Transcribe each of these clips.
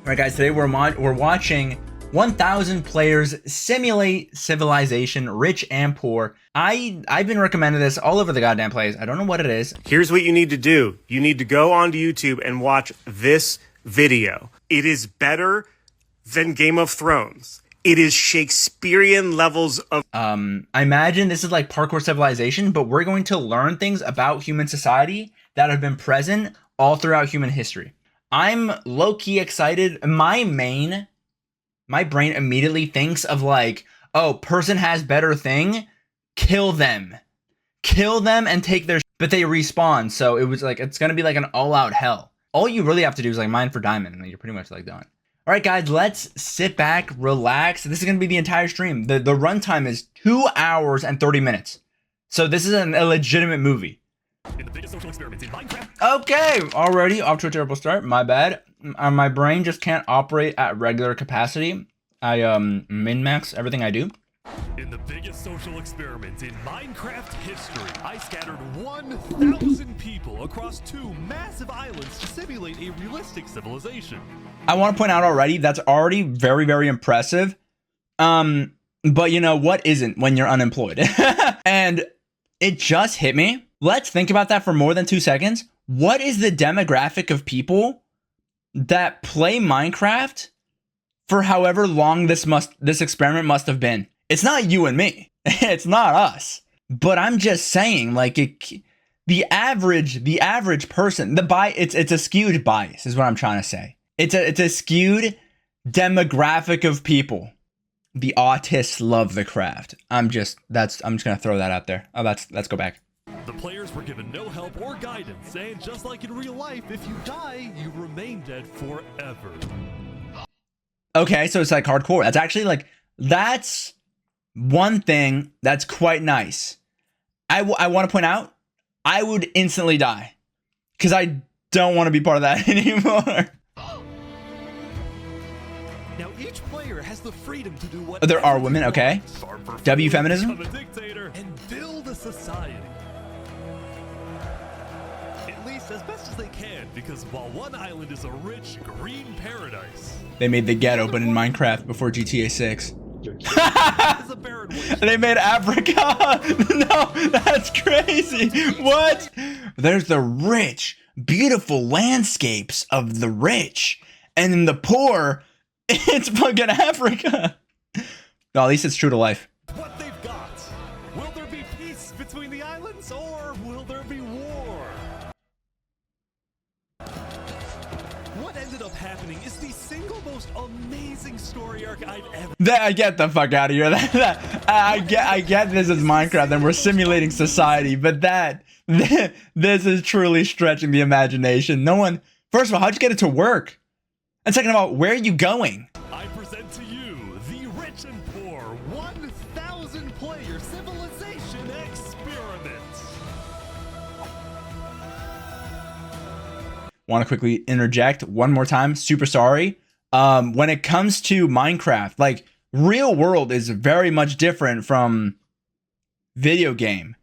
All right, guys, today we're watching 1,000 players simulate civilization, rich and poor. I've been recommending this all over the goddamn place. I don't know what it is. Here's what you need to do. You need to go onto YouTube and watch this video. It is better than Game of Thrones. It is Shakespearean levels of... I imagine this is like parkour civilization, but we're going to learn things about human society that have been present all throughout human history. I'm low-key excited. My brain immediately thinks of like, oh, person has better thing, kill them and take their but they respawn. So it was like, it's going to be like an all-out hell. All you really have to do is like mine for diamond and you're pretty much like done. All right, guys, let's sit back, relax. This is going to be the entire stream. The runtime is 2 hours and 30 minutes. So this is a legitimate movie. In the biggest social experiments in Minecraft. Okay, already off to a terrible start. My bad. My brain just can't operate at regular capacity. I min-max everything I do. In the biggest social experiment in Minecraft history, I scattered 1,000 people across 2 massive islands to simulate a realistic civilization. I want to point out already, that's already very, very impressive. But you know, what isn't when you're unemployed? And it just hit me. Let's think about that for more than 2 seconds. What is the demographic of people that play Minecraft for however long this experiment must have been? It's not you and me. It's not us. But I'm just saying, like, the average person, it's a skewed bias is what I'm trying to say. It's a skewed demographic of people. The autists love the craft. I'm just gonna throw that out there. Oh, let's go back. The players were given no help or guidance, and just like in real life, if you die, you remain dead forever. Okay, so it's like hardcore. That's actually like, that's one thing that's quite nice. I want to point out, I would instantly die because I don't want to be part of that anymore. Now each player has the freedom to do what there are women, okay. W feminism. Become a dictator and build a society. At least as best as they can, because while one island is a rich green paradise, they made the ghetto, but in Minecraft before GTA 6. They made Africa. No, that's crazy. What? There's the rich, beautiful landscapes of the rich, and in the poor, it's fucking Africa. No, at least it's true to life. What they've got. Will there be peace between the islands, or will there be war? What ended up happening is the single most amazing story arc I've ever... Get the fuck out of here. I get this is Minecraft and we're simulating society, but this is truly stretching the imagination. No one... First of all, how'd you get it to work? And second of all, where are you going? I present to you the rich and poor 1,000 player civilization experiment. Want to quickly interject one more time. Super sorry. When it comes to Minecraft, like, real world is very much different from video game.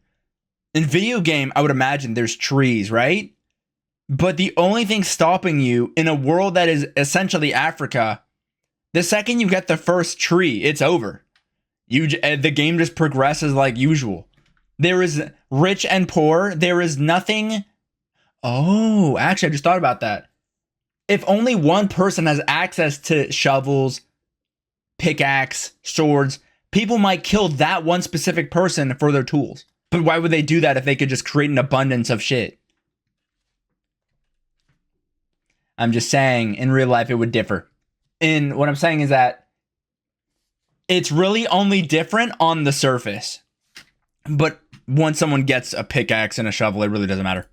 In video game, I would imagine there's trees, right? But the only thing stopping you in a world that is essentially Africa, the second you get the first tree, it's over. The game just progresses like usual. There is rich and poor. There is nothing. Oh, actually, I just thought about that. If only one person has access to shovels, pickaxe, swords, people might kill that one specific person for their tools. But why would they do that if they could just create an abundance of shit? I'm just saying, in real life, it would differ. And what I'm saying is that it's really only different on the surface. But once someone gets a pickaxe and a shovel, it really doesn't matter.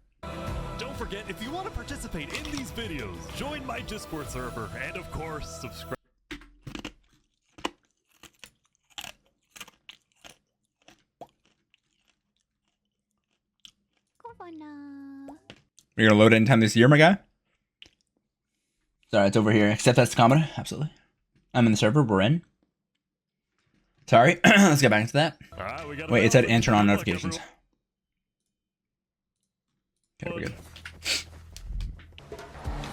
Don't forget, if you want to participate in these videos, join my Discord server, and of course, subscribe. You're gonna load it in time this year, my guy? Sorry, it's over here. Accept that's common. Absolutely. I'm in the server. We're in. Sorry. Let's get back into that. Wait, it said and turn on notifications. Okay, we're good.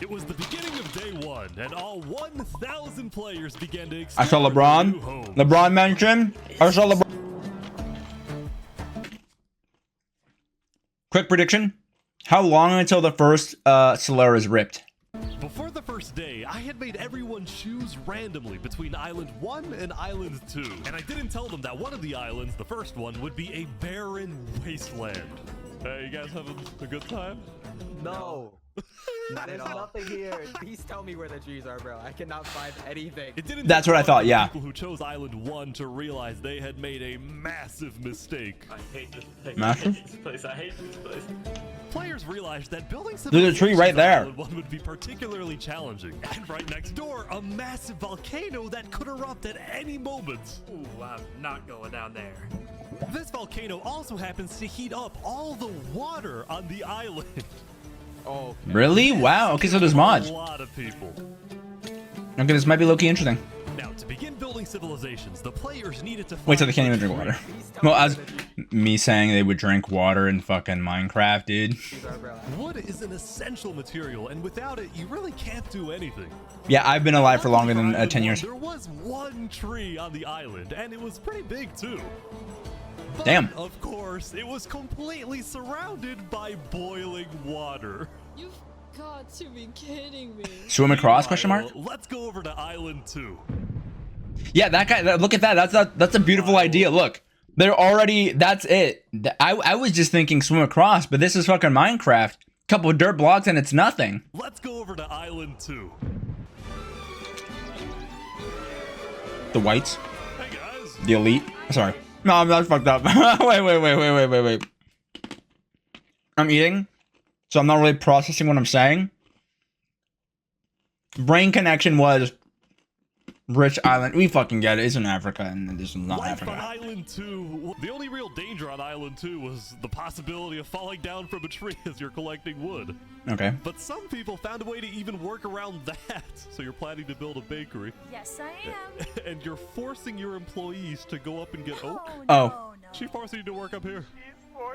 It was the beginning of day one, and all 1,000 players began to I saw explore their new LeBron. homes. LeBron mentioned. I saw LeBron. Quick prediction. How long until the first Solar is ripped? Before the first day, I had made everyone choose randomly between Island 1 and Island 2. And I didn't tell them that one of the islands, the first one, would be a barren wasteland. Hey, you guys having a good time? No. There's nothing here. Please tell me where the trees are, bro. I cannot find anything. It didn't That's take what I long thought, for the yeah. People who chose Island 1 to realize they had made a massive mistake. I hate this place. Massive? I hate this place. I hate this place. Players realized that building There's a tree right civilizations on there. Island 1 would be particularly challenging. And right next door, a massive volcano that could erupt at any moment. Ooh, I'm not going down there. This volcano also happens to heat up all the water on the island. Oh, Really? Wow. Okay, so there's mods. A lot of people. Okay, this might be low-key interesting. Now, to begin building civilizations, the players needed to Wait, so find they can't even the drink water. please tell Well, me as where the me saying they would drink water in fucking Minecraft, dude. trees are, bro. Wood is an essential material, and without it, you really can't do anything. Yeah, I've been alive for longer than Island 10 years. There was one tree on the island, and it was pretty big too. But, Damn. Of course, it was completely surrounded by boiling water. You've got to be kidding me. Swim across? Question mark. Meanwhile, let's go over to Island 2. Yeah, that guy. Look at that. That's a beautiful idea. Look, they're already. That's it. I was just thinking swim across, but this is fucking Minecraft. Couple of dirt blocks and it's nothing. Let's go over to Island 2. The whites, Hey guys. the elite. Sorry. No, I'm not fucked up. wait. I'm eating, so I'm not really processing what I'm saying. Brain connection was rich island. We fucking get it. It's in Africa, and this is not Life on Africa. Island 2. The only real danger on Island 2 was the possibility of falling down from a tree as you're collecting wood. Okay. But some people found a way to even work around that. So you're planning to build a bakery, Yes, I am. and you're forcing your employees to go up and get oak. Oh. No. She forcing you to work up here.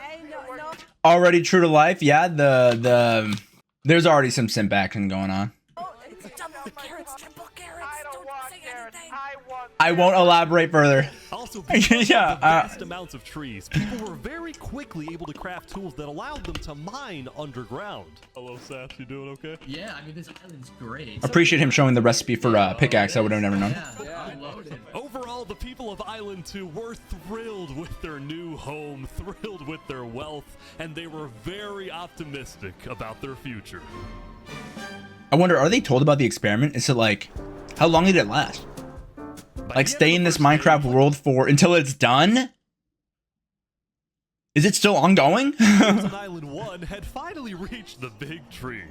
Hey, no. Already true to life. Yeah. The there's already some simp action going on. Oh, it's double carrots, triple carrots. Don't say anything. I won't elaborate further. Also, because Yeah, of the vast amounts of trees, people were very quickly able to craft tools that allowed them to mine underground. Hello, Saps. You doing okay? Yeah, I mean, this island's great. Appreciate him showing the recipe for pickaxe. I would have never known. Yeah, I loaded. Overall, the people of Island 2 were thrilled with their new home, thrilled with their wealth, and they were very optimistic about their future. I wonder, are they told about the experiment? Is it like, how long did it last? By Like the stay end in of this the first day, Minecraft world for until it's done? Is it still ongoing? players on Island 1 had finally reached the big tree.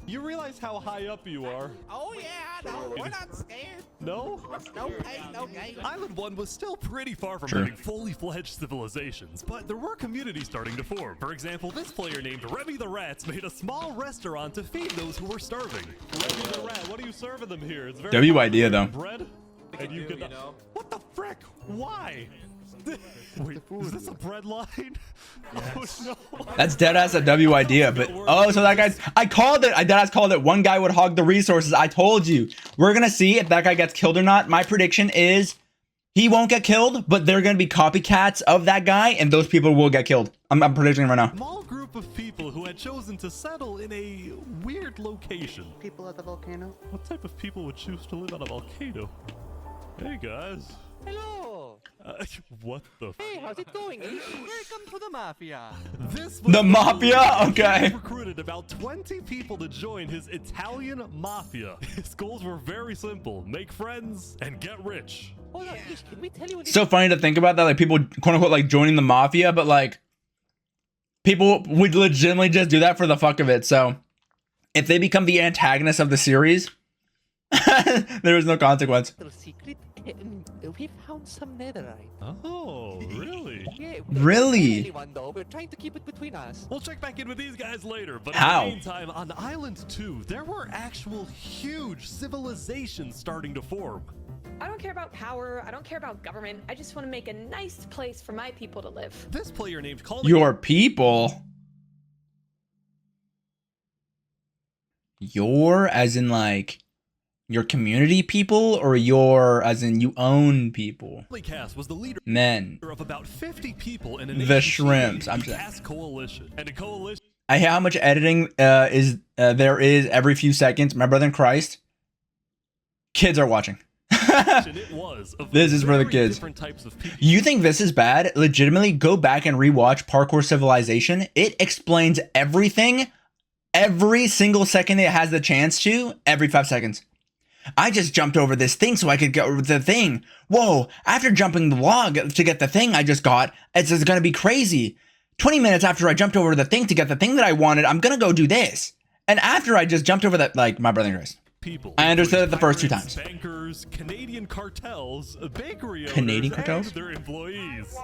You realize how high up you are? Oh yeah, no, we're not scared. No? No pain, no gain. Island 1 was still pretty far from Sure. having fully fledged civilizations, but there were communities starting to form. For example, this player named Remy the Rats made a small restaurant to feed those who were starving. Remy the Rat, what are you serving them here? It's very W idea, though. Bread? And you can, what the frick? Why? Wait, is this a bread line? Oh no. That's dead ass a W idea, but oh, so that guy's. I called it. I dead ass called it. One guy would hog the resources. I told you. We're gonna see if that guy gets killed or not. My prediction is he won't get killed, but they're gonna be copycats of that guy, and those people will get killed. I'm predicting right now. Small group of people who had chosen to settle in a weird location. People at the volcano. What type of people would choose to live on a volcano? Hey guys. Hello. What the? Hey, how's it going? Welcome to the mafia. This The was mafia? Okay. He recruited about 20 people to join his Italian mafia. His goals were very simple: make friends and get rich. Hold on, can we tell you what So funny to think about that, like people quote unquote like joining the mafia, but like people would legitimately just do that for the fuck of it. So if they become the antagonist of the series, there is no consequence. Little secret. We found some netherite. Oh, really? Yeah. Really? Anyone though? We're trying to keep it between us. We'll check back in with these guys later, but How? in the meantime, on Island 2, there were actual huge civilizations starting to form. I don't care about power. I don't care about government. I just want to make a nice place for my people to live. This player named Colin Your people. Your as in like your community people, or your as in you own people? Cast was the leader Men. of about 50 people in a The shrimps. I'm just. Cast coalition. And a coalition. I hate how much editing there is every few seconds. My brother in Christ. Kids are watching. It was This is for the kids. You think this is bad? Legitimately, go back and rewatch Parkour Civilization. It explains everything every single second it has the chance to, every 5 seconds. I just jumped over this thing so I could get the thing. Whoa, after jumping the log to get the thing I just got, it's going to be crazy. 20 minutes after I jumped over the thing to get the thing that I wanted, I'm going to go do this. And after I just jumped over that, like, my brother in Christ. People, I understood it the first 2 times. Bankers, Canadian cartels, bakery Canadian owners, cartels? and their employees.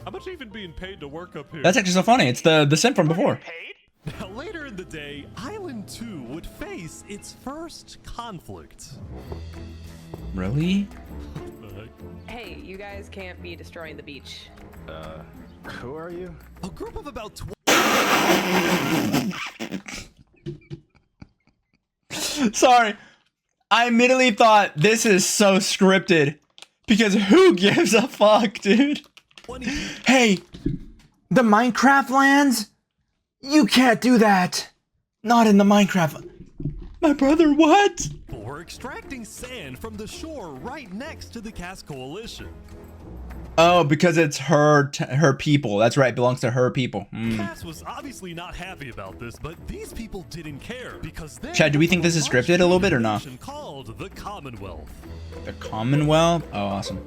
How much even being paid to work up here? That's actually so funny. It's the sim from before. Now, later in the day, Island 2 would face its first conflict. Really? Hey, you guys can't be destroying the beach. Who are you? A group of about 20. Sorry. I immediately thought this is so scripted. Because who gives a fuck, dude? Hey, the Minecraft lands? You can't do that. Not in the Minecraft. My brother, what? We're extracting sand from the shore right next to the Cast Coalition. Oh, because it's her people. That's right. It belongs to her people. Cass was obviously not happy about this, but these people didn't care because they Chad, do we think this is scripted a little bit or not? Called the Commonwealth. The Commonwealth? Oh, awesome.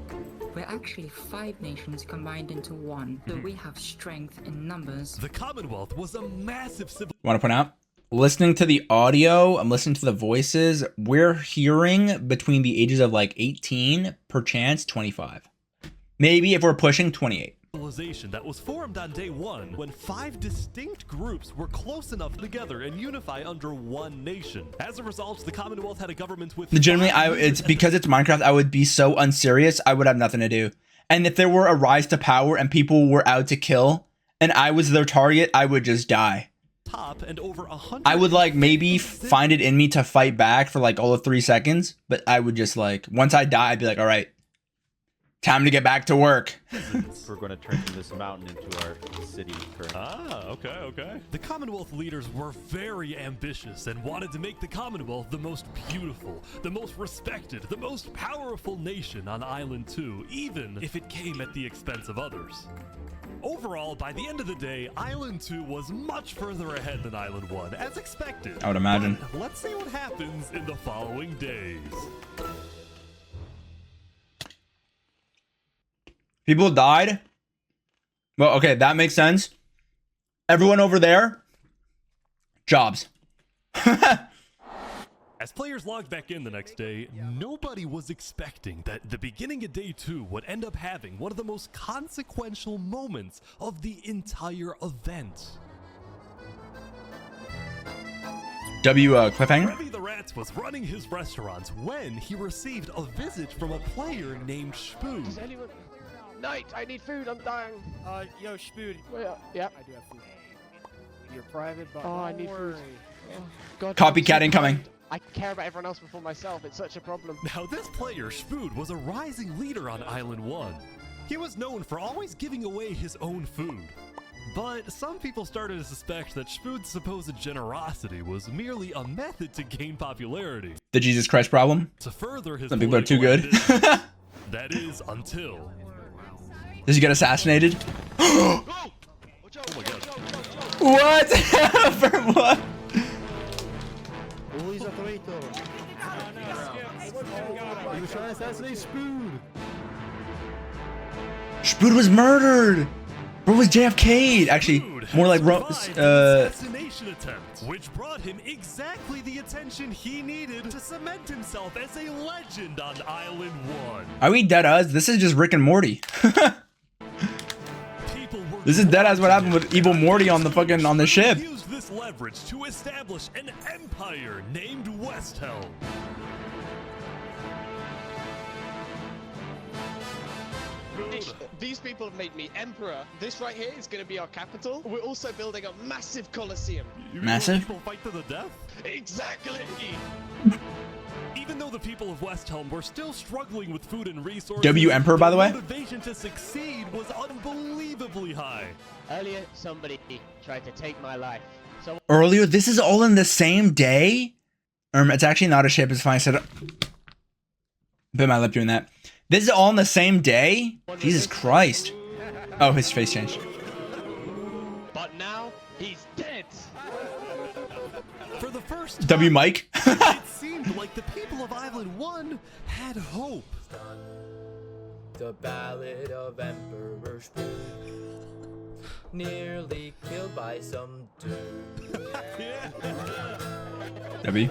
We're actually 5 nations combined into one, so we have strength in numbers. The Commonwealth was a massive civil. Want to point out? Listening to the audio, I'm listening to the voices. We're hearing between the ages of like 18, perchance 25. Maybe if we're pushing 28. Civilization that was formed on day 1 when 5 distinct groups were close enough together and unify under one nation. As a result, the Commonwealth had a government with legitimately, it's because it's Minecraft. I would be so unserious. I would have nothing to do. And if there were a rise to power and people were out to kill, and I was their target, I would just die. Top and over 100. I would like maybe find it in me to fight back for like all of 3 seconds, but I would just like once I die, I'd be like, all right. Time to get back to work. We're going to turn this mountain into our city. Okay. The Commonwealth leaders were very ambitious and wanted to make the Commonwealth the most beautiful, the most respected, the most powerful nation on Island 2, even if it came at the expense of others. Overall, by the end of the day, Island 2 was much further ahead than Island 1, as expected. I would imagine. But let's see what happens in the following days. People died. Well, okay, that makes sense. Everyone over there, jobs. As players logged back in the next day, nobody was expecting that the beginning of day 2 would end up having one of the most consequential moments of the entire event. Cliffhanger? Revy the Rats was running his restaurant when he received a visit from a player named Spoon. Night, I need food, I'm dying. Yo, Spood. Well, yeah. I do have food. You're private, but I need food. Oh, God, Copycat incoming. I care about everyone else before myself. It's such a problem. Now, this player, Spood, was a rising leader on Island 1. He was known for always giving away his own food. But some people started to suspect that Spood's supposed generosity was merely a method to gain popularity. The Jesus Christ problem? To further his Some people are too good. That is until... Does he get assassinated? Oh my God. What? For what? Oh, he's a traitor. He was trying to assassinate Spood. Spood was murdered. Bro was JFK'd. Actually, more like assassination attempt, which brought him exactly the attention he needed to cement himself as a legend on Island 1. Are we dead us? This is just Rick and Morty. This is dead as what happened with Evil Morty on the fucking on the ship. Used this leverage to establish an empire named West Helm. These people have made me emperor. This right here is going to be our capital. We're also building a massive coliseum. Massive? People fight to the death? Exactly. Even though the people of West Helm were still struggling with food and resources, W Emperor, by the way. motivation to succeed was unbelievably high. Earlier, somebody tried to take my life. So Earlier, this is all in the same day? It's actually not a ship, it's fine. I said, bit my lip doing that. This is all in the same day? Jesus Christ. Oh, his face changed. but now he's dead. For the first time, W Mike. it seemed like the people of Island 1 had hope. The Ballad of Emperor Spoon. Nearly killed by some dude. W.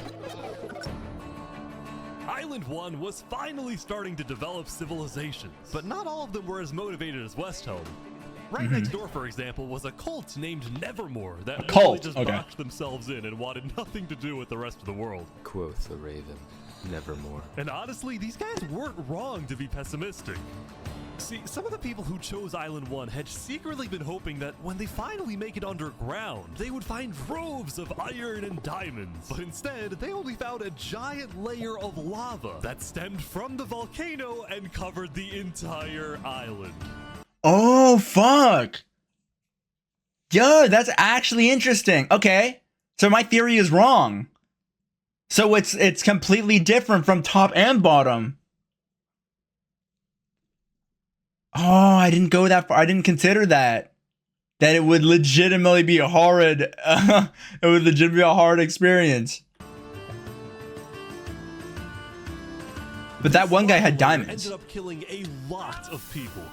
Island 1 was finally starting to develop civilizations, but not all of them were as motivated as West Helm. Right next door, for example, was a cult named Nevermore that really just boxed themselves in and wanted nothing to do with the rest of the world. Quoth the raven, nevermore. And honestly, these guys weren't wrong to be pessimistic. See, some of the people who chose Island 1 had secretly been hoping that when they finally make it underground, they would find troves of iron and diamonds. But instead, they only found a giant layer of lava that stemmed from the volcano and covered the entire island. Oh, fuck. Yo, that's actually interesting. Okay. So my theory is wrong. So it's completely different from top and bottom. Oh, I didn't go that far. I didn't consider that. That it would legitimately be a horrid. It would legitimately be a hard experience. But that one guy had diamonds. Ended up killing a lot of people.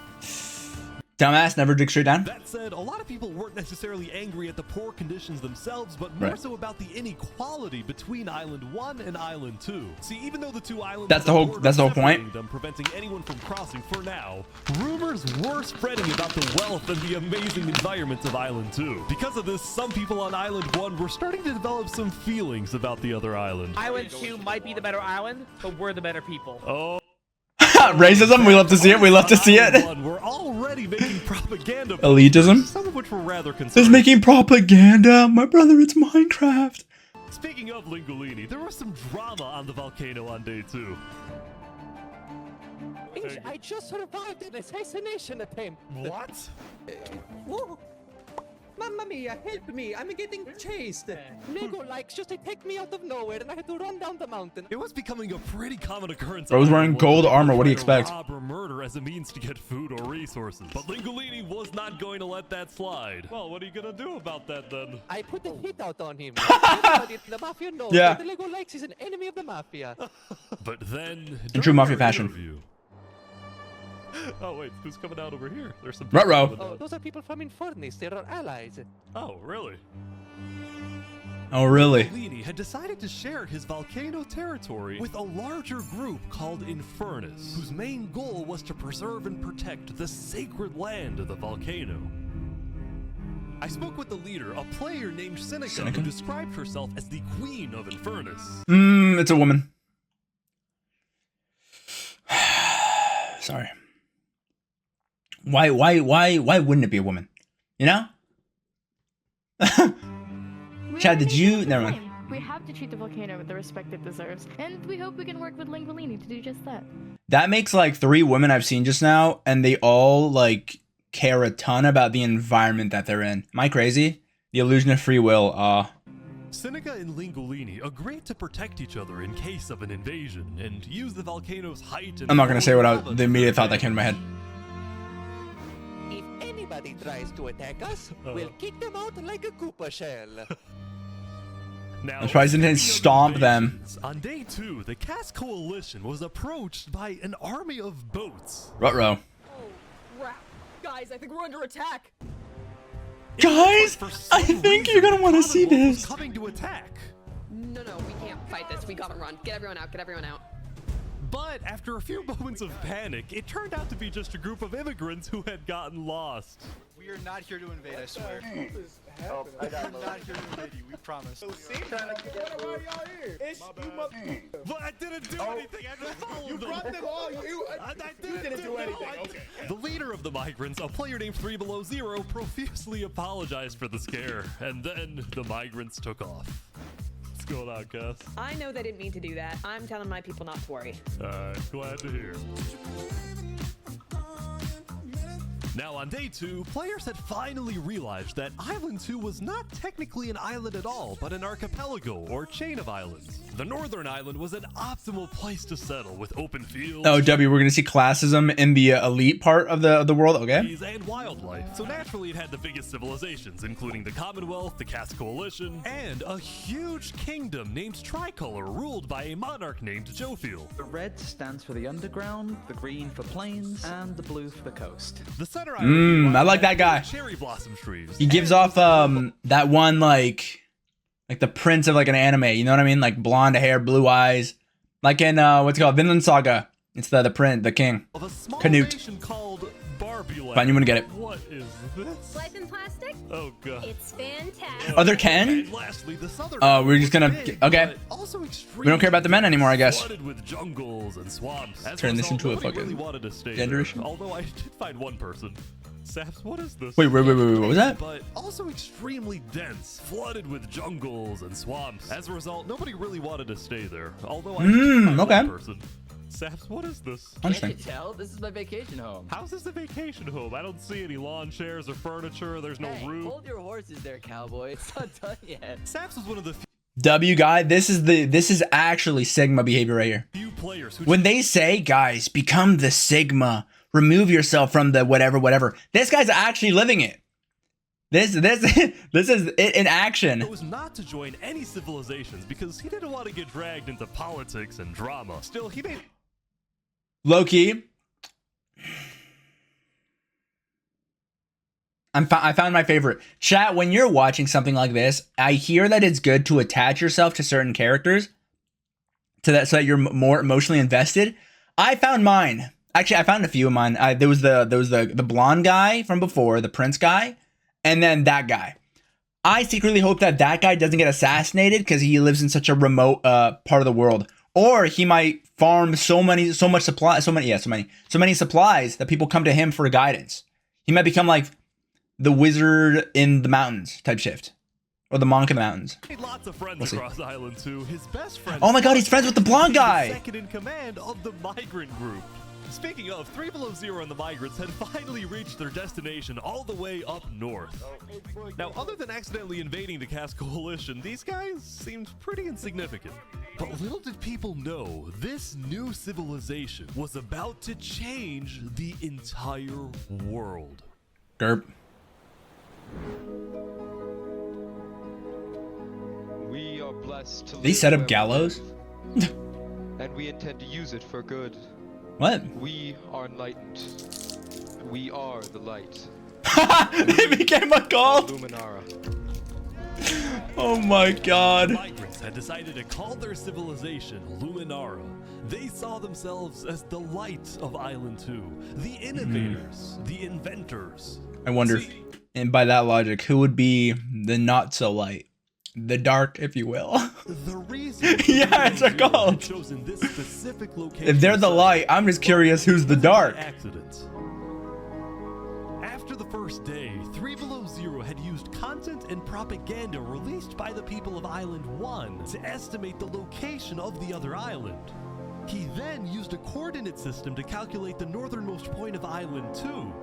Dumbass, never dig straight down. That said, a lot of people weren't necessarily angry at the poor conditions themselves, but more so about the inequality between Island 1 and Island 2. See, even though the two islands that's the whole point. Them, preventing anyone from crossing for now, rumors were spreading about the wealth and the amazing environments of Island 2. Because of this, some people on Island 1 were starting to develop some feelings about the other island. Island 2 might be the better island, but we're the better people. Oh. Racism, we love to see it. We love to see it. We're already making propaganda. Elitism. Some of which were rather concerning. There's making propaganda. My brother, it's Minecraft. Speaking of Lingolini, there was some drama on the volcano on day 2. I just survived an assassination attempt. What? Mamma mia, help me! I'm getting chased. Lego likes just attacked me out of nowhere, and I had to run down the mountain. It was becoming a pretty common occurrence. Bro's wearing gold armor. What do you expect? Rob or murder as a means to get food or resources. But Lingolini was not going to let that slide. Well, what are you gonna do about that then? I put the hit out on him. Everybody in the mafia knows that Lego likes is an enemy of the mafia. But then, in true mafia fashion. Oh wait, who's coming out over here? There's some. Ruh-roh. Oh, those are people from Infernace. They're our allies. Oh, really? Oh, really? Lingolini had decided to share his volcano territory with a larger group called Infernace, whose main goal was to preserve and protect the sacred land of the volcano. I spoke with the leader, a player named Seneca, who described herself as the Queen of Infernace. It's a woman. Sorry. Why wouldn't it be a woman? You know? Chad, did you? Never mind. We have to treat the volcano with the respect it deserves, and we hope we can work with Lingolini to do just that. That makes like 3 women I've seen just now, and they all like care a ton about the environment that they're in. Am I crazy? The illusion of free will. Seneca and Lingolini agreed to protect each other in case of an invasion, and use the volcano's height and... I'm not gonna say what the immediate thought that came to my head. If anybody tries to attack us, we'll kick them out like a Koopa shell. Now, I'm surprised they didn't stomp them. On day 2, the Cass Coalition was approached by an army of boats. Ruh-roh. Oh, crap. Guys, I think we're under attack. Guys, I think you're gonna want to see this. Coming to attack. No, we can't fight this. We gotta run. Get everyone out. Get everyone out. But after a few moments of panic, it turned out to be just a group of immigrants who had gotten lost. We are not here to invade, I swear. What is happening? We are not here to invade you, we promise. But I didn't do anything. I just followed them. brought them all. You didn't do anything. Okay. The leader of the migrants, a player named 3 Below Zero, profusely apologized for the scare, and then the migrants took off. What's going on, Cass? I know they didn't mean to do that. I'm telling my people not to worry. Glad to hear. Now on day 2, players had finally realized that Island 2 was not technically an island at all, but an archipelago or chain of islands. The northern island was an optimal place to settle with open fields. Oh, W, we're gonna see classism in the elite part of the world. Okay. And wildlife. So naturally, it had the biggest civilizations, including the Commonwealth, the Cass Coalition, and a huge kingdom named Tricolor, ruled by a monarch named Jofiel. The red stands for the underground, the green for plains, and the blue for the coast. The center I like that guy. Cherry blossom trees. He gives off that one like the prince of like an anime. You know what I mean? Like blonde hair, blue eyes, like in what's it called, Vinland Saga. It's the prince, the king, Of a small Canute. nation called Barbuland. Fine, you wanna get it. What is this? Life in plastic? Oh god. It's fantastic. Oh, there can? And lastly, the southern Oh, we're just gonna big, okay. but also We don't care about the men anymore, I guess. flooded with jungles and swamps. As Turn this result, into a nobody fucking really wanted to stay gender there. issue. Although I did find one person. Saps, what is this? Wait, what was that? But also extremely dense, flooded with jungles and swamps. As a result, nobody really wanted to stay there. Although I did find okay. one person. Saps, what is this? Can't you tell? This is my vacation home. How's this a vacation home? I don't see any lawn chairs or furniture. There's no Hey, roof. hold your horses there, cowboy. It's not done yet. Saps was one of the W guy, this is actually Sigma behavior right here. few players who When they say, guys, become the Sigma, remove yourself from the whatever. This guy's actually living it. This is it in action. chose not to join any civilizations because he didn't want to get dragged into politics and drama. Still, he made Loki. I found my favorite. Chat, when you're watching something like this, I hear that it's good to attach yourself to certain characters so that you're more emotionally invested. I found mine. Actually, I found a few of mine. There was the blonde guy from before, the prince guy, and then that guy. I secretly hope that guy doesn't get assassinated because he lives in such a remote part of the world, or he might farm so many supplies that people come to him for guidance. He might become like the wizard in the mountains type shift, or the monk in the mountains. made lots of friends We'll see. across Island 2. His best friend. Oh my god, he's friends with the blonde guy. Second in command of the migrant group. Speaking of, 3 Below Zero and the migrants had finally reached their destination all the way up north. Now, other than accidentally invading the Cass Coalition, these guys seemed pretty insignificant. But little did people know, this new civilization was about to change the entire world. Derp. We are blessed to They set up gallows? and we intend to use it for good. What? We are enlightened. We are the light. They became a cult. Luminara. Oh my god. Migrants had decided to call their civilization Luminara. They saw themselves as the light of Island 2, the innovators, the inventors. I wonder, and by that logic, who would be the not so light? The dark, if you will. The reason yeah, it's a cult. chosen this specific location If they're the light, I'm just curious who's the dark. accident. After the first day, 3 Below Zero had used content and propaganda released by the people of Island 1 to estimate the location of the other island. He then used a coordinate system to calculate the northernmost point of Island 2.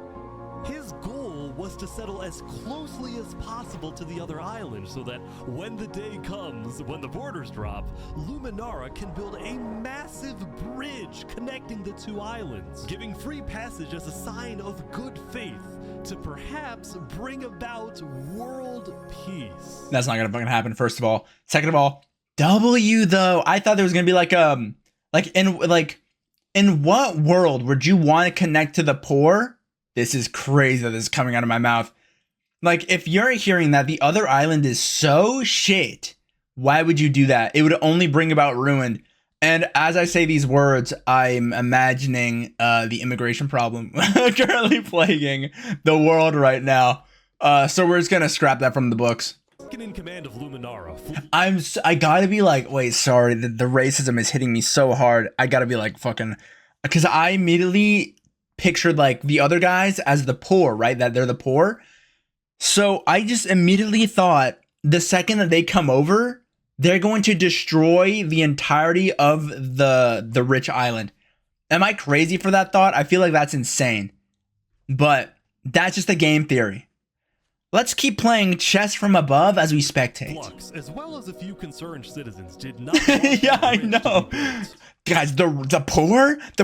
His goal was to settle as closely as possible to the other island so that when the day comes, when the borders drop, Luminara can build a massive bridge connecting the two islands, giving free passage as a sign of good faith to perhaps bring about world peace. That's not gonna fucking happen, first of all. Second of all, W though. I thought there was gonna be like in what world would you want to connect to the poor? This is crazy that this is coming out of my mouth. Like, if you're hearing that the other island is so shit, why would you do that? It would only bring about ruin. And as I say these words, I'm imagining the immigration problem currently plaguing the world right now. So we're just gonna scrap that from the books. In command of Luminara. I gotta be like, wait, sorry, the racism is hitting me so hard. I gotta be like, fucking, because I immediately pictured like the other guys as the poor, right? That they're the poor. So I just immediately thought the second that they come over, they're going to destroy the entirety of the rich island. Am I crazy for that thought? I feel like that's insane. But that's just a game theory. Let's keep playing chess from above as we spectate. Flux, as well as a few concerned citizens, did not. Yeah, I know. Guys, the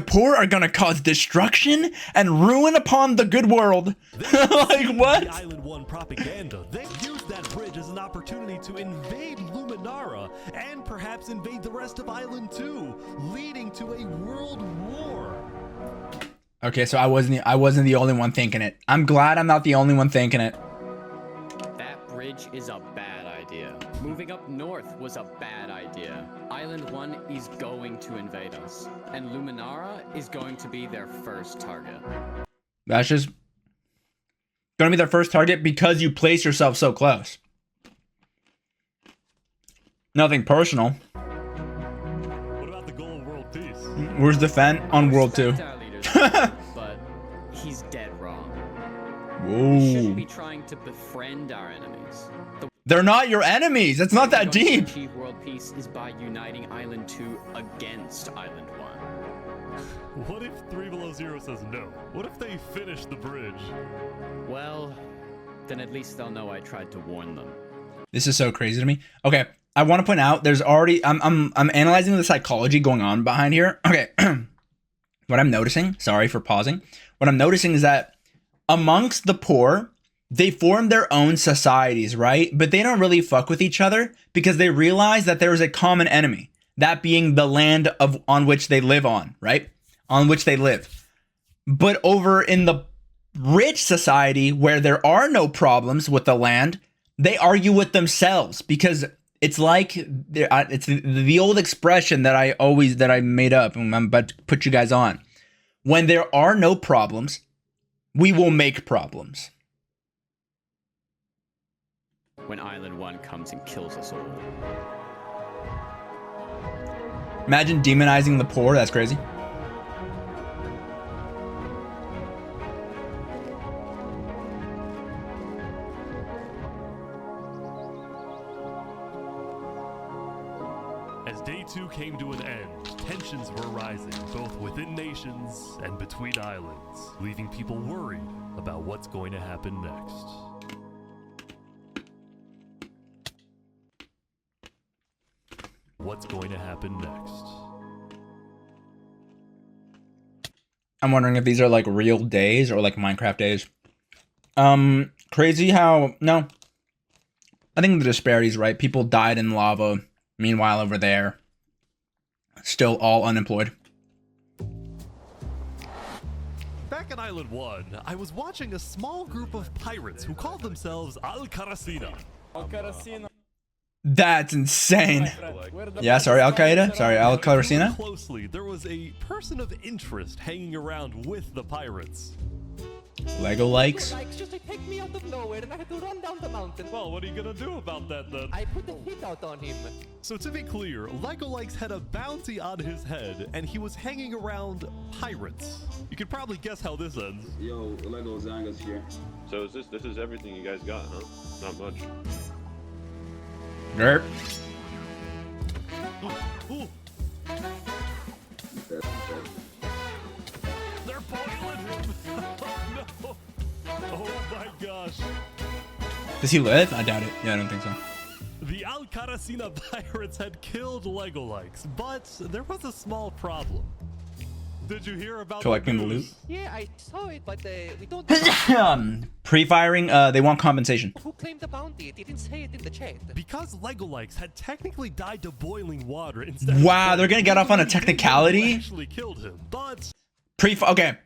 poor are gonna cause destruction and ruin upon the good world. Like what? The Island 1 propaganda. They used that bridge as an opportunity to invade Luminara and perhaps invade the rest of Island 2, leading to a world war. Okay, so I wasn't the only one thinking it. I'm glad I'm not the only one thinking it. That bridge is a bad idea. Moving up north was a bad idea. Island 1 is going to invade us, and Luminara is going to be their first target. That's just gonna be their first target because you place yourself so close. Nothing personal. What about the goal of world peace? Where's the Fen on World 2? But he's dead wrong. Whoa. We shouldn't be trying to befriend our enemies. They're not your enemies. It's not that deep. To achieve world peace is by uniting Island 2 against Island 1. What if 3 Below Zero says no? What if they finish the bridge? Well, then at least they'll know I tried to warn them. This is so crazy to me. Okay, I want to point out there's already I'm analyzing the psychology going on behind here. Okay. What I'm noticing, sorry for pausing. What I'm noticing is that amongst the poor, they form their own societies, right? But they don't really fuck with each other because they realize that there is a common enemy, that being the land on which they live on, right? On which they live. But over in the rich society where there are no problems with the land, they argue with themselves because it's like it's the old expression that I made up and I'm about to put you guys on. When there are no problems, we will make problems. When Island 1 comes and kills us all. Imagine demonizing the poor. That's crazy. As day 2 came to an end, tensions were rising, both within nations and between islands, leaving people worried about what's going to happen next. What's going to happen next? I'm wondering if these are like real days or like Minecraft days. Crazy how, no. I think the disparity's right. People died in lava. Meanwhile, over there, still all unemployed. Back at Island 1, I was watching a small group of pirates who called themselves Al-Qarasina. Al-Qarasina. That's insane. Yeah, sorry, Al-Qaeda. Sorry, Al-Qarasina. Closely, there was a person of interest hanging around with the pirates. Lego likes. Just attacked me out of nowhere and I had to run down the mountain. Well, what are you gonna do about that then? I put a hit out on him. So to be clear, Lego Likes had a bounty on his head and he was hanging around pirates. You could probably guess how this ends. Yo, Lego Zanga's here. So is this is everything you guys got, huh? Not much. Derp. Ooh. They're boiling him! Oh no! Oh my gosh! Does he live? I doubt it. Yeah, I don't think so. The Al-Qarasina pirates had killed Lego Likes, but there was a small problem. Did you hear about collecting the loot? Yeah, I saw it, but we don't. Pre-firing. They want compensation. Who claimed the bounty? It didn't say it in the chat. Because Lego Likes had technically died to boiling water instead. Wow, they're gonna get off on a technicality. Actually killed him, but okay.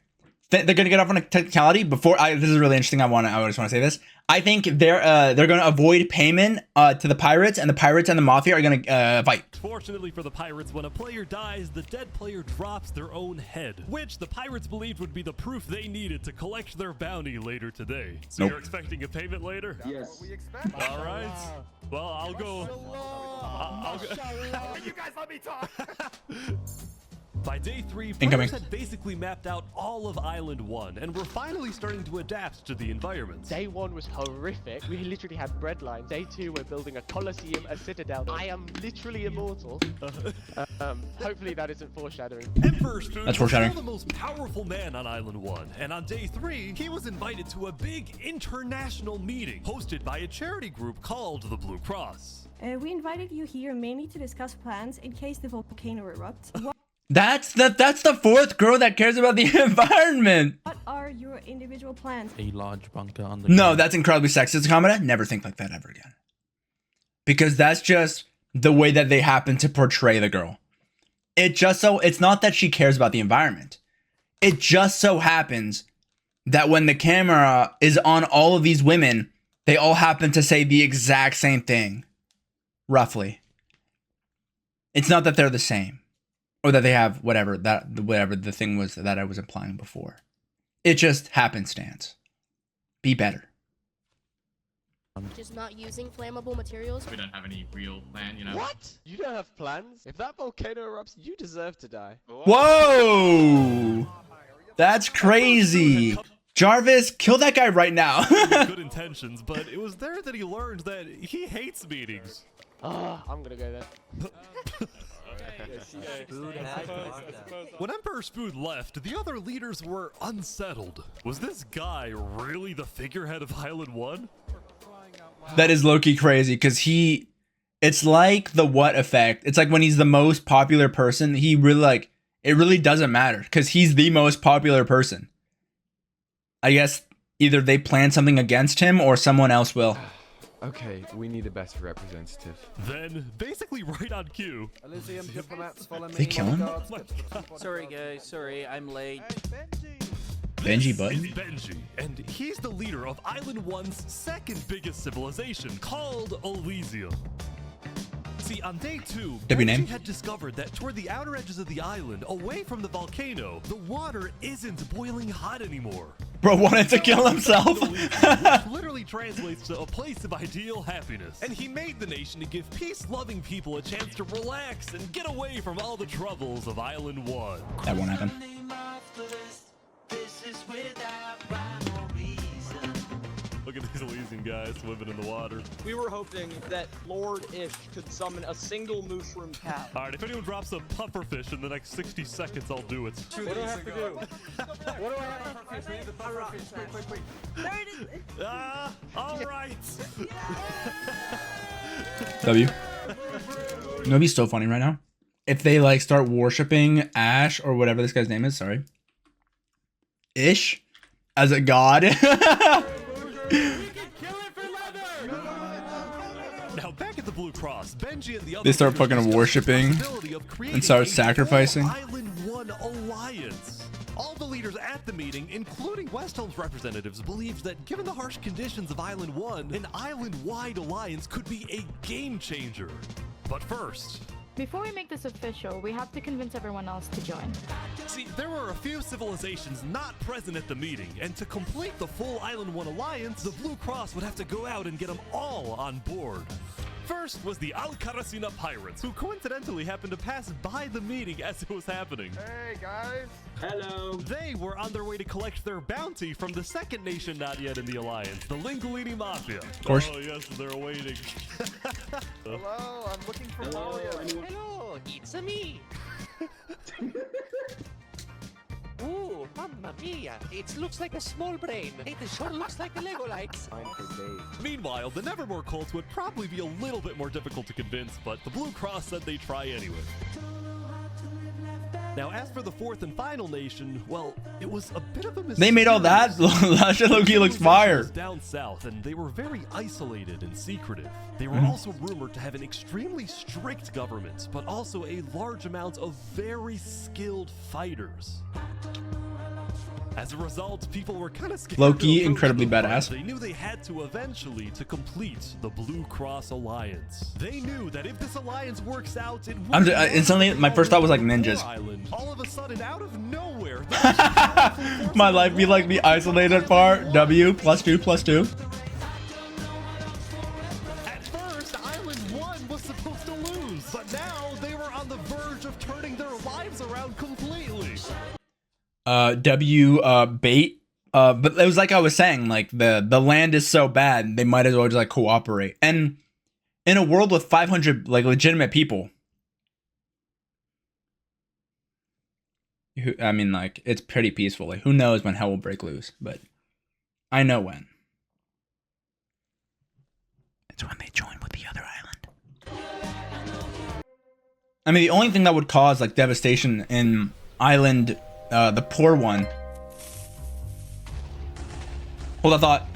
They're gonna get off on a technicality before. This is really interesting. I just want to say this. I think they're going to avoid payment to the pirates, and the pirates and the mafia are going to fight. Fortunately for the pirates, when a player dies, the dead player drops their own head, which the pirates believed would be the proof they needed to collect their bounty later today. So Nope. you're expecting a payment later? Yes. All right. Well, I'll go. You guys let me talk. By day 3, Incoming. players had basically mapped out all of Island 1, and were finally starting to adapt to the environment. Day 1 was horrific. We literally had bread lines. Day 2, we're building a coliseum, a citadel. I am literally immortal. Hopefully that isn't foreshadowing. Emperor Spoon That's was foreshadowing. still the most powerful man on Island 1, and on day 3, he was invited to a big international meeting hosted by a charity group called the Blue Cross. We invited you here mainly to discuss plans in case the volcano erupts. That's the fourth girl that cares about the environment. What are your individual plans? A large bunker on the No, that's incredibly sexist, Kamada. Never think like that ever again. Because that's just the way that they happen to portray the girl. It's not that she cares about the environment. It just so happens that when the camera is on all of these women, they all happen to say the exact same thing. Roughly. It's not that they're the same. Or that they have whatever the thing was that I was implying before. It just happenstance. Be better. Just not using flammable materials. We don't have any real plan, you know. What? You don't have plans? If that volcano erupts, you deserve to die. Whoa! That's crazy. Jarvis, kill that guy right now. Good intentions, but it was there that he learned that he hates meetings. I'm gonna go there. When Emperor Spoon left, the other leaders were unsettled. Was this guy really the figurehead of Island 1? That is low-key crazy because it's like the what effect. It's like when he's the most popular person, he really it really doesn't matter because he's the most popular person. I guess either they plan something against him or someone else will. Okay, we need a better representative. Then, basically right on cue. Elysium diplomats follow me. They kill him? Sorry guys, sorry, I'm late. Benji, bud. This is Benji, and he's the leader of Island 1's second biggest civilization, called Elysium. See, on day 2, Benji had discovered that toward the outer edges of the island, away from the volcano, the water isn't boiling hot anymore. Bro wanted to kill himself. Which literally translates to a place of ideal happiness. And he made the nation to give peace-loving people a chance to relax and get away from all the troubles of Island 1. That won't happen. Look at these Elysian guys swimming in the water. We were hoping that Lord Ish could summon a single mushroom cat. Alright, if anyone drops a pufferfish in the next 60 seconds, I'll do it. What do I have to do? What do I have to do? The pufferfish. Quick. There it is. Alright. W. You know what'd be so funny right now? If they start worshipping Ash or whatever this guy's name is, sorry. Ish as a god. Now back at the Blue Cross, Benji and the other They start fucking worshipping and start sacrificing. Island 1 alliance. All the leaders at the meeting, including West Helm's representatives, believed that given the harsh conditions of Island 1, an island-wide alliance could be a game changer. But first, Before we make this official, we have to convince everyone else to join. see, there were a few civilizations not present at the meeting, and to complete the full Island 1 alliance, the Blue Cross would have to go out and get them all on board. First was the Al-Karasina pirates, who coincidentally happened to pass by the meeting as it was happening. Hey guys. Hello. They were on their way to collect their bounty from the second nation not yet in the alliance, the Lingolini Mafia. Of course. Oh yes, they're waiting. Hello, I'm looking for Malia. Hello, it's me. Ooh, mamma mia! It looks like a small brain. It sure looks like a Lego likes. Meanwhile, the Nevermore cult would probably be a little bit more difficult to convince, but the Blue Cross said they'd try anyway. Now, as for the fourth and final nation, well, it was a bit of a mistake. They made all that? That shit low-key looks fire. Down south, and they were very isolated and secretive. They were also rumored to have an extremely strict government, but also a large amount of very skilled fighters. As a result, people were kind of scared. Low-key, to approach incredibly them, but badass. They knew they had to eventually to complete the Blue Cross Alliance. They knew that if this alliance works out, it would instantly, my first thought was like ninjas. Island. All of a sudden, out of nowhere, My life be like the isolated part. W +2 +2. At first, Island 1 was supposed to lose, but now they were on the verge of turning their lives around completely. Bait. But it was like I was saying, like the land is so bad, they might as well just like cooperate. And in a world with 500 like legitimate people, I mean, like, it's pretty peaceful. Like, who knows when hell will break loose? But I know when. It's when they join with the other island. I mean, the only thing that would cause like devastation in island, the poor one. Hold that thought.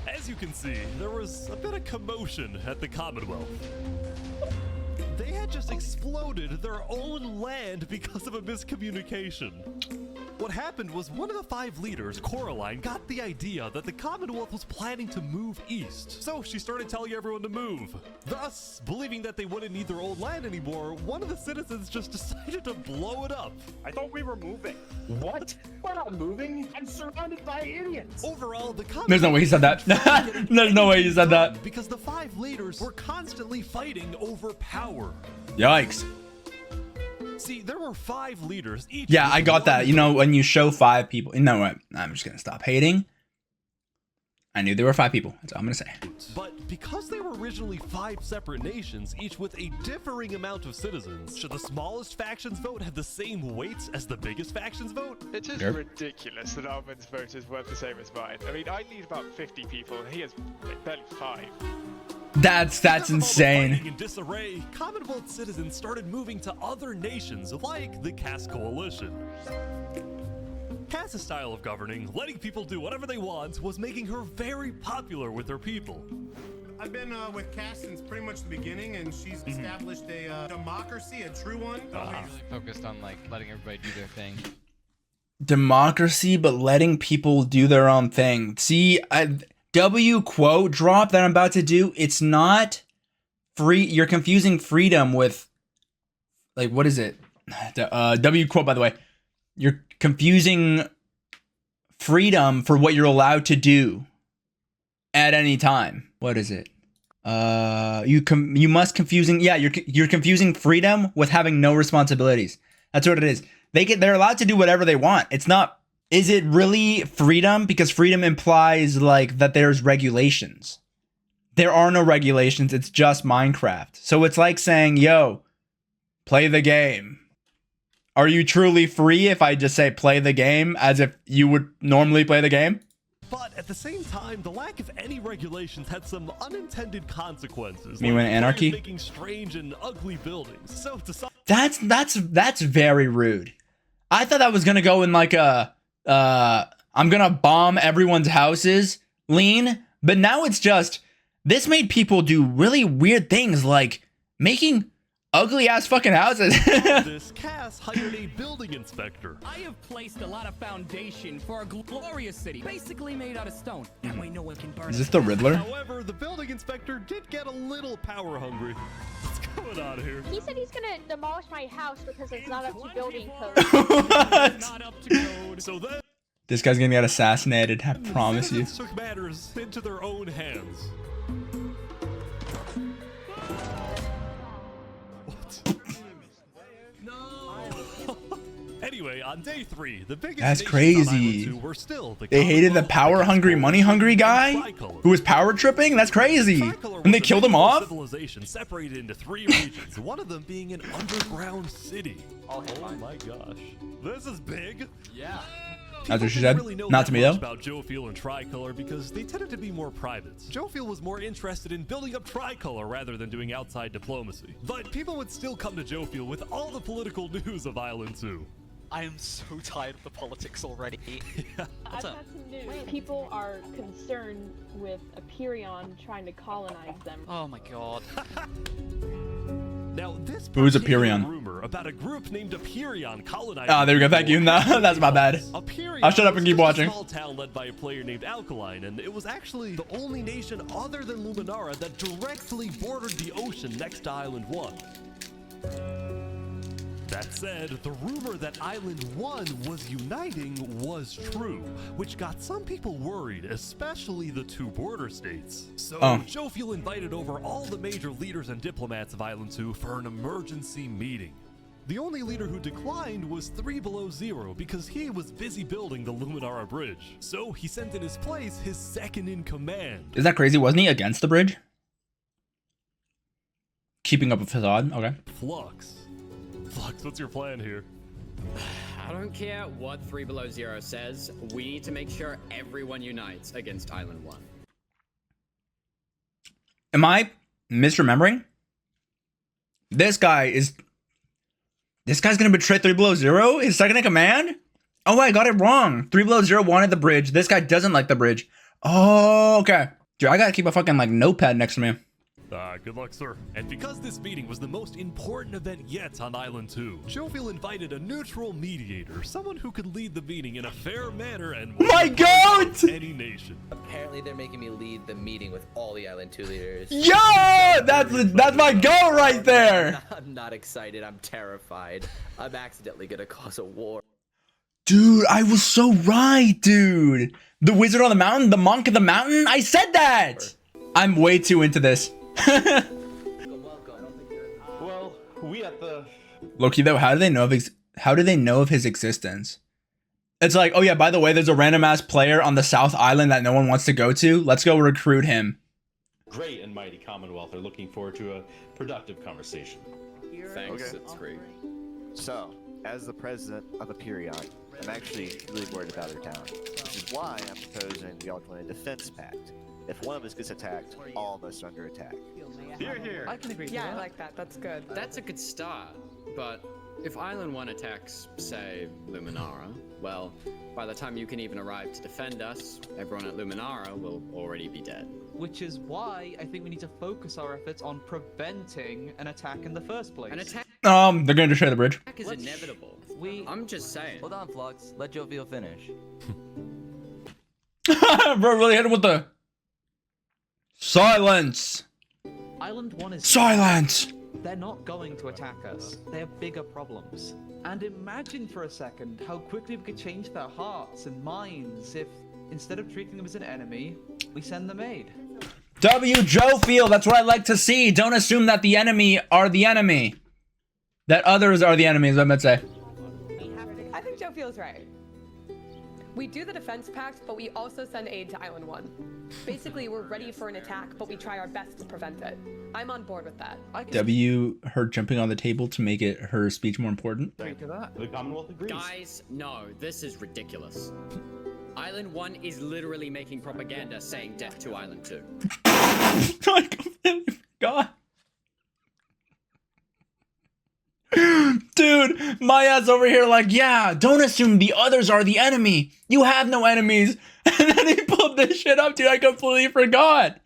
As you can see, there was a bit of commotion at the Commonwealth. They had just exploded their own land because of a miscommunication. What happened was one of the 5 leaders, Coraline, got the idea that the Commonwealth was planning to move east. So she started telling everyone to move. Thus, believing that they wouldn't need their old land anymore, one of the citizens just decided to blow it up. I thought we were moving. What? We're not moving. I'm surrounded by idiots. Overall, the Commonwealth... There's no way he said that. There's no way he said that. Because the 5 leaders were constantly fighting over power. Yikes. See, there were 5 leaders. Each Yeah, I got that. You know, when you show 5 people. You know what? I'm just gonna stop hating. I knew there were 5 people. That's all I'm gonna say. But because they were originally 5 separate nations, each with a differing amount of citizens, should the smallest faction's vote have the same weight as the biggest faction's vote? It is ridiculous that Armin's vote is worth the same as mine. I mean, I need about 50 people, and he has like, barely 5. That's insane. In disarray, Commonwealth citizens started moving to other nations like the Cass Coalition. Cass's style of governing, letting people do whatever they want, was making her very popular with her people. I've been with Cass since pretty much the beginning, and she's established a democracy, a true one. Focused on like letting everybody do their thing. Democracy, but letting people do their own thing. See, W quote drop that I'm about to do, it's not free. You're confusing freedom with, like, what is it? W quote, by the way. You're confusing freedom for what you're allowed to do at any time. What is it? You must confusing. Yeah, you're confusing freedom with having no responsibilities. That's what it is. They're allowed to do whatever they want. It's not. Is it really freedom? Because freedom implies like that there's regulations. There are no regulations. It's just Minecraft. So it's like saying, yo, play the game. Are you truly free if I just say play the game as if you would normally play the game? But at the same time, the lack of any regulations had some unintended consequences. You mean anarchy? Making strange and ugly buildings. So to That's very rude. I thought that was gonna go in like a I'm gonna bomb everyone's houses lean, but now it's just this made people do really weird things like making ugly ass fucking houses. This Cass hired a building inspector. I have placed a lot of foundation for a glorious city, basically made out of stone. That way no one can burn. Is this the Riddler? However, the building inspector did get a little power hungry. What's going on here? He said he's gonna demolish my house because it's not up to building code. What? Not up to code. So then This guy's gonna get assassinated, I promise you. took matters into their own hands. Anyway, on day 3, the biggest That's nations crazy. on Island 2 were still the They hated the Commonwealth, power hungry, money hungry guy who was power tripping? That's crazy. And they killed him off? Civilization separated into 3 regions, one of them being an underground city. Oh my gosh. This is big. Yeah. That's what she People said. didn't really know Not that to me much though. about Jofiel and Tricolor because they tended to be more private. Jofiel was more interested in building up Tricolor rather than doing outside diplomacy. But people would still come to Jofiel with all the political news of Island 2. I am so tired of the politics already. I've got some news. People are concerned with Aperion trying to colonize them. Oh my god. Now, this Who's a particular Pyrion? rumor about a group named Pyrion colonizing. Ah, there we go. Thank you. No, that's my bad. I'll shut up and keep watching. A small town led by a player named Alkaline, and it was actually the only nation other than Luminara that directly bordered the ocean next to Island 1. That said, the rumor that Island 1 was uniting was true, which got some people worried, especially the two border states. So, Jofiel invited over all the major leaders and diplomats of Island 2 for an emergency meeting. The only leader who declined was 3 Below Zero because he was busy building the Luminara Bridge. So he sent in his place his second in command. Is that crazy? Wasn't he against the bridge? Keeping up a facade. Okay. Flux. Flux, what's your plan here? I don't care what 3 Below Zero says. We need to make sure everyone unites against Island 1. Am I misremembering? This guy's gonna betray 3 Below Zero? His second in command? Oh, I got it wrong. 3 Below Zero wanted the bridge. This guy doesn't like the bridge. Oh, okay. Dude, I gotta keep a fucking like notepad next to me. Good luck, sir. And because this meeting was the most important event yet on Island 2, Jofiel invited a neutral mediator, someone who could lead the meeting in a fair manner and my goat! Any nation. Apparently they're making me lead the meeting with all the Island 2 leaders. Yo! That's my goat right there! I'm not excited, I'm terrified. I'm accidentally gonna cause a war. Dude, I was so right, dude. The wizard on the mountain, the monk of the mountain, I said that! I'm way too into this. Well, we at the Loki though, how do they know of his existence? It's like, oh yeah, by the way, there's a random ass player on the South Island that no one wants to go to. Let's go recruit him. great and mighty Commonwealth are looking forward to a productive conversation. Thanks, it's great. So, as the president of Pyrion, I'm actually really worried about our town, which is why I'm proposing we all join a defense pact. If one of us gets attacked, all of us are under attack. Here, here. I can agree. Yeah, I like that. That's good. That's a good start, but if Island 1 attacks, say, Luminara, well, by the time you can even arrive to defend us, everyone at Luminara will already be dead. Which is why I think we need to focus our efforts on preventing an attack in the first place. An attack They're going to destroy the bridge. is inevitable. I'm just saying. Hold on, Flux. Let Jovial finish. Bro, really hit him with the silence. Island 1 is silence. They're not going to attack us. They have bigger problems. And imagine for a second how quickly we could change their hearts and minds if, instead of treating them as an enemy, we send them aid. Jofiel, that's what I like to see. Don't assume that the enemy are the enemy. That others are the enemies, I meant to say. I think Joe feels right. We do the defense pact, but we also send aid to Island 1. Basically, we're ready for an attack, but we try our best to prevent it. I'm on board with that. Her jumping on the table to make it her speech more important. The Commonwealth agrees. Guys, no, this is ridiculous. Island 1 is literally making propaganda saying death to Island 2. I completely forgot. Dude, my ass over here like, yeah, don't assume the others are the enemy. You have no enemies. And then he pulled this shit up, dude. I completely forgot.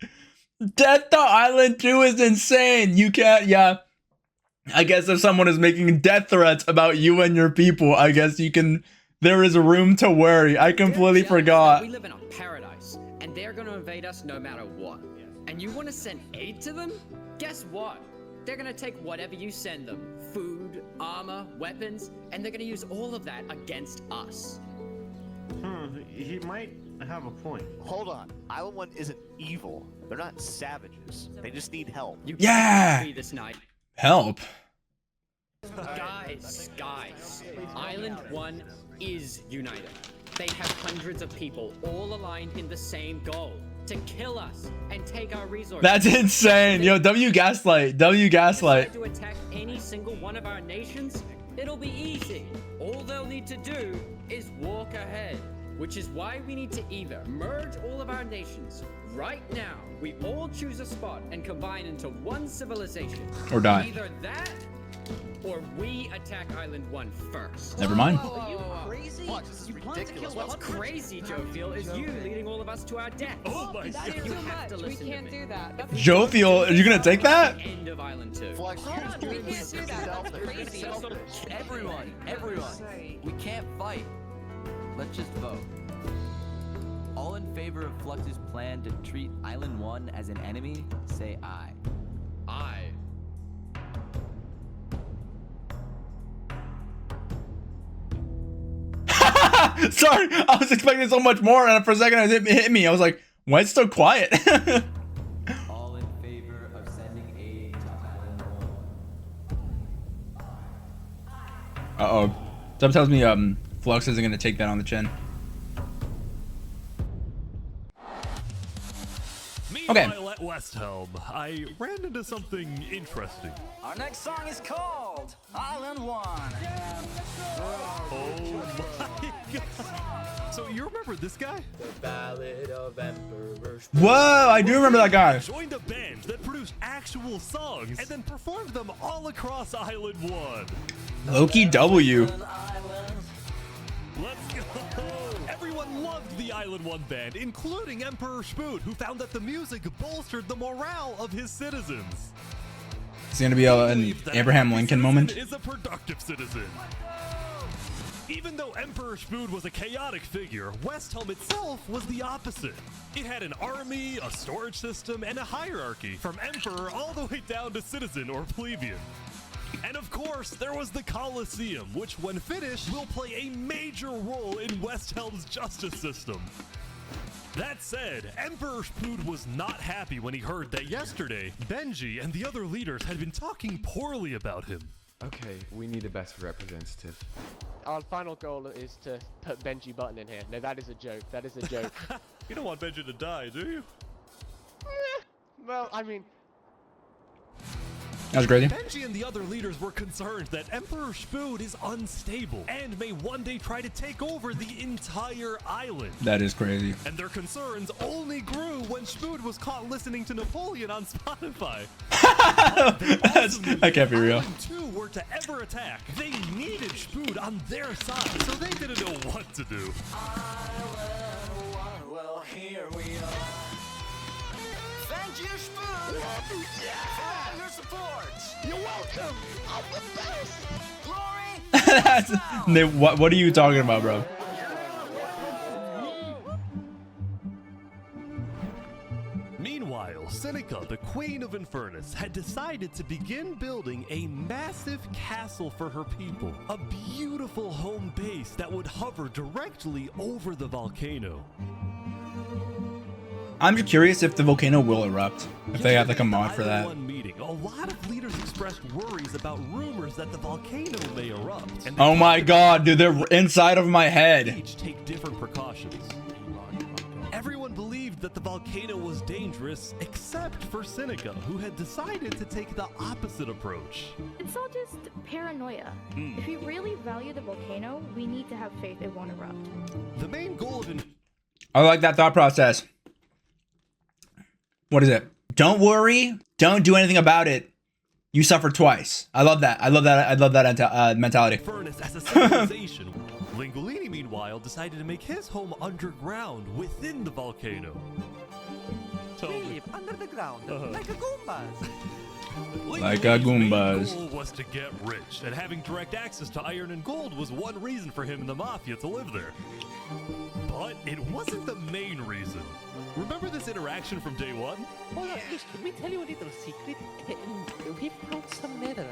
Death to Island 2 is insane. You can't, yeah. I guess if someone is making death threats about you and your people, I guess you can, there is room to worry. I completely forgot. We live in a paradise, and they're gonna invade us no matter what. And you wanna send aid to them? Guess what? They're gonna take whatever you send them. Food, armor, weapons, and they're gonna use all of that against us. He might have a point. Hold on. Island 1 isn't evil. They're not savages. They just need help. You Yeah. can't be this night. Help. Guys, Island 1 is united. They have hundreds of people all aligned in the same goal. To kill us and take our resources. That's insane. Yo, W Gaslight. W Gaslight. To attack any single one of our nations, it'll be easy. All they'll need to do is walk ahead. Which is why we need to either merge all of our nations right now. We all choose a spot and combine into one civilization. Or die. Either that, or we attack Island 1 first. Never mind. Are you crazy? What? This is ridiculous. What's crazy, Jofiel, is you leading all of us to our death. Oh my That is You too have to much. We listen to can't me. do that. That's Jofiel, are you gonna take that? End of Island 2. too. Flex, Hold on, we can't do that. That's crazy. Everyone, we can't fight. Let's just vote. All in favor of Flux's plan to treat Island 1 as an enemy, say aye. Aye. Sorry, I was expecting so much more, and for a second it hit me. I was like, why is it so quiet? All in favor of sending aid to Island 1. Uh-oh. Sub tells me Flux isn't gonna take that on the chin. Okay. Meanwhile at West Helm, I ran into something interesting. Our next song is called Island 1. Oh my god. So you remember this guy? The Ballad of Emperor. Whoa, I do remember that guy. Joined a band that produced actual songs and then performed them all across Island 1. Loki W. Let's go! Everyone loved the Island 1 band, including Emperor Spoot, who found that the music bolstered the morale of his citizens. It's gonna be an Abraham Lincoln moment. Is a productive citizen. Even though Emperor Spoot was a chaotic figure, West Helm itself was the opposite. It had an army, a storage system, and a hierarchy, from emperor all the way down to citizen or plebeian. And of course, there was the Colosseum, which when finished will play a major role in West Helm's justice system. That said, Emperor Spoot was not happy when he heard that yesterday, Benji and the other leaders had been talking poorly about him. Okay, we need a best representative. Our final goal is to put Benji Button in here. No, that is a joke. That is a joke. You don't want Benji to die, do you? Well, I mean... That was crazy. Benji and the other leaders were concerned that Emperor Spoot is unstable and may one day try to take over the entire island. That is crazy. And their concerns only grew when Spoot was caught listening to Napoleon on Spotify. That can't be real. Island 2 were to ever attack, they needed Spoot on their side, so they didn't know what to do. Well, here we are. Thank you, Spoon, for all your support. You're welcome. I'm the best. Glory. What are you talking about, bro? Meanwhile, Seneca, the Queen of Infernace, had decided to begin building a massive castle for her people. A beautiful home base that would hover directly over the volcano. I'm just curious if the volcano will erupt. If they have like a mod for that. Meeting, a lot of leaders expressed worries about rumors that the volcano may erupt. And Oh my god, dude, they're inside of my head. each take different precautions. Everyone believed that the volcano was dangerous, except for Seneca, who had decided to take the opposite approach. It's all just paranoia. If we really value the volcano, we need to have faith it won't erupt. The main goal of I like that thought process. What is it? Don't worry. Don't do anything about it. You suffer twice. I love that. I love that. I love that mentality. Infernace as a civilization. Lingolini, meanwhile, decided to make his home underground within the volcano. Deep under the ground, like a Goombas. Like a Goombas. His main goal was to get rich, and having direct access to iron and gold was one reason for him and the Mafia to live there. But it wasn't the main reason. Remember this interaction from day one? Oh, yeah. Let me tell you a little secret. We found some netherite.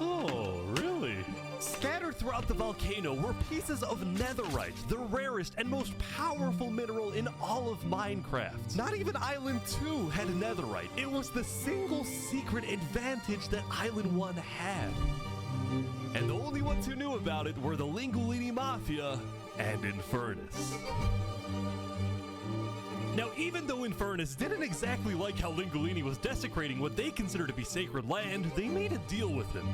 Oh, really? Scattered throughout the volcano were pieces of netherite, the rarest and most powerful mineral in all of Minecraft. Not even Island 2 had netherite. It was the single secret advantage that Island 1 had. And the only ones who knew about it were the Lingolini Mafia and Infernace. Now, even though Infernace didn't exactly like how Lingolini was desecrating what they consider to be sacred land, they made a deal with him.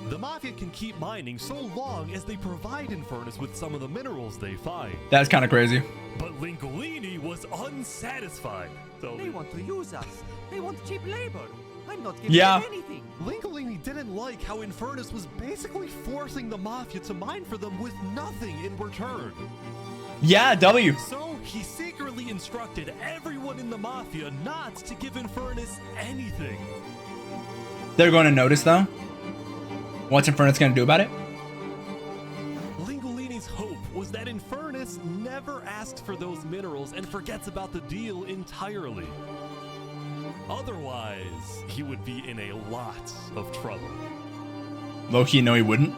The Mafia can keep mining so long as they provide Infernace with some of the minerals they find. That's kind of crazy. But Lingolini was unsatisfied. They want to use us. They want cheap labor. I'm not giving Yeah. them anything. Lingolini didn't like how Infernace was basically forcing the Mafia to mine for them with nothing in return. Yeah, W. So he secretly instructed everyone in the Mafia not to give Infernace anything. They're going to notice though. What's Infernace going to do about it? Lingolini's hope was that Infernace never asks for those minerals and forgets about the deal entirely. Otherwise, he would be in a lot of trouble. Low-key, no he wouldn't.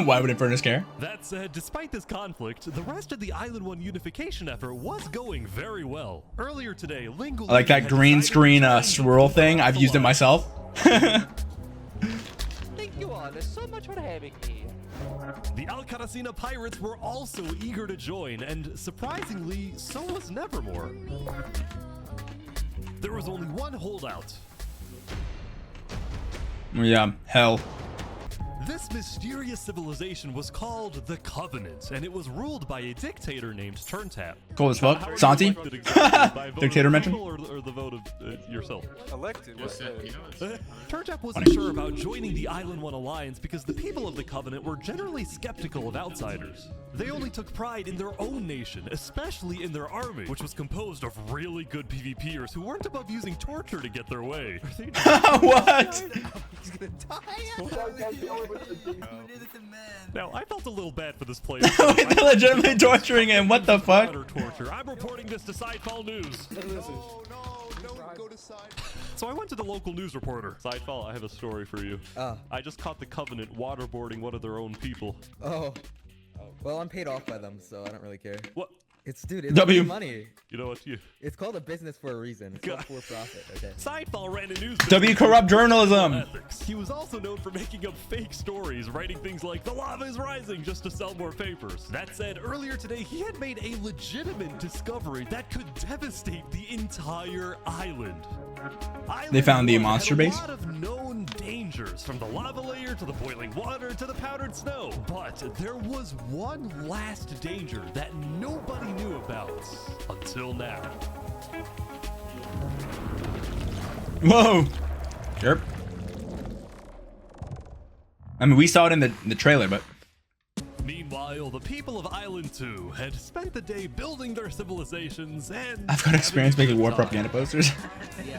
Why would Infernace care? That said, despite this conflict, the rest of the Island 1 unification effort was going very well. Earlier today, Lingolini I like that green screen swirl thing. I've used it myself. Thank you all so much for having me. The Alcaracina pirates were also eager to join, and surprisingly, so was Nevermore. There was only one holdout. Yeah, hell. This mysterious civilization was called the Covenant, and it was ruled by a dictator named Turntap. Cool as fuck. Santi? Dictator mention? Or the vote of yourself? Elected. Turntap wasn't sure about joining the Island 1 alliance because the people of the Covenant were generally skeptical of outsiders. They only took pride in their own nation, especially in their army, which was composed of really good PvPers who weren't above using torture to get their way. What? He's gonna die. Now, I felt a little bad for this player. They're legitimately torturing him. What the fuck? Torture. I'm reporting this to Sidefall News. Go to side. So I went to the local news reporter. Sidefall, I have a story for you. I just caught the Covenant waterboarding one of their own people. Oh. Well, I'm paid off by them, so I don't really care. What? It's it's W. money. You know what? It's called a business for a reason. It's not for profit. Okay. Sidefall ran a news. W corrupt journalism. Ethics. He was also known for making up fake stories, writing things like "the lava is rising" just to sell more papers. That said, earlier today he had made a legitimate discovery that could devastate the entire island. They found the monster base. A lot of known dangers, from the lava layer to the boiling water to the powdered snow. But there was one last danger that nobody knew about until now. Whoa. Sure. I mean, we saw it in the trailer, but. Meanwhile, the people of Island 2 had spent the day building their civilizations and... I've got experience making war propaganda posters.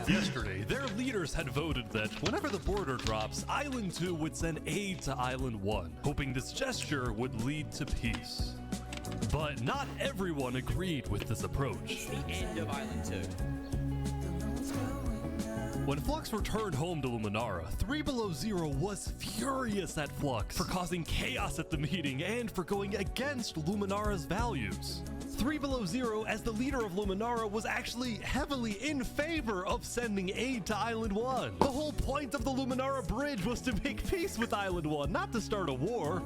Yesterday, their leaders had voted that whenever the border drops, Island 2 would send aid to Island 1, hoping this gesture would lead to peace. But not everyone agreed with this approach. The end of Island 2. When Flux returned home to Luminara, 3 Below Zero was furious at Flux for causing chaos at the meeting and for going against Luminara's values. 3 Below Zero, as the leader of Luminara, was actually heavily in favor of sending aid to Island 1. The whole point of the Luminara Bridge was to make peace with Island 1, not to start a war.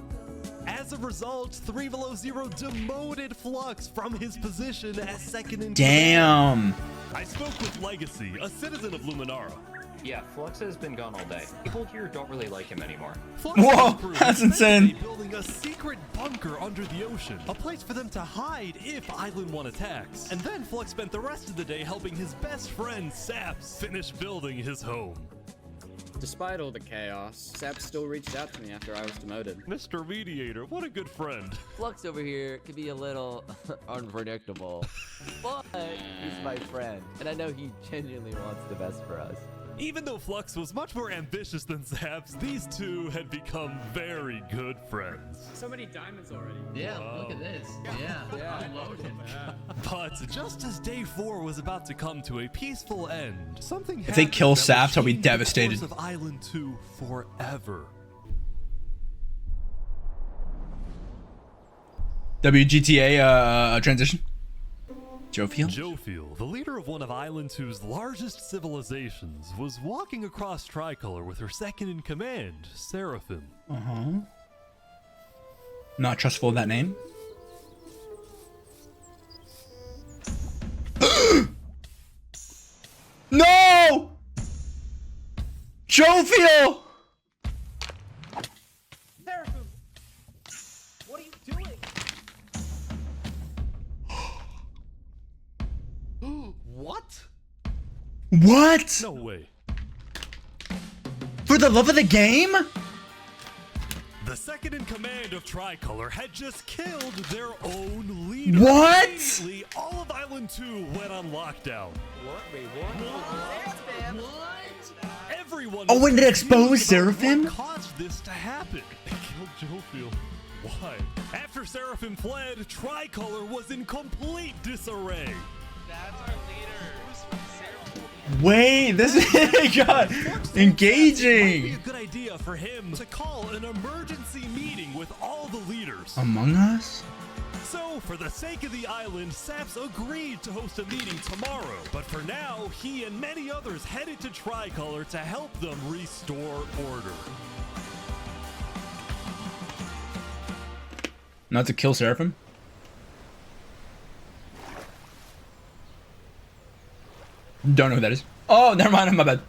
As a result, 3 Below Zero demoted Flux from his position as second in Damn. I spoke with Legacy, a citizen of Luminara. Yeah, Flux has been gone all day. People here don't really like him anymore. Whoa, that's insane. Building a secret bunker under the ocean, a place for them to hide if Island 1 attacks. And then Flux spent the rest of the day helping his best friend Saps finish building his home. Despite all the chaos, Saps still reached out to me after I was demoted. Mr. Mediator, what a good friend. Flux over here can be a little unpredictable, but he's my friend, and I know he genuinely wants the best for us. Even though Flux was much more ambitious than Saps, these two had become very good friends. So many diamonds already. Yeah, Wow. look at this. Yeah. Loaded. But just as day 4 was about to come to a peaceful end, something If they kill happened that would Saps, I'll be change the devastated. course of Island 2 forever. WGTA transition. Jofiel? Jofiel, the leader of one of Island 2's largest civilizations, was walking across Tricolor with her second in command, Seraphim. Uh-huh. Not trustful of that name. No! Jofiel! Seraphim! What are you doing? What? What? No way. For the love of the game? The second in command of Tricolor had just killed their own leader. What? Immediately, all of Island 2 went on lockdown. What? Wait, what? Every everyone. Oh, was and it exposed confused about Seraphim? What caused this to happen? They killed Jofiel. Why? After Seraphim fled, Tricolor was in complete disarray. That's our leader. Wait, this got engaging. It might be a good idea for him to call an emergency meeting with all the leaders. Among Us? So, for the sake of the island, Saps agreed to host a meeting tomorrow. But for now, he and many others headed to Tricolor to help them restore order. Not to kill Seraphim? Don't know who that is. Oh, never mind. My bad.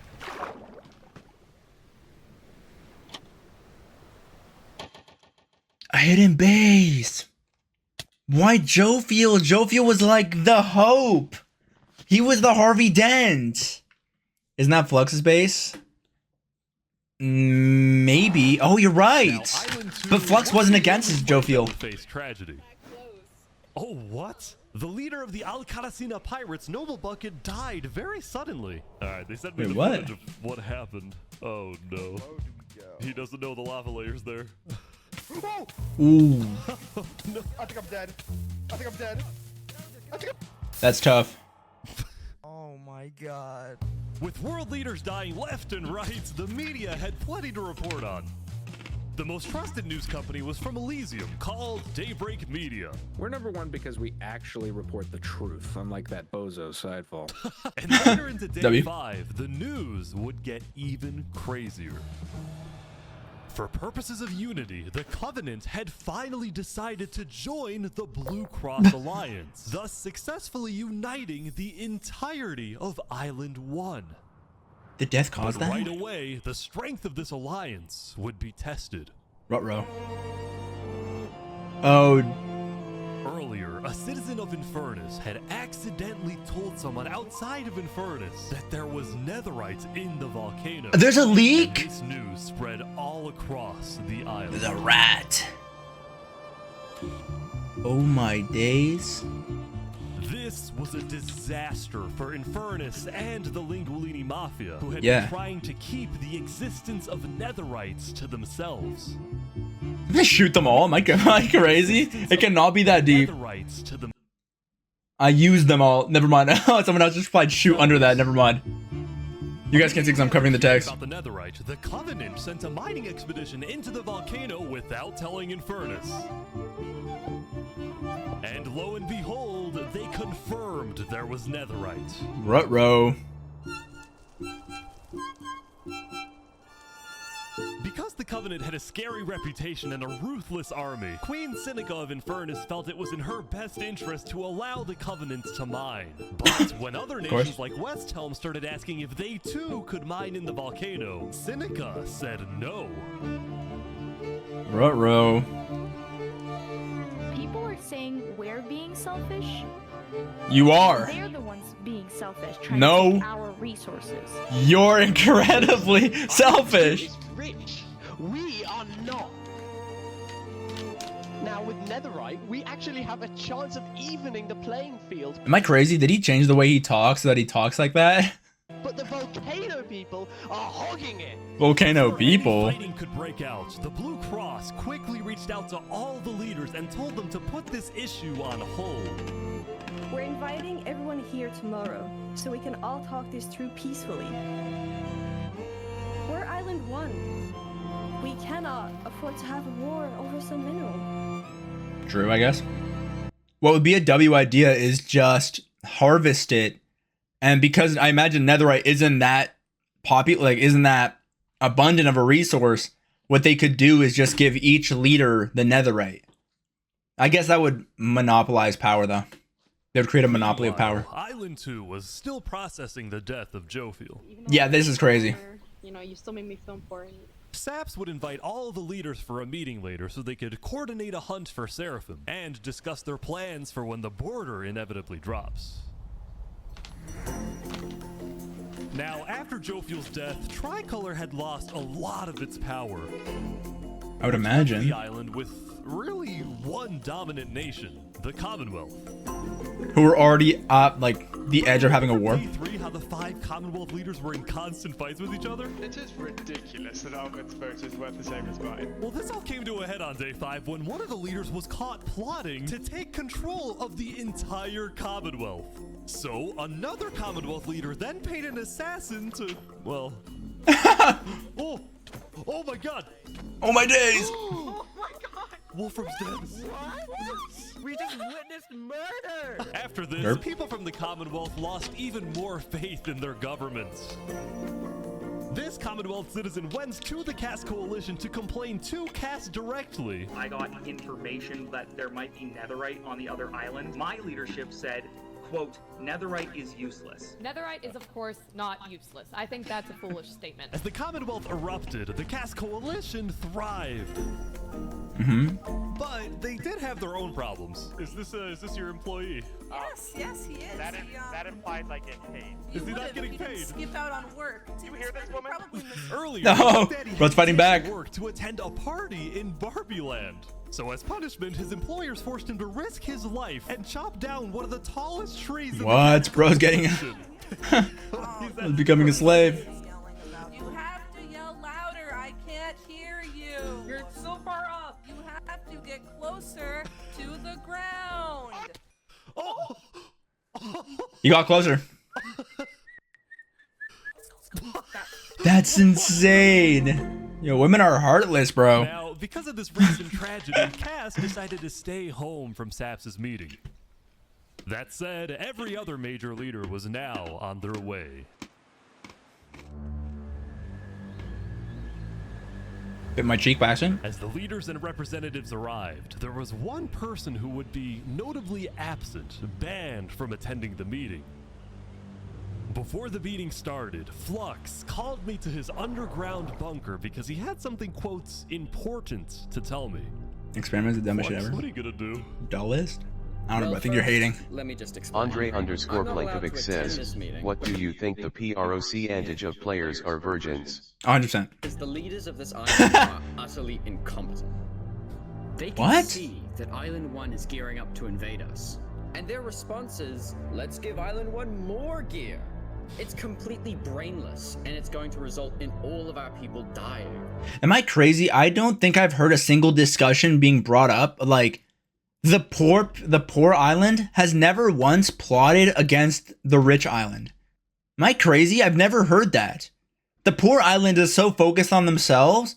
A hidden base. Why Jofiel? Jofiel was like the hope. He was the Harvey Dent. Isn't that Flux's base? Maybe. Oh, you're right. But Flux wasn't against his Jofiel. Face tragedy. Oh, what? The leader of the Alcaracina pirates, Noble Bucket, died very suddenly. Alright, they sent me Wait, the what? footage of what happened. Oh no. He doesn't know the lava layers there. Ooh. No. I think I'm dead. That's tough. Oh my god. With world leaders dying left and right, the media had plenty to report on. The most trusted news company was from Elysium, called Daybreak Media. We're number one because we actually report the truth, unlike that bozo sidefall. And later into day W. 5, the news would get even crazier. For purposes of unity, the Covenant had finally decided to join the Blue Cross Alliance, thus successfully uniting the entirety of Island 1. Did death cause But that? right away, the strength of this alliance would be tested. Ruh-roh. Oh. Earlier, a citizen of Infernace had accidentally told someone outside of Infernace that there was netherite in the volcano. There's a leak? And this news spread all across the island. There's a rat. Oh my days. This was a disaster for Infernace and the Linguolini Mafia, who had Yeah. been trying to keep the existence of netherites to themselves. I'm gonna shoot them all. Am I crazy? It cannot be that deep. Netherites to them. I used them all. Never mind. Someone else just replied shoot under that. Never mind. You guys can't see because I'm covering the text. About the netherite, the Covenant sent a mining expedition into the volcano without telling Infernace. And lo and behold, they confirmed there was netherite. Ruh-roh. Because the Covenant had a scary reputation and a ruthless army, Queen Seneca of Infernace felt it was in her best interest to allow the Covenant to mine. But when other nations like West Helm started asking if they too could mine in the volcano, Seneca said no. Ruh-roh. People are saying we're being selfish. You are. They're the ones being selfish, trying No. to take our resources. You're incredibly selfish. Rich. We are not. Now with netherite, we actually have a chance of evening the playing field. Am I crazy? Did he change the way he talks so that he talks like that? But the volcano people are hogging it. Volcano people. Fighting could break out. The Blue Cross quickly reached out to all the leaders and told them to put this issue on hold. We're inviting everyone here tomorrow, so we can all talk this through peacefully. We're Island 1. We cannot afford to have a war over some mineral. True, I guess. What would be a W idea is just harvest it. And because I imagine netherite isn't that popular, like isn't that abundant of a resource, what they could do is just give each leader the netherite. I guess that would monopolize power though. They would create a monopoly of power. Island 2 was still processing the death of Jofiel. Yeah, this is crazy. You know, you still make me feel important. Saps would invite all the leaders for a meeting later so they could coordinate a hunt for Seraphim and discuss their plans for when the border inevitably drops. Now, after Jofiel's death, Tricolor had lost a lot of its power. I would imagine. The island with really one dominant nation, the Commonwealth. Who were already like the edge of having a war. Day 3, how the 5 Commonwealth leaders were in constant fights with each other? It is ridiculous that Alvin's vote is worth the same as mine. Well, this all came to a head on day 5 when one of the leaders was caught plotting to take control of the entire Commonwealth. So another Commonwealth leader then paid an assassin to, well, oh my God. Oh my days. Oh my god! Wolfram's dead. What? We just witnessed murder! After this, Derp. people from the Commonwealth lost even more faith in their governments. This Commonwealth citizen went to the Caste Coalition to complain to Caste directly. I got information that there might be netherite on the other island. My leadership said, quote, netherite is useless. Netherite is, of course, not useless. I think that's a foolish statement. As the Commonwealth erupted, the Caste Coalition thrived. But they did have their own problems. Is this your employee? Yes, he is. That implied like getting paid. Is he not getting paid? Skip out on work. You hear this woman? Earlier, No, Big Daddy bro's fighting had back. work to attend a party in Barbie Land. So as punishment, his employers forced him to risk his life and chop down one of the tallest trees in What? the Bro's getting He's becoming a slave. You have to yell louder. I can't hear you. You're so far up. You have to get closer to the ground. You got closer. That's insane. Yo, women are heartless, bro. Now, because of this recent tragedy, Cass decided to stay home from Saps' meeting. That said, every other major leader was now on their way. Bit my cheek by accident. As the leaders and representatives arrived, there was one person who would be notably absent, banned from attending the meeting. Before the meeting started, Flux called me to his underground bunker because he had something, quotes, important to tell me. Experiment's the dumbest shit Flux, ever. what are you gonna do? Dullest? I don't know, bro. I think you're hating. Let me just explain. Andre_Plankovic says, what do you think the percentage of players are virgins? 100%. Because the leaders of this island are utterly incompetent. They can What? see that Island 1 is gearing up to invade us. And their response is, let's give Island 1 more gear. It's completely brainless, and it's going to result in all of our people dying. Am I crazy? I don't think I've heard a single discussion being brought up. Like, the poor island has never once plotted against the rich island. Am I crazy? I've never heard that. The poor island is so focused on themselves,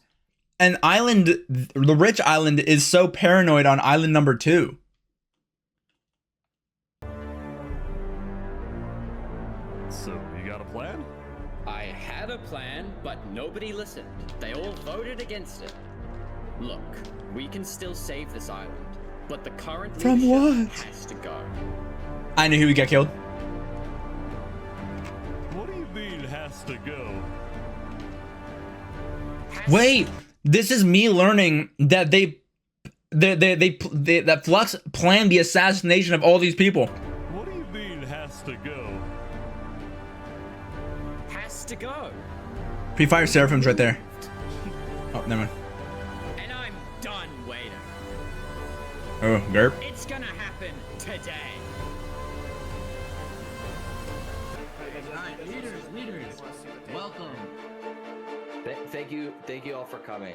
and the rich island is so paranoid on island number 2. So, you got a plan? I had a plan, but nobody listened. They all voted against it. Look, we can still save this island, but the current From leadership what? has to go. I knew he would get killed. What do you mean, has to go? Wait, this is me learning that that Flux planned the assassination of all these people. What do you mean, has to go? Has to go. Pre-fire Seraphim's right there. Oh, never mind. And I'm done waiting. Oh, derp. It's gonna happen today. Alright, leaders, welcome. Thank you all for coming.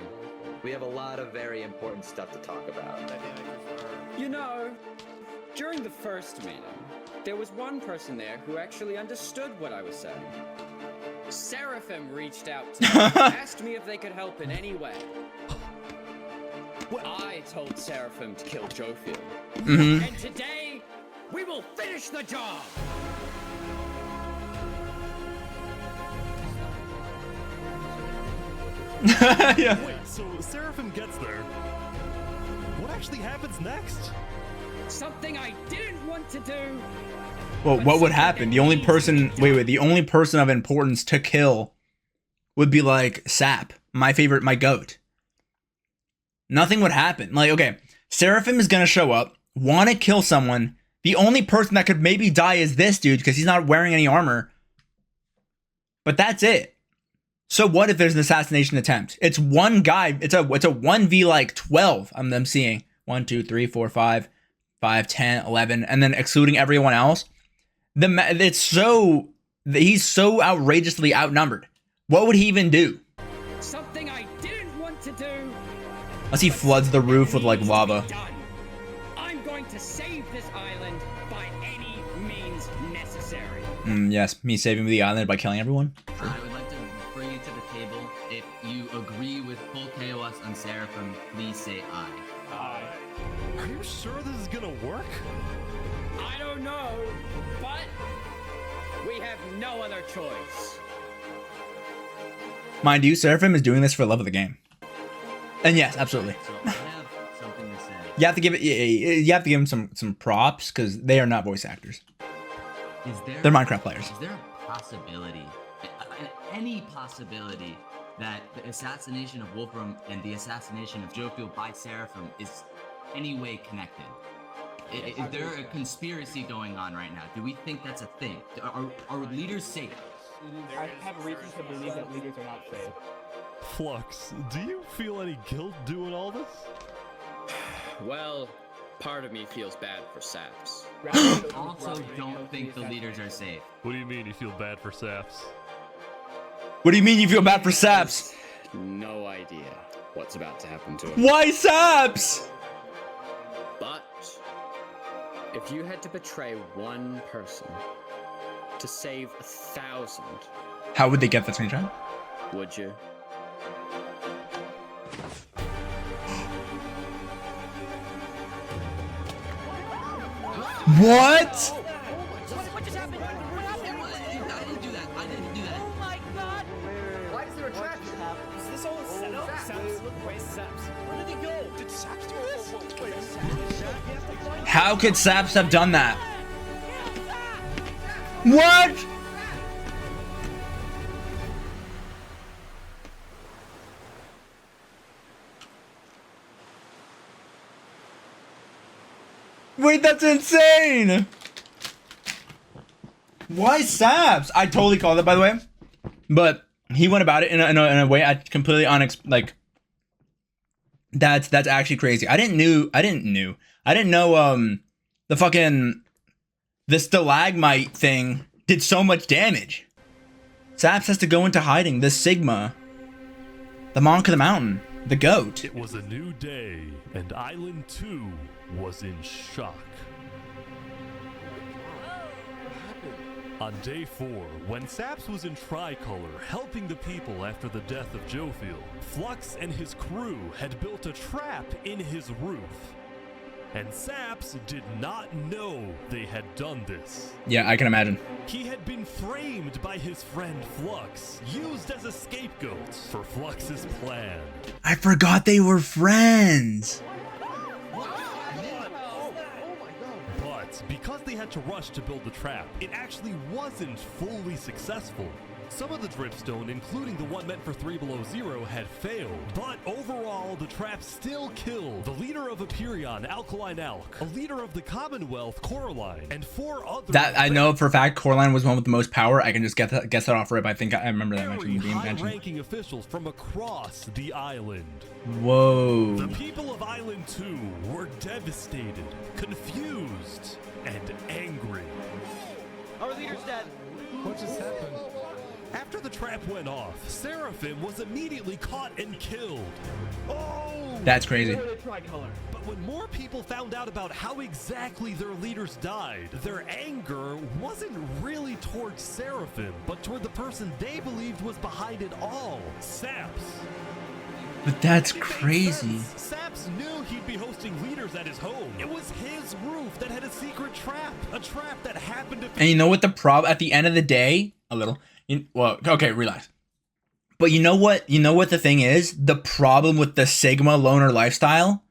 We have a lot of very important stuff to talk about. You know, during the first meeting, there was one person there who actually understood what I was saying. Seraphim reached out to me, asked me if they could help in any way. I told Seraphim to kill Jofiel. And today, we will finish the job! Yeah. Wait, so Seraphim gets there. What actually happens next? Something I didn't want to do. Well, what would happen? The only person, the only person of importance to kill would be like Sap, my goat. Nothing would happen. Like, okay, Seraphim is gonna show up, want to kill someone. The only person that could maybe die is this dude because he's not wearing any armor. But that's it. So what if there's an assassination attempt? It's one guy. It's a 1v like 12. I'm seeing. 1, 2, 3, 4, 5, 5, 10, 11, and then excluding everyone else, he's so outrageously outnumbered. What would he even do? Something I didn't want to do. Unless he floods the roof with like lava. I'm going to save this island by any means necessary. Yes, me saving the island by killing everyone. Sure. I would like to bring you to the table. If you agree with full KOS on Seraphim, please say aye. Aye. Are you sure this is gonna work? I don't know, but we have no other choice. Mind you, Seraphim is doing this for the love of the game. And yes, absolutely. So I have something to say. You have to give him some props because they are not voice actors. They're Minecraft players. Is there a possibility, any possibility, that the assassination of Wolfram and the assassination of Jofiel by Seraphim is any way connected? Is there a conspiracy going on right now? Do we think that's a thing? Are leaders safe? I have reasons to believe that leaders are not safe. Flux, do you feel any guilt doing all this? Well, part of me feels bad for Saps. Also, don't think the leaders are safe. What do you mean you feel bad for Saps? What do you mean you feel bad for Saps? No idea what's about to happen to him. Why Saps? But if you had to betray one person to save 1,000, how would they get that screenshot? Would you? What? What just happened? What happened? I didn't do that. I didn't do that. Oh my god! Why is there a trap? Is this all a setup? Saps, where's Saps? Where did he go? Did Saps do it? Wait, How could Saps have done that? What? Wait, that's insane! Why Saps? I totally called it, by the way. But he went about it in a way I completely that's actually crazy. I didn't know the stalagmite thing did so much damage. Saps has to go into hiding. The Sigma, the monk of the mountain, the goat. It was a new day, and Island 2 was in shock. On day 4, when Saps was in Tricolor helping the people after the death of Jofiel, Flux and his crew had built a trap in his roof. And Saps did not know they had done this. Yeah, I can imagine. He had been framed by his friend Flux, used as a scapegoat for Flux's plan. I forgot they were friends. But because they had to rush to build the trap, it actually wasn't fully successful. Some of the dripstone, including the one meant for 3 Below Zero, had failed. But overall, the trap still killed the leader of Empyrean, Alkaline Alk, a leader of the Commonwealth, Coraline, and 4 others. That I know for a fact Coraline was the one with the most power. I can just guess that off right. I think I remember that mentioned. High-ranking officials from across the island. Whoa. The people of Island 2 were devastated, confused, and angry. Our leader's dead. What just happened? After the trap went off, Seraphim was immediately caught and killed. Oh! That's crazy. But when more people found out about how exactly their leaders died, their anger wasn't really towards Seraphim, but toward the person they believed was behind it all, Saps. But that's crazy. Saps knew he'd be hosting leaders at his home. It was his roof that had a secret trap, a trap that happened to... And you know what the problem, at the end of the day, well, okay, relax. But you know what the thing is? The problem with the Sigma loner lifestyle?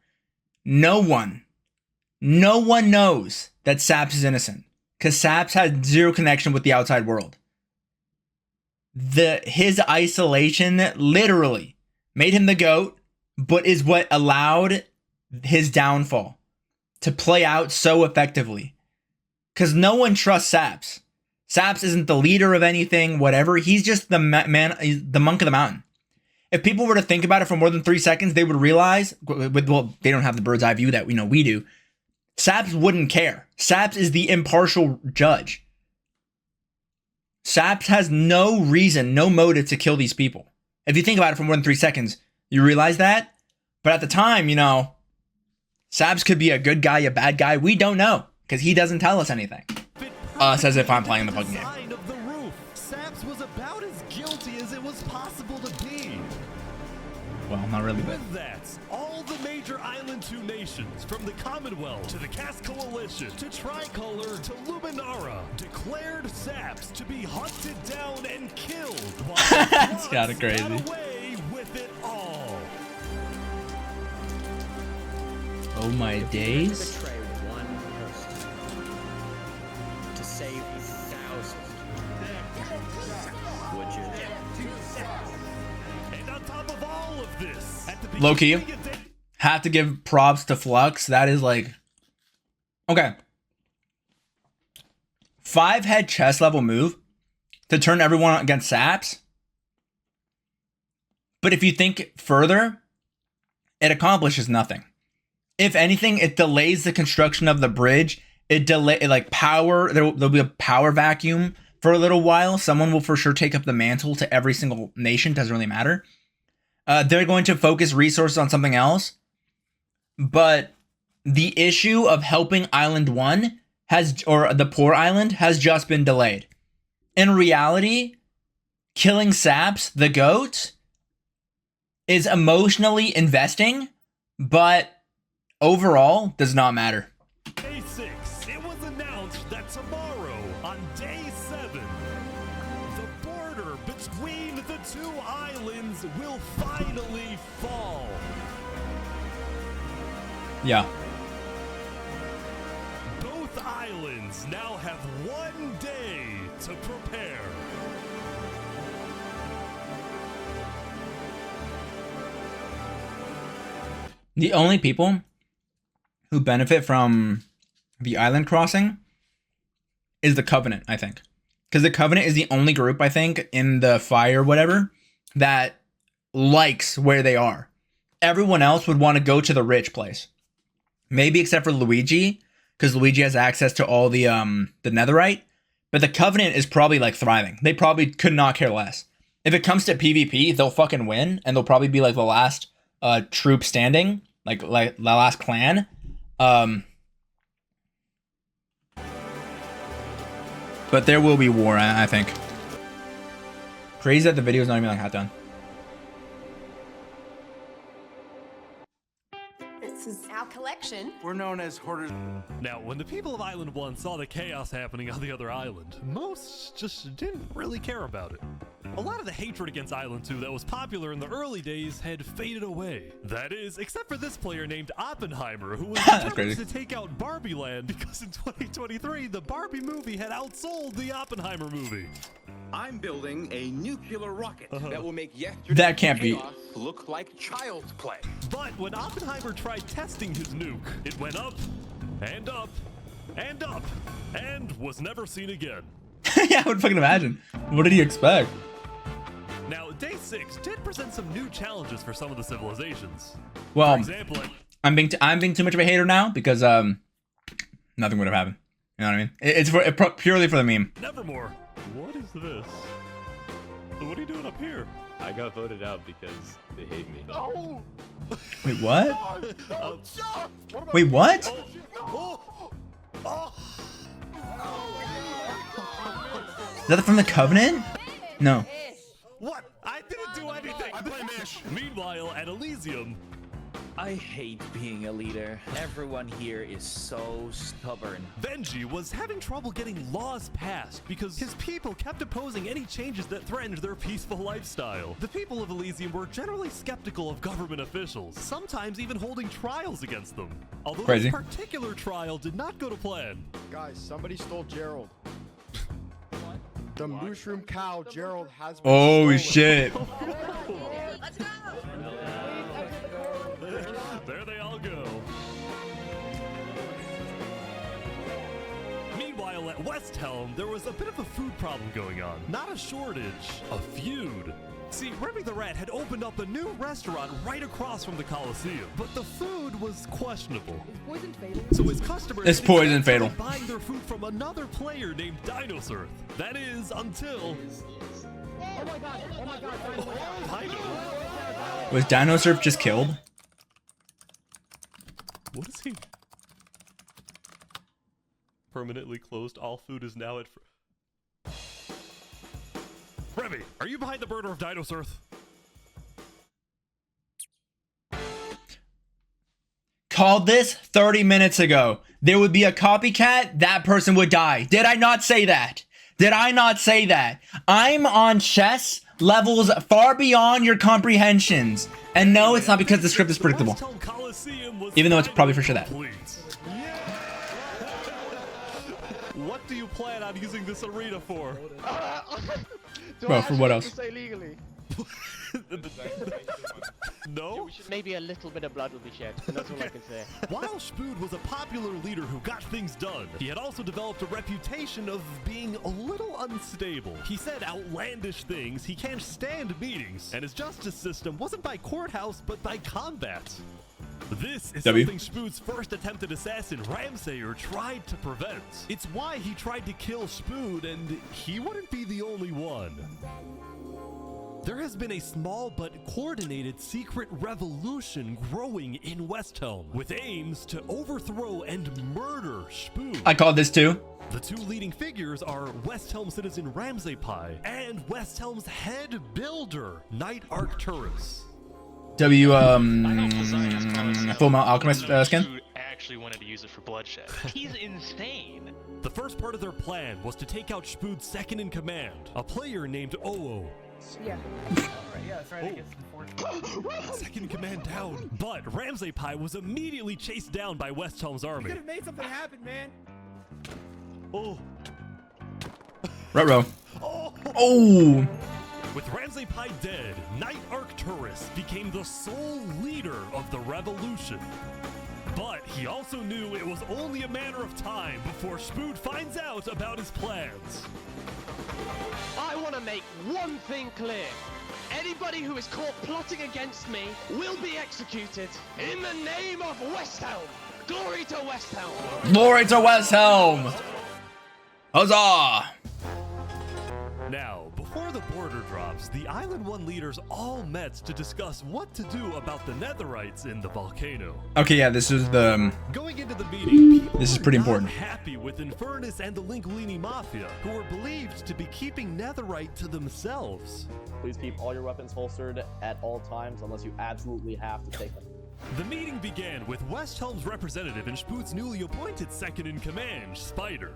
No one knows that Saps is innocent. Because Saps had zero connection with the outside world. His isolation literally made him the GOAT, but is what allowed his downfall to play out so effectively. Because no one trusts Saps. Saps isn't the leader of anything, whatever. He's just the man, the monk of the mountain. if people were to think about it for more than 3 seconds, they would realize, well, they don't have the bird's eye view that we do. Saps wouldn't care. Saps is the impartial judge. Saps has no reason, no motive to kill these people. If you think about it for more than 3 seconds, you realize that. But at the time, you know, Saps could be a good guy, a bad guy. We don't know because he doesn't tell us anything. Says if I'm playing the fucking game. Of the roof. Saps was about as guilty as it was possible to be. Well, not really, but With that, all the major Island 2 nations, from the Commonwealth to the Cast Coalition to Tricolor to Luminara, declared Saps to be hunted down and killed. It's kind of crazy. Got away with it all. Oh my days. Betray one person to save thousands. Would you? And on top of all of this, at the Low-key, beginning of the day, have to give props to Flux. That is like, okay. 5-head chess level move to turn everyone against Saps. But if you think further, it accomplishes nothing. If anything, it delays the construction of the bridge. There'll be a power vacuum for a little while. Someone will for sure take up the mantle to every single nation. Doesn't really matter. They're going to focus resources on something else. But the issue of helping Island 1 or the poor island has just been delayed. In reality, killing Saps, the goat, is emotionally investing, but overall does not matter. Day 6, it was announced that tomorrow, on day 7, the border between the 2 islands will finally fall. Yeah. Both islands now have 1 day to prepare. The only people who benefit from the island crossing is the Covenant, I think. Because the Covenant is the only group, I think, in the Fire whatever, that likes where they are. Everyone else would want to go to the rich place. Maybe except for Luigi, because Luigi has access to all the netherite. But the Covenant is probably like thriving. They probably could not care less. If it comes to PvP, they'll fucking win, and they'll probably be like the last troop standing, like the last clan. But there will be war, I think. Crazy that the video is not even like half done. This is our collection. We're known as hoarders. Now, when the people of Island 1 saw the chaos happening on the other island, most just didn't really care about it. A lot of the hatred against Island 2 that was popular in the early days had faded away. That is, except for this player named Oppenheimer, who was determined to take out Barbie Land because in 2023, the Barbie movie had outsold the Oppenheimer movie. I'm building a nuclear rocket that will make That can't be. look like child's play. But when Oppenheimer tried testing his nuke, it went up, and up, and up, and was never seen again. Yeah, I would fucking imagine. What did he expect? Now, day 6 did present some new challenges for some of the civilizations. Well, for example, I'm being too much of a hater now because nothing would have happened. You know what I mean? It's purely for the meme. Nevermore. What is this? What are you doing up here? I got voted out because they hate me. Oh! Wait, what? Wait, what? Is that from the Covenant? No. What? I didn't do anything. I blame Ish. Meanwhile, at Elysium, I hate being a leader. Everyone here is so stubborn. Benji was having trouble getting laws passed because his people kept opposing any changes that threatened their peaceful lifestyle. The people of Elysium were generally skeptical of government officials, sometimes even holding trials against them. Although Crazy. this particular trial did not go to plan. Guys, somebody stole Gerald. The mushroom cow Gerald has been Oh stolen. shit. Let's go! There they all go. Meanwhile, at West Helm, there was a bit of a food problem going on. Not a shortage, a feud. See, Remy the Rat had opened up a new restaurant right across from the Coliseum, but the food was questionable. So his customers It's poison fatal. buying their food from another player named Dinosaur. That is until. Oh my god, oh my god, Was Dinosaur just killed? What is he? Permanently closed. All food is now at. Remy, are you behind the murder of Dinosaur? Called this 30 minutes ago. There would be a copycat, that person would die. Did I not say that? Did I not say that? I'm on chess levels far beyond your comprehensions. And no, it's not because the script is predictable. Even though it's probably for sure that. What do you plan on using this arena for? Bro, for what else? Say legally. No? Maybe a little bit of blood will be shed, and that's all I can say. While Spood was a popular leader who got things done, he had also developed a reputation of being a little unstable. He said outlandish things, he can't stand meetings, and his justice system wasn't by courthouse, but by combat. This is something Spood's first attempted assassin, Ramsayer, tried to prevent. It's why he tried to kill Spood, and he wouldn't be the only one. There has been a small but coordinated secret revolution growing in West Helm, with aims to overthrow and murder Spood. I called this too. The two leading figures are West Helm citizen Ramsay Pi and West Helm's head builder, Knight Arcturus. Full Metal Alchemist skin? Actually wanted to use it for bloodshed. He's insane. The first part of their plan was to take out Spood's second in command, a player named Oo. Yeah. Yeah, that's right. I guess Second command down. But Ramsay Pi was immediately chased down by West Helm's army. You could have made something happen, man. Oh. Ruh-roh. Oh. With Ramsay Pi dead, Knight Arcturus became the sole leader of the revolution. But he also knew it was only a matter of time before Spood finds out about his plans. I want to make one thing clear. Anybody who is caught plotting against me will be executed in the name of West Helm. Glory to West Helm. Glory to West Helm. Huzzah. Now, before the border drops, the Island 1 leaders all met to discuss what to do about the Netherites in the volcano. Okay, yeah, this is the... Going into the meeting, this is pretty important. Happy with Infernace and the Linguini Mafia, who were believed to be keeping Netherite to themselves. Please keep all your weapons holstered at all times unless you absolutely have to take them. The meeting began with West Helm's representative and Spood's newly appointed second-in-command, Spider.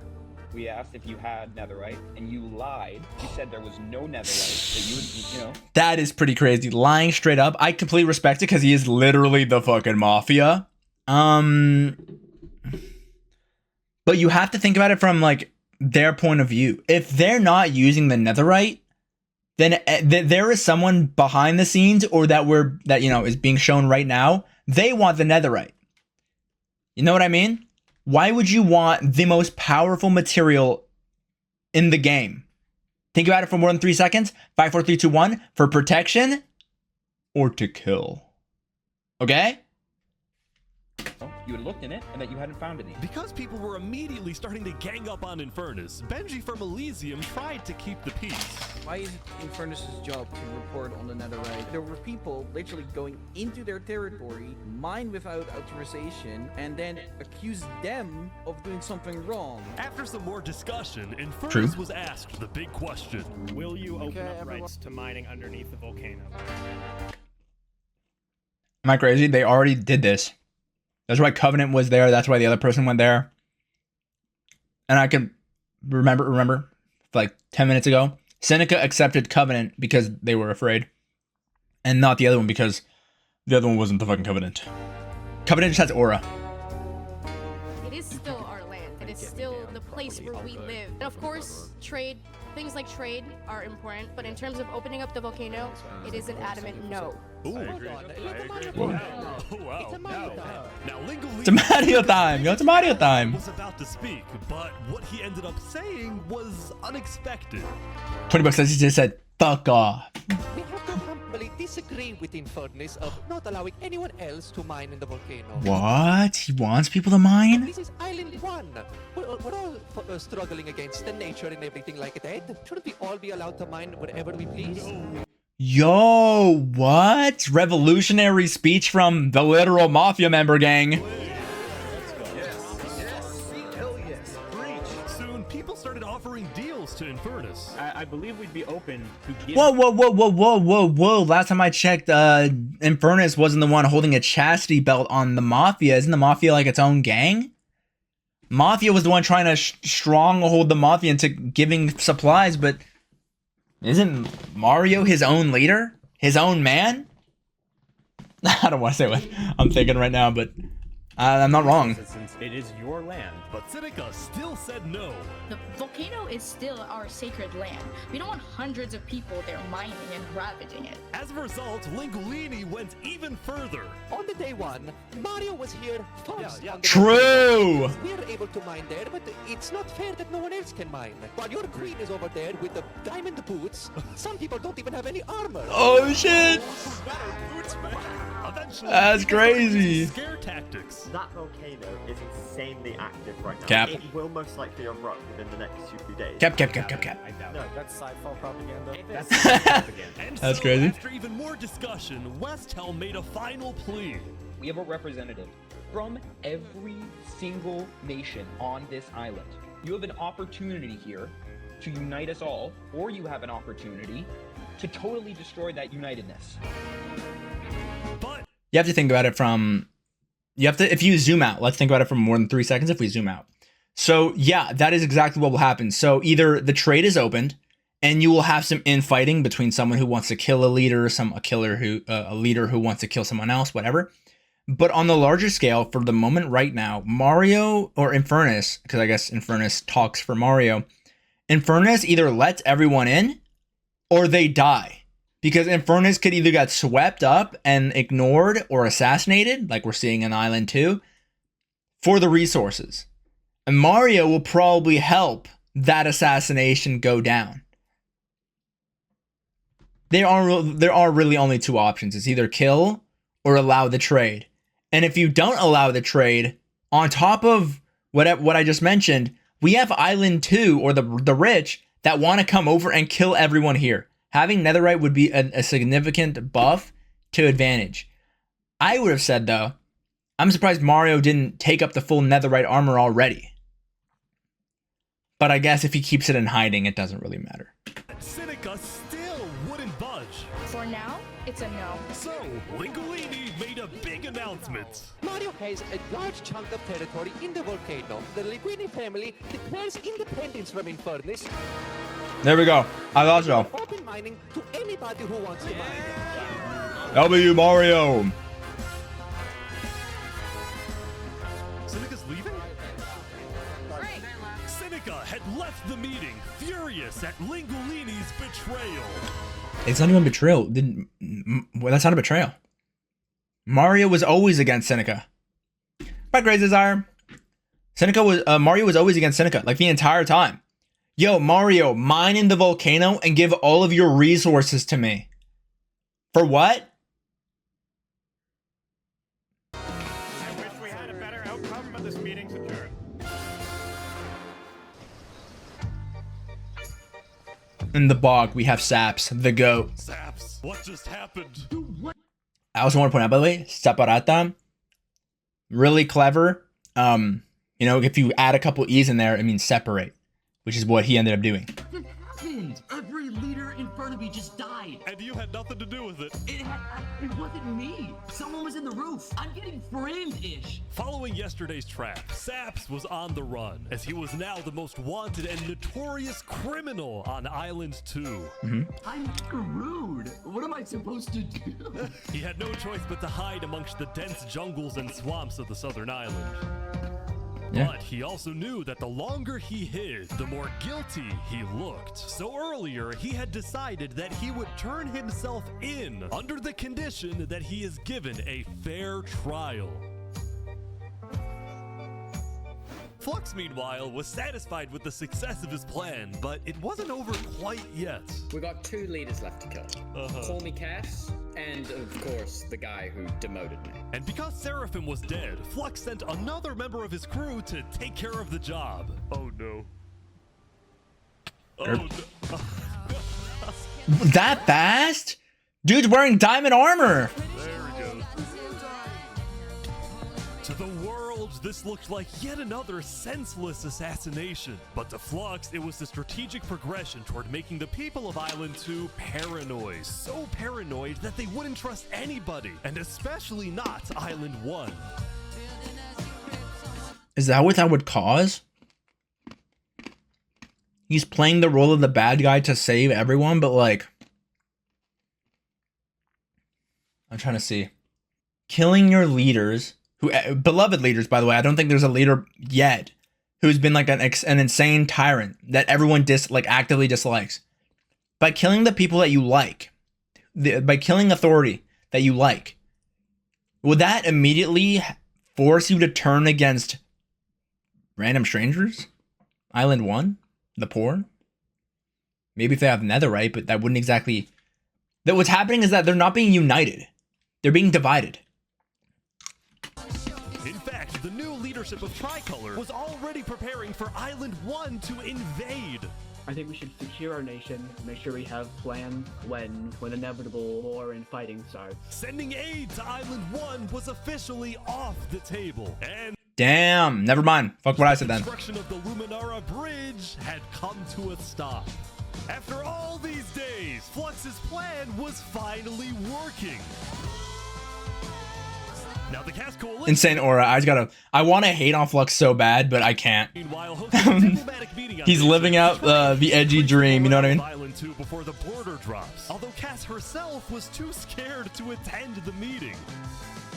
We asked if you had netherite, and you lied. You said there was no netherite, that you would, you know. That is pretty crazy. Lying straight up. I completely respect it because he is literally the fucking mafia. But you have to think about it from, like, their point of view. If they're not using the netherite, then there is someone behind the scenes or that is being shown right now. They want the netherite. You know what I mean? Why would you want the most powerful material in the game? Think about it for more than 3 seconds. 5, 4, 3, 2, 1. For protection or to kill. Okay? You had looked in it and that you hadn't found any. Because people were immediately starting to gang up on Infernace, Benji from Elysium tried to keep the peace. Why is it Infernace's job to report on the netherite? There were people literally going into their territory, mine without authorization, and then accuse them of doing something wrong. After some more discussion, Infernace was asked the big question. Will you open up rights to mining underneath the volcano? Am I crazy? They already did this. That's why Covenant was there. That's why the other person went there. And I can remember like 10 minutes ago, Seneca accepted Covenant because they were afraid. And not the other one because the other one wasn't the fucking Covenant. Covenant just has aura. It is still our land. It is still the place where we live. And of course, trade, things like trade are important. But in terms of opening up the volcano, it is an adamant no. Ooh. I agree. Wow. It's a Mario time. Yo, it's a Mario time. Was about to speak, but what he ended up saying was unexpected. $20 says he just said, fuck off. disagree with Infernace of not allowing anyone else to mine in the volcano. What? He wants people to mine? This is Island 1. We're all struggling against the nature and everything like that. Shouldn't we all be allowed to mine wherever we please? Yo, what? Revolutionary speech from the literal mafia member gang. Soon, people started offering deals to Infernace. I believe we'd be open to giving... Whoa. Last time I checked, Infernace wasn't the one holding a chastity belt on the mafia. Isn't the mafia like its own gang? Mafia was the one trying to stronghold the mafia into giving supplies, but isn't Mario his own leader? His own man? I don't want to say what I'm thinking right now, but I'm not wrong. It is your land. But Seneca still said no. The volcano is still our sacred land. We don't want hundreds of people there mining and ravaging it. As a result, Linguini went even further. On the day one, Mario was here first. True! We're able to mine there, but it's not fair that no one else can mine. While your queen is over there with the diamond boots, some people don't even have any armor. Oh shit! Eventually, that's crazy. Scare tactics. That volcano is insanely active right now. Cap. It will most likely erupt within the next 2 days. Cap. No, that's sci-fi propaganda. That's crazy. After even more discussion, West Helm made a final plea. We have a representative from every single nation on this island. You have an opportunity here to unite us all, or you have an opportunity to totally destroy that unitedness. But You have to think about it from... if you zoom out, let's think about it for more than 3 seconds if we zoom out. So yeah, that is exactly what will happen. So either the trade is opened and you will have some infighting between someone who wants to kill a leader, a leader who wants to kill someone else, whatever. But on the larger scale, for the moment right now, Mario or Infernace, because I guess Infernace talks for Mario, Infernace either lets everyone in or they die. Because Infernace could either get swept up and ignored or assassinated, like we're seeing in Island 2, for the resources. And Mario will probably help that assassination go down. There are really only two options. It's either kill or allow the trade. And if you don't allow the trade, on top of what I just mentioned, we have Island 2 or the rich that want to come over and kill everyone here. Having netherite would be a significant buff to advantage. I would have said, though, I'm surprised Mario didn't take up the full netherite armor already. But I guess if he keeps it in hiding, it doesn't really matter. Seneca still wouldn't budge. For now, it's a no. So, Linguini made a big announcement. Mario has a large chunk of territory in the volcano. The Linguini family declares independence from Infernace. There we go. I thought so. Open mining to anybody who wants to mine. W Mario. Seneca's leaving? Seneca had left the meeting, furious at Linguini's betrayal. It's not even betrayal. Well, that's not a betrayal. Mario was always against Seneca. By Grace Desire. Mario was always against Seneca, like the entire time. Yo, Mario, mine in the volcano and give all of your resources to me. For what? I wish we had a better outcome, but this meeting's adjourned. In the bog, we have Saps, the goat. Saps, what just happened? I also want to point out, by the way, Saparata, really clever. If you add a couple E's in there, it means separate, which is what he ended up doing. What happened? Every leader in front of me just died. And you had nothing to do with it. It wasn't me. Someone was in the roof. I'm getting framed-ish. Following yesterday's trap, Saps was on the run, as he was now the most wanted and notorious criminal on Island 2. Mm-hmm. I'm screwed. What am I supposed to do? He had no choice but to hide amongst the dense jungles and swamps of the southern island. Yeah. But he also knew that the longer he hid, the more guilty he looked. So earlier, he had decided that he would turn himself in under the condition that he is given a fair trial. Flux, meanwhile, was satisfied with the success of his plan, but it wasn't over quite yet. We got 2 leaders left to kill. Call me Cass, and of course, the guy who demoted me. And because Seraphim was dead, Flux sent another member of his crew to take care of the job. Oh no. Oh no. That fast? Dude's wearing diamond armor. There we go. To the world, this looked like yet another senseless assassination. But to Flux, it was the strategic progression toward making the people of Island 2 paranoid. So paranoid that they wouldn't trust anybody, and especially not Island 1. Is that what that would cause? He's playing the role of the bad guy to save everyone, but like... I'm trying to see. Killing your leaders, who beloved leaders, by the way. I don't think there's a leader yet who's been like an insane tyrant that everyone actively dislikes. By killing the people that you like, by killing authority that you like, would that immediately force you to turn against random strangers? Island 1? The poor? Maybe if they have netherite, but that wouldn't exactly... That what's happening is that they're not being united. They're being divided. In fact, the new leadership of Tricolor was already preparing for Island 1 to invade. I think we should secure our nation, make sure we have plans when inevitable war and fighting starts. Sending aid to Island 1 was officially off the table. And damn, never mind. Fuck what I said then. The construction of the Luminara Bridge had come to a stop. After all these days, Flux's plan was finally working. Now the cast coalition... Insane aura. I want to hate on Flux so bad, but I can't. He's living out the edgy dream, you know what I mean? Island 2 before the border drops. Although Cass herself was too scared to attend the meeting.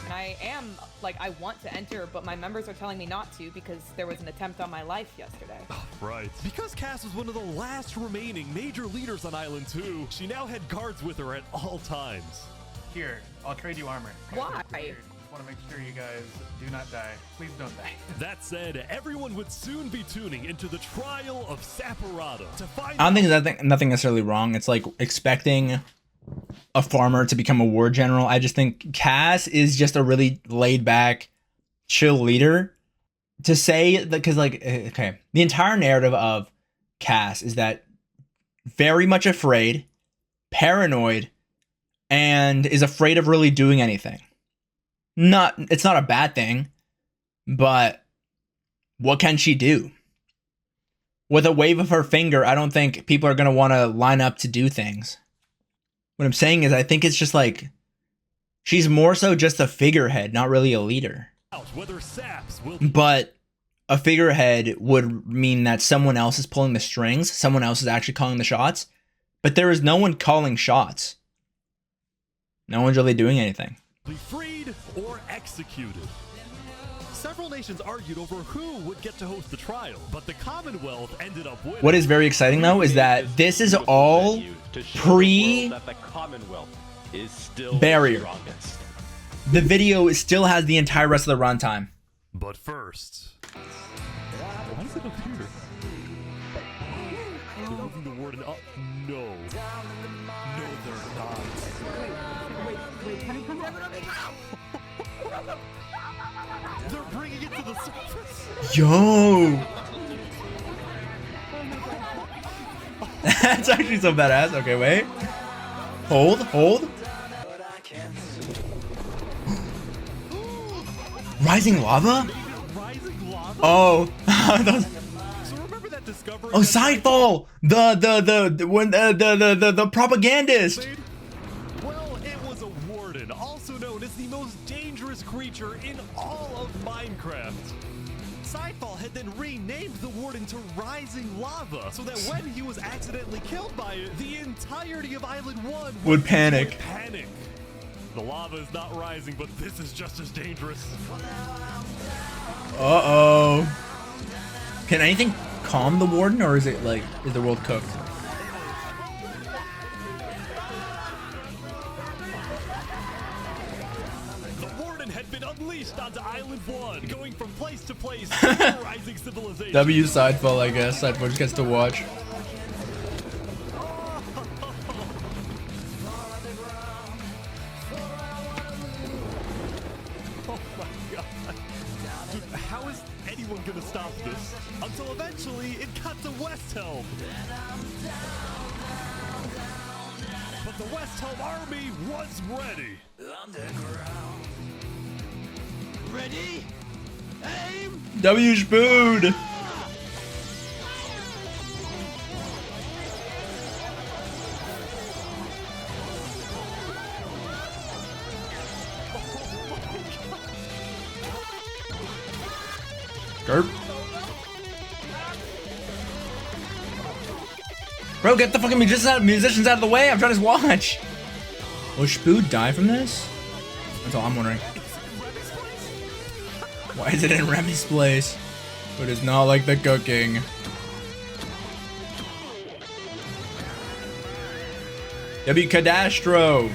I am, I want to enter, but my members are telling me not to because there was an attempt on my life yesterday. Right. Because Cass was one of the last remaining major leaders on Island 2, she now had guards with her at all times. Here, I'll trade you armor. Why? Just want to make sure you guys do not die. Please don't die. That said, everyone would soon be tuning into the trial of Saparata to find I don't think there's nothing necessarily wrong. It's like expecting a farmer to become a war general. I just think Cass is just a really laid back, chill leader. To say that, because okay, the entire narrative of Cass is that very much afraid, paranoid, and is afraid of really doing anything. It's not a bad thing, but what can she do? With a wave of her finger, I don't think people are going to want to line up to do things. What I'm saying is I think it's just she's more so just a figurehead, not really a leader. Whether Saps will... But a figurehead would mean that someone else is pulling the strings, someone else is actually calling the shots, but there is no one calling shots. No one's really doing anything. Be freed or executed. Several nations argued over who would get to host the trial, but the Commonwealth ended up winning. What is very exciting though is that this is all pre-barrier. The video still has the entire rest of the runtime. But first, why is it up here? They're moving the warden up. No. No, they're not. Wait, can you come back? They're bringing it to the surface. Yo. That's actually so badass. Okay, wait. Hold. Rising lava? Oh. Oh, Sidefall! The propagandist! Well, it was a warden, also known as the most dangerous creature in all of Minecraft. Sidefall had then renamed the warden to Rising Lava, so that when he was accidentally killed by it, the entirety of Island 1 would panic. The lava is not rising, but this is just as dangerous. Uh-oh. Can anything calm the warden, or is it is the world cooked? The warden Warden had been unleashed onto Island 1, going from place to place, terrorizing civilization. W Sidefall, I guess. Sidefall just gets to watch. Oh my god. Dude, how is anyone gonna stop this? Until eventually it got to West Helm. But the West Helm army was ready. Ready? Aim! W Spood! Derp. Bro, get the fucking musicians out of the way. I'm trying to watch. Will Spood die from this? That's all I'm wondering. Why is it in Remy's place? But it's not like the cooking. W Cadastro.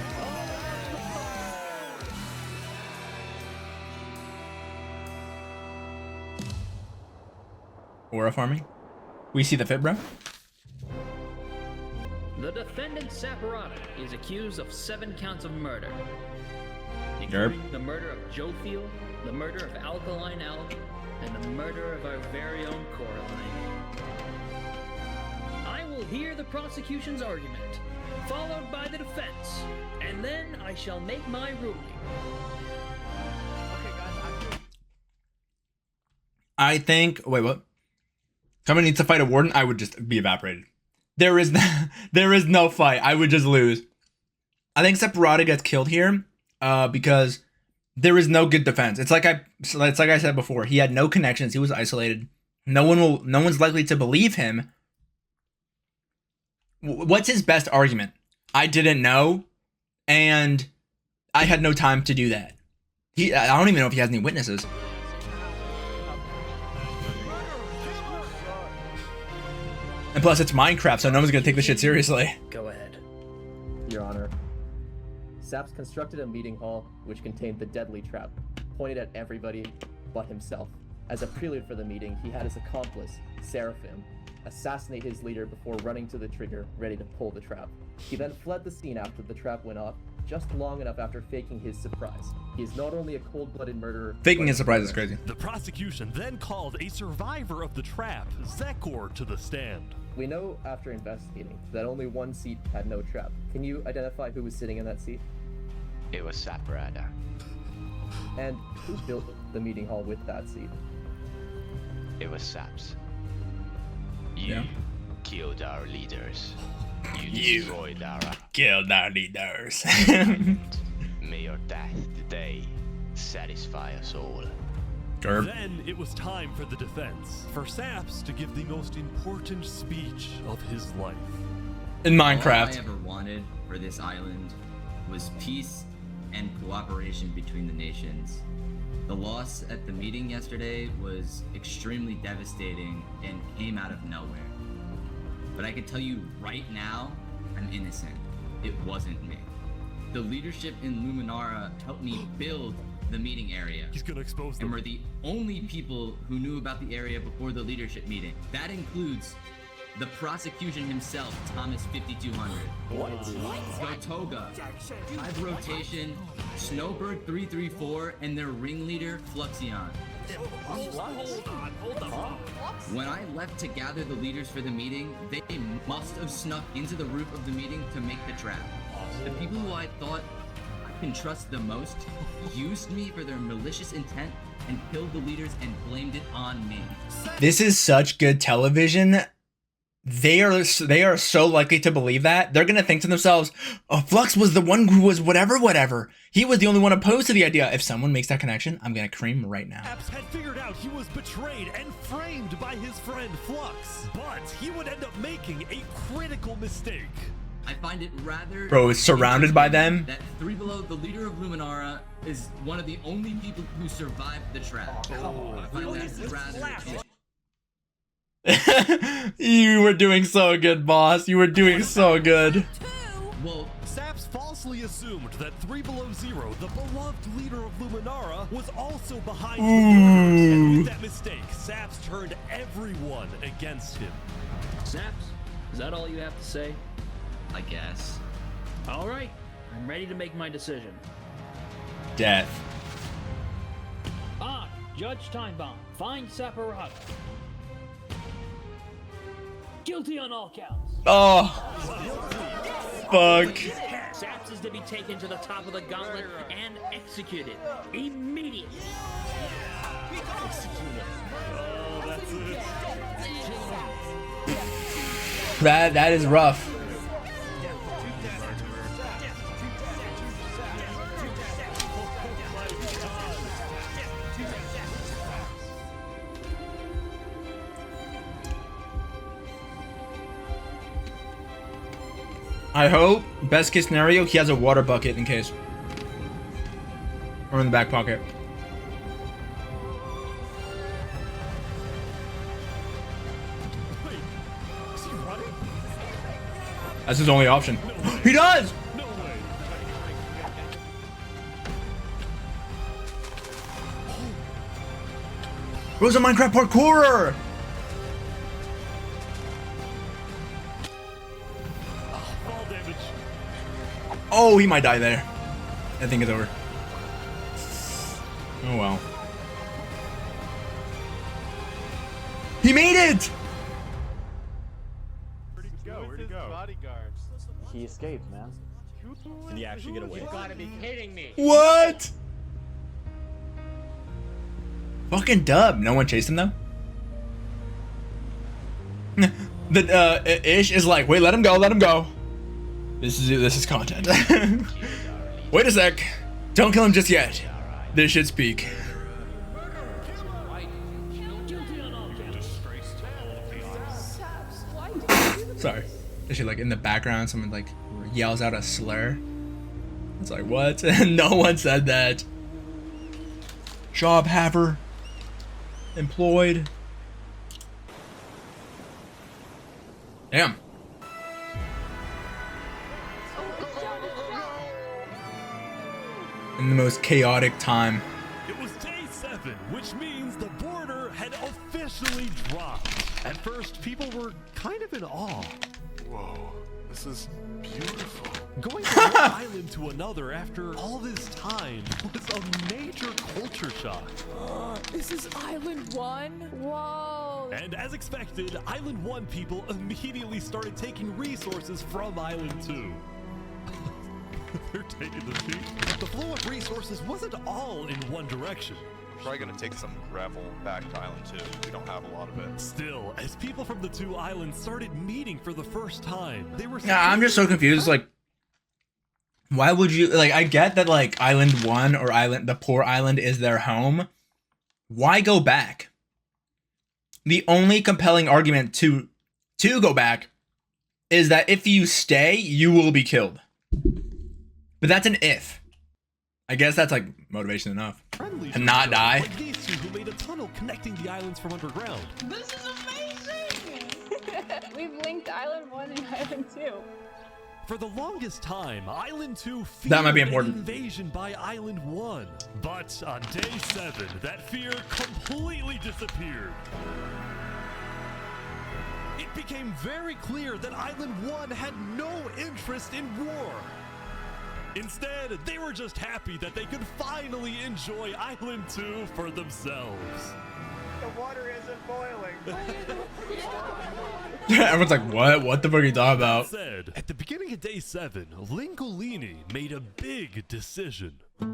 Aura farming? We see the fit, bro? The defendant Saparata is accused of 7 counts of murder, Derp. including the murder of Joe Field, the murder of Alkaline Alk, and the murder of our very own Coraline. I will hear the prosecution's argument, followed by the defense, and then I shall make my ruling. I think. Wait, what? Someone needs to fight a warden. I would just be evaporated. There is no fight. I would just lose. I think Separata gets killed here, because there is no good defense. It's like I said before. He had no connections. He was isolated. No one's likely to believe him. What's his best argument? I didn't know, and I had no time to do that. I don't even know if he has any witnesses. And plus, it's Minecraft, so no one's gonna take this shit seriously. Go ahead. Your Honor, Saps constructed a meeting hall which contained the deadly trap, pointed at everybody but himself. As a prelude for the meeting, he had his accomplice, Seraphim, assassinate his leader before running to the trigger, ready to pull the trap. He then fled the scene after the trap went off, just long enough after faking his surprise. He is not only a cold-blooded murderer... Faking his surprise is crazy. The prosecution then called a survivor of the trap, Zekor, to the stand. We know after investigating that only one seat had no trap. Can you identify who was sitting in that seat? It was Saparata. And who built the meeting hall with that seat? It was Saps. You killed our leaders. You destroyed our... Killed our leaders. May your death today satisfy us all. Then it was time for the defense, for Saps to give the most important speech of his life. In Minecraft. All I ever wanted for this island was peace and cooperation between the nations. The loss at the meeting yesterday was extremely devastating and came out of nowhere. But I can tell you right now, I'm innocent. It wasn't me. The leadership in Luminara helped me build the meeting area. He's gonna expose them. And we're the only people who knew about the area before the leadership meeting. That includes the prosecution himself, Thomas 5200. Gotoga, Hive Rotation, Snowbird 334, and their ringleader, Fluxion. Hold on. When I left to gather the leaders for the meeting, they must have snuck into the roof of the meeting to make the trap. The people who I thought I can trust the most used me for their malicious intent and killed the leaders and blamed it on me. This is such good television. They are so likely to believe that. They're gonna think to themselves, oh, Flux was the one who was whatever. He was the only one opposed to the idea. If someone makes that connection, I'm gonna cream right now. Saps had figured out he was betrayed and framed by his friend Flux, but he would end up making a critical mistake. I find it rather... Bro, is surrounded by them. That Three Below, the leader of Luminara, is one of the only people who survived the trap. I find that rather... You were doing so good, boss. You were doing so good. Well, Saps falsely falsely assumed that 3 Below Zero, the beloved leader of Luminara, was also behind the murders. And with that mistake, Saps turned everyone against him. Saps, is that all you have to say? I guess. All right, I'm ready to make my decision. Death. I, Judge Timebomb, find Saparado guilty on all counts. Oh. Fuck. Saps is to be taken to the top of the gauntlet and executed immediately. Oh, that's it. That is rough. I hope, best case scenario, he has a water bucket in case. Or in the back pocket. Wait, is he running? That's his only option. He does! No way. Bro's a Minecraft parkourer! Fall damage. Oh, he might die there. I think it's over. Oh well. He made it! Where'd he go? Where'd he go? Bodyguards. He escaped, man. Did he actually get away? You gotta be kidding me. What? Fucking dub. No one chased him though? The Ish is like, wait, let him go, let him go. This is content. Wait a sec. Don't kill him just yet. This should speak. Sorry. Is she like in the background? Someone like yells out a slur. It's like, what? No one said that. Job haver. Employed. Damn. In the most chaotic time. It was day 7, which means the border had officially dropped. At first, people were kind of in awe. Whoa, this is beautiful. Going from one island to another after all this time was a major culture shock. This is Island 1? Whoa. And as expected, Island 1 people immediately started taking resources from Island 2. They're taking the cheat. The flow of resources wasn't all in one direction. We're probably gonna take some gravel back to Island 2. We don't have a lot of it. Still, as people from the 2 islands started meeting for the first time, they were. Yeah, I'm just so confused. Like, why would you like? I get that like Island 1 or the poor island is their home. Why go back? The only compelling argument to go back is that if you stay, you will be killed. But that's an if. I guess that's like motivation enough to not die. Like these 2 who made a tunnel connecting the islands from underground. This is amazing! We've linked Island 1 and Island 2. For the longest time, Island 2 feared That might be important. an invasion by Island 1. But on day 7, that fear completely disappeared. It became very clear that Island 1 had no interest in war. Instead, they were just happy that they could finally enjoy Island 2 for themselves. The water isn't boiling. Everyone's like, what? What the fuck are you talking That about? said, at the beginning of day 7, Lingolini made a big decision. He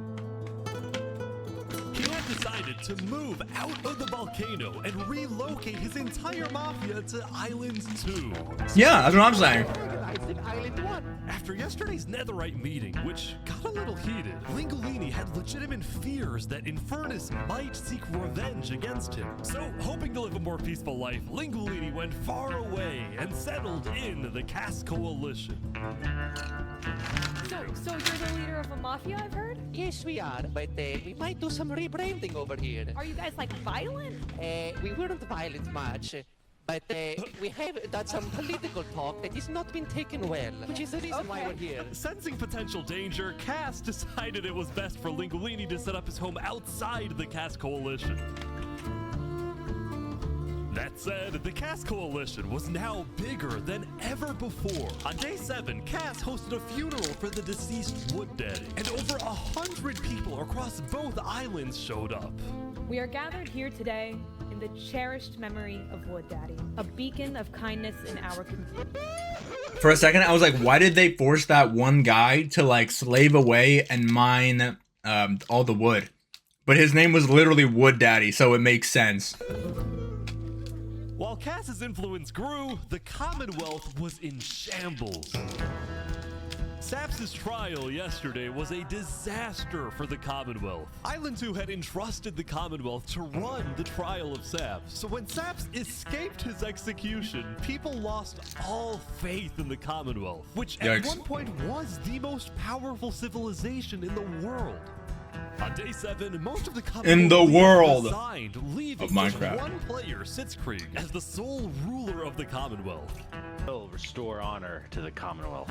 had decided to move out of the volcano and relocate his entire mafia to Island 2. Yeah, that's what I'm saying. After yesterday's netherite meeting, which got a little heated, Lingolini had legitimate fears that Infernace might seek revenge against him. So, hoping to live a more peaceful life, Lingolini went far away and settled in the Caste Coalition. So you're the leader of a mafia, I've heard? Yes, we are, but we might do some rebranding over here. Are you guys like violent? We weren't violent much. But we have done some political talk that has not been taken well, which is the reason why we're here. Sensing potential danger, Cass decided it was best for Linguini to set up his home outside the Cass Coalition. That said, the Cass Coalition was now bigger than ever before. On day 7, Cass hosted a funeral for the deceased Wood Daddy, and over 100 people across both islands showed up. We are gathered here today in the cherished memory of Wood Daddy, a beacon of kindness in our community. For a second, I was like, why did they force that one guy to like slave away and mine all the wood? But his name was literally Wood Daddy, so it makes sense. While Cass's influence grew, the Commonwealth was in shambles. Saps' trial yesterday was a disaster for the Commonwealth. Island 2 had entrusted the Commonwealth to run the trial of Saps. So when Saps escaped his execution, people lost all faith in the Commonwealth, which at one point was the most powerful civilization in the world. On day 7, most of the in the world resigned, leaving of Minecraft. one player, Sitzkrieg, as the sole ruler of the Commonwealth. Will restore honor to the Commonwealth.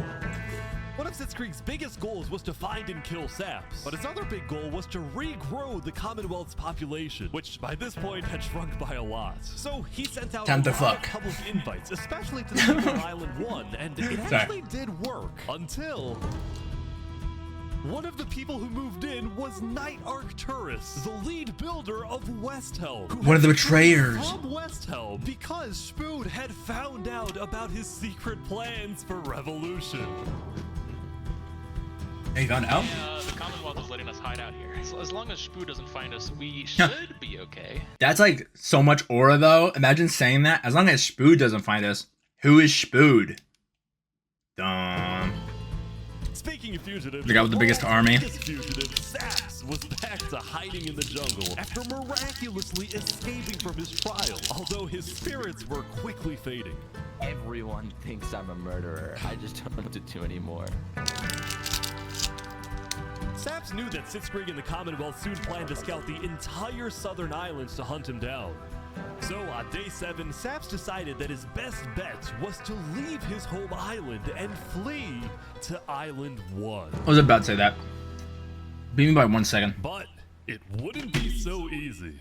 One of Sitzkrieg's biggest goals was to find and kill Saps, but his other big goal was to regrow the Commonwealth's population, which by this point had shrunk by a lot. So he sent out a lot of public invites, especially to the people of Island 1, and it actually did work until one of the people who moved in was Night Arcturus, the lead builder of West Helm. One of the betrayers. From West Helm, because Spood had found out about his secret plans for revolution. Hey, you found out? The Commonwealth is letting us hide out here. So as long as Spood doesn't find us, we should be okay. That's like so much aura though. Imagine saying that. As long as Spood doesn't find us. Who is Spood? Dumb. Speaking of fugitives, the guy with the biggest army. Fugitive, Saps was back to hiding in the jungle after miraculously escaping from his trial, although his spirits were quickly fading. Everyone thinks I'm a murderer. I just don't know what to do anymore. Saps knew that Sitzkrieg and the Commonwealth soon planned to scout the entire southern islands to hunt him down. So on day 7, Saps decided that his best bet was to leave his home island and flee to Island 1. I was about to say that. Beat me by 1 second. But it wouldn't be so easy.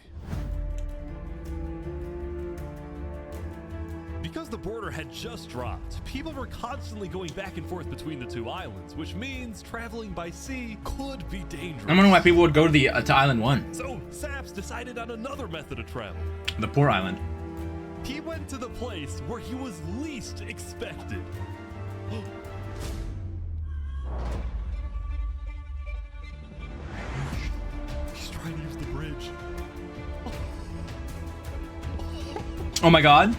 Because the border had just dropped, people were constantly going back and forth between the two islands, which means traveling by sea could be dangerous. I don't know why people would go to the to Island 1. So Saps decided on another method of travel. The poor island. He went to the place where he was least expected. He's trying to use the bridge. Oh my god.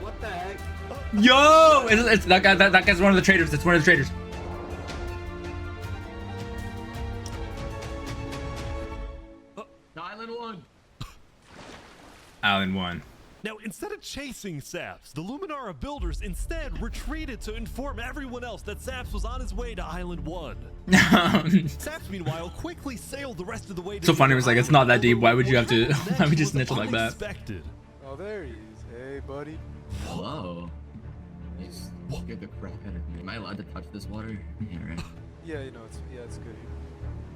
What the heck? Yo! It's that guy. That guy's one of the traders. It's one of the traders. Island 1. Island 1. Now, instead of chasing Saps, the Luminara builders instead retreated to inform everyone else that Saps was on his way to Island 1. Saps, meanwhile, quickly sailed the rest of the way to So funny, it was like, it's not that deep. Why would you have to? Why would you snitch it like that? Oh, there he is. Hey, buddy. Whoa. You scared the crap out of me. Am I allowed to touch this water? Yeah, right. Yeah, you know, it's good.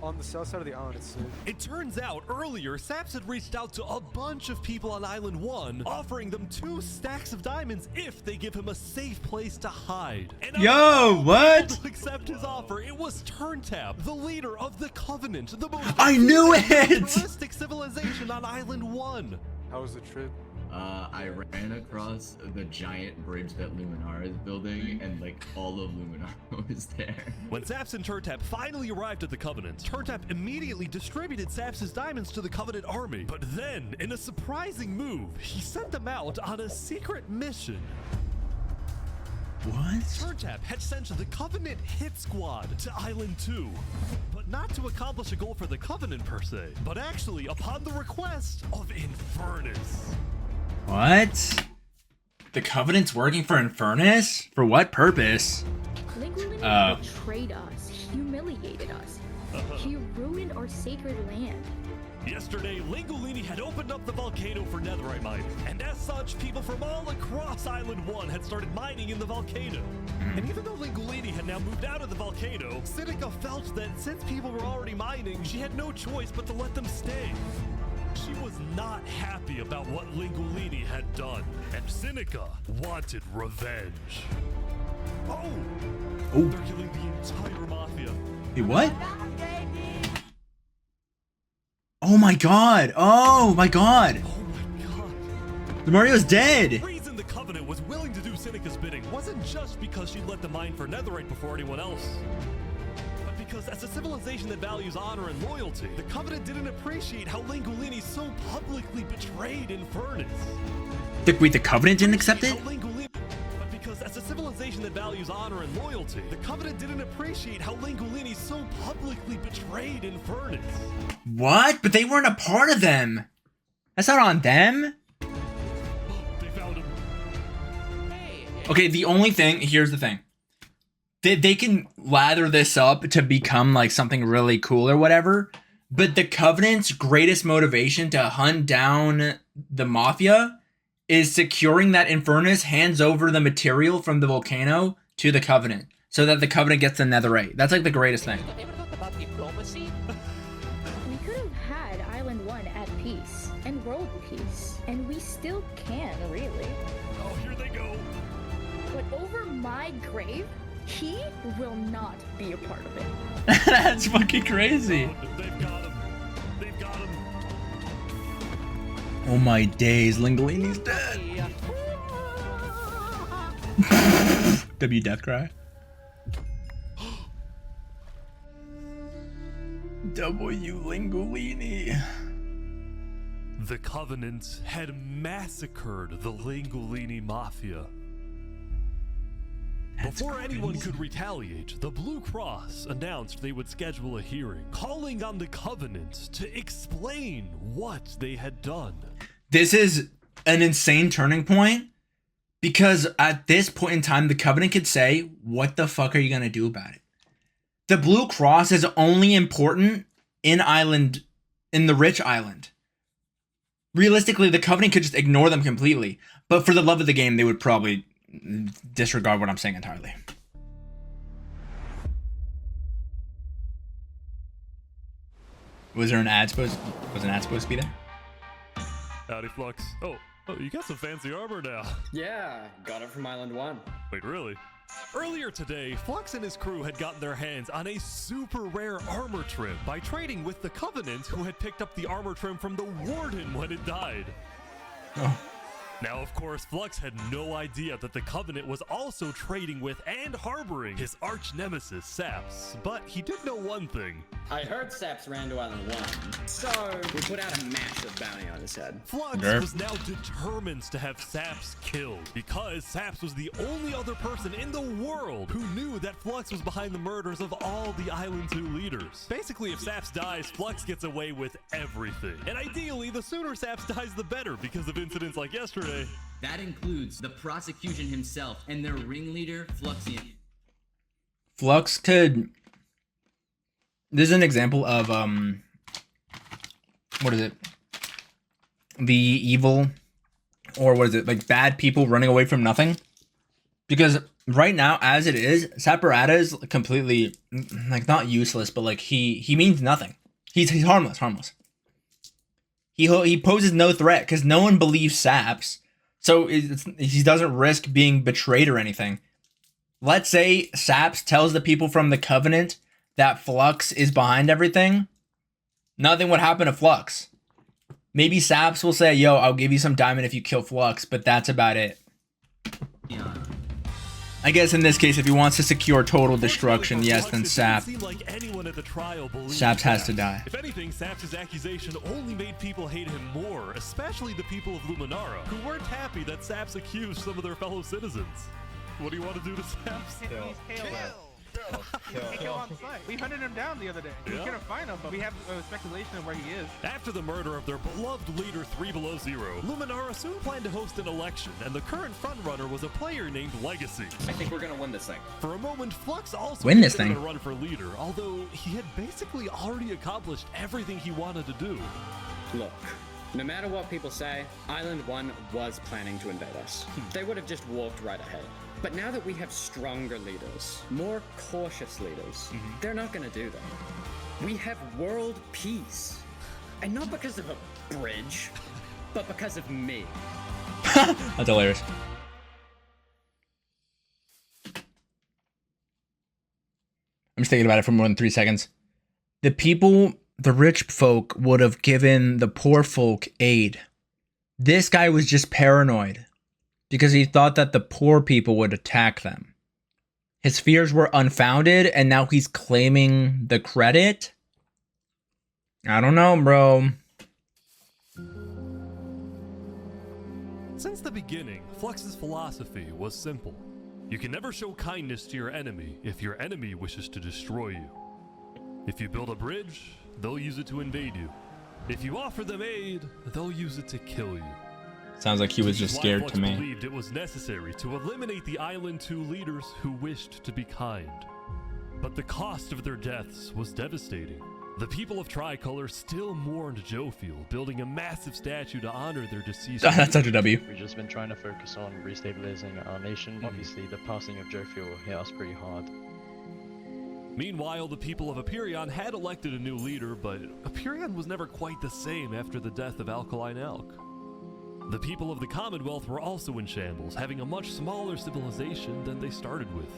On the south side of the island, it's safe. It turns out earlier, Saps had reached out to a bunch of people on Island 1, offering them 2 stacks of diamonds if they give him a safe place to hide. And yo, what? To accept his offer, it was Turntap, the leader of the Covenant, the most I knew it! futuristic civilization on Island 1. How was the trip? I ran across the giant bridge that Luminara is building, and like all of Luminara was there. When Saps and Turntap finally arrived at the Covenant, Turntap immediately distributed Saps' diamonds to the Covenant army. But then, in a surprising move, he sent them out on a secret mission. What? Turntap had sent the Covenant hit squad to Island 2, but not to accomplish a goal for the Covenant per se, but actually upon the request of Infernace. What? The Covenant's working for Infernace? For what purpose? Linguini betrayed us. humiliated us. He ruined our sacred land. Yesterday, Lingolini had opened up the volcano for netherite mining, and as such, people from all across Island 1 had started mining in the volcano. And even though Lingolini had now moved out of the volcano, Sinica felt that since people were already mining, she had no choice but to let them stay. She was not happy about what Lingolini had done, and Sinica wanted revenge. Oh! They're killing the entire mafia. Wait, what? Oh my god! Oh my god! The Mario's dead! The reason the Covenant was willing to do Sinica's bidding wasn't just because she let them mine for netherite before anyone else, but because as a civilization that values honor and loyalty, the Covenant didn't appreciate how Lingolini so publicly betrayed Infernace. Wait, the Covenant didn't accept it? But because as a civilization that values honor and loyalty, the Covenant didn't appreciate how Lingolini so publicly betrayed Infernace. What? But they weren't a part of them. That's not on them. They found him. Okay, the only thing, here's the thing. They can lather this up to become like something really cool or whatever, but the Covenant's greatest motivation to hunt down the Mafia is securing that Infernace hands over the material from the volcano to the Covenant, so that the Covenant gets the netherite. That's like the greatest thing. We could have had Island 1 at peace and world peace, and we still can, really. Oh, here they go. But over my grave, he will not be a part of it. That's fucking crazy. They've got him. They've got him. Oh my days, Lingolini's dead. W death cry. W Lingolini. The Covenant had massacred the Lingolini Mafia. Before anyone could retaliate, the Blue Cross announced they would schedule a hearing, calling on the Covenant to explain what they had done. This is an insane turning point, because at this point in time, the Covenant could say, what the fuck are you going to do about it? The Blue Cross is only important in the rich island. Realistically, the Covenant could just ignore them completely, but for the love of the game, they would probably disregard what I'm saying entirely. Was an ad supposed to be there? Howdy, Flux. Oh, you got some fancy armor now. Yeah, got it from Island 1. Wait, really? Earlier today, Flux and his crew had gotten their hands on a super rare armor trim by trading with the Covenant, who had picked up the armor trim from the Warden when it died. Oh. Now, of course, Flux had no idea that the Covenant was also trading with and harboring his arch nemesis, Saps. But he did know one thing. I heard Saps ran to Island 1, so we put out a massive bounty on his head. Flux was now determined to have Saps killed, because Saps was the only other person in the world who knew that Flux was behind the murders of all the Island 2 leaders. Basically, if Saps dies, Flux gets away with everything. And ideally, the sooner Saps dies, the better, because of incidents like yesterday. That includes the prosecution himself and their ringleader, Fluxian. Flux could... This is an example of, what is it? The evil, or what is it? Like, bad people running away from nothing. Because right now, as it is, Saparata is completely, like, not useless, but, like, he means nothing. He's harmless. He poses no threat, because no one believes Saps. So he doesn't risk being betrayed or anything. Let's say Saps tells the people from the Covenant that Flux is behind everything. Nothing would happen to Flux. Maybe Saps will say, yo, I'll give you some diamond if you kill Flux, but that's about it. Yeah. I guess in this case, if he wants to secure total destruction, yes, then Saps has to die. If anything, Saps' accusation only made people hate him more, especially the people of Luminara, who weren't happy that Saps accused some of their fellow citizens. What do you want to do to Saps? Kill. Kill on site. We hunted him down the other day. We couldn't find him, but we have speculation of where he is. After the murder of their beloved leader 3 Below Zero, Luminara soon planned to host an election, and the current frontrunner was a player named Legacy. I think we're gonna win this thing. For a moment, Flux also Win this considered thing. a run for leader, although he had basically already accomplished everything he wanted to do. Look, no matter what people say, Island 1 was planning to invade us. They would have just walked right ahead. But now that we have stronger leaders, more cautious leaders, they're not gonna do that. We have world peace. And not because of a bridge, but because of me. That's hilarious. I'm just thinking about it for more than 3 seconds. The people, the rich folk, would have given the poor folk aid. This guy was just paranoid because he thought that the poor people would attack them. His fears were unfounded, and now he's claiming the credit? I don't know, bro. Since the beginning, Flux's philosophy was simple. You can never show kindness to your enemy if your enemy wishes to destroy you. If you build a bridge, they'll use it to invade you. If you offer them aid, they'll use it to kill you. Sounds like he was just scared Flux to me. believed it was necessary to eliminate the Island 2 leaders who wished to be kind. But the cost of their deaths was devastating. The people of Tricolor still mourned Jophiel, building a massive statue to honor their deceased. That's such a W. We've just been trying to focus on restabilizing our nation. Obviously, the passing of Jophiel hit us pretty hard. Meanwhile, the people of Aperion had elected a new leader, but Aperion was never quite the same after the death of Alkaline Elk. The people of the Commonwealth were also in shambles, having a much smaller civilization than they started with.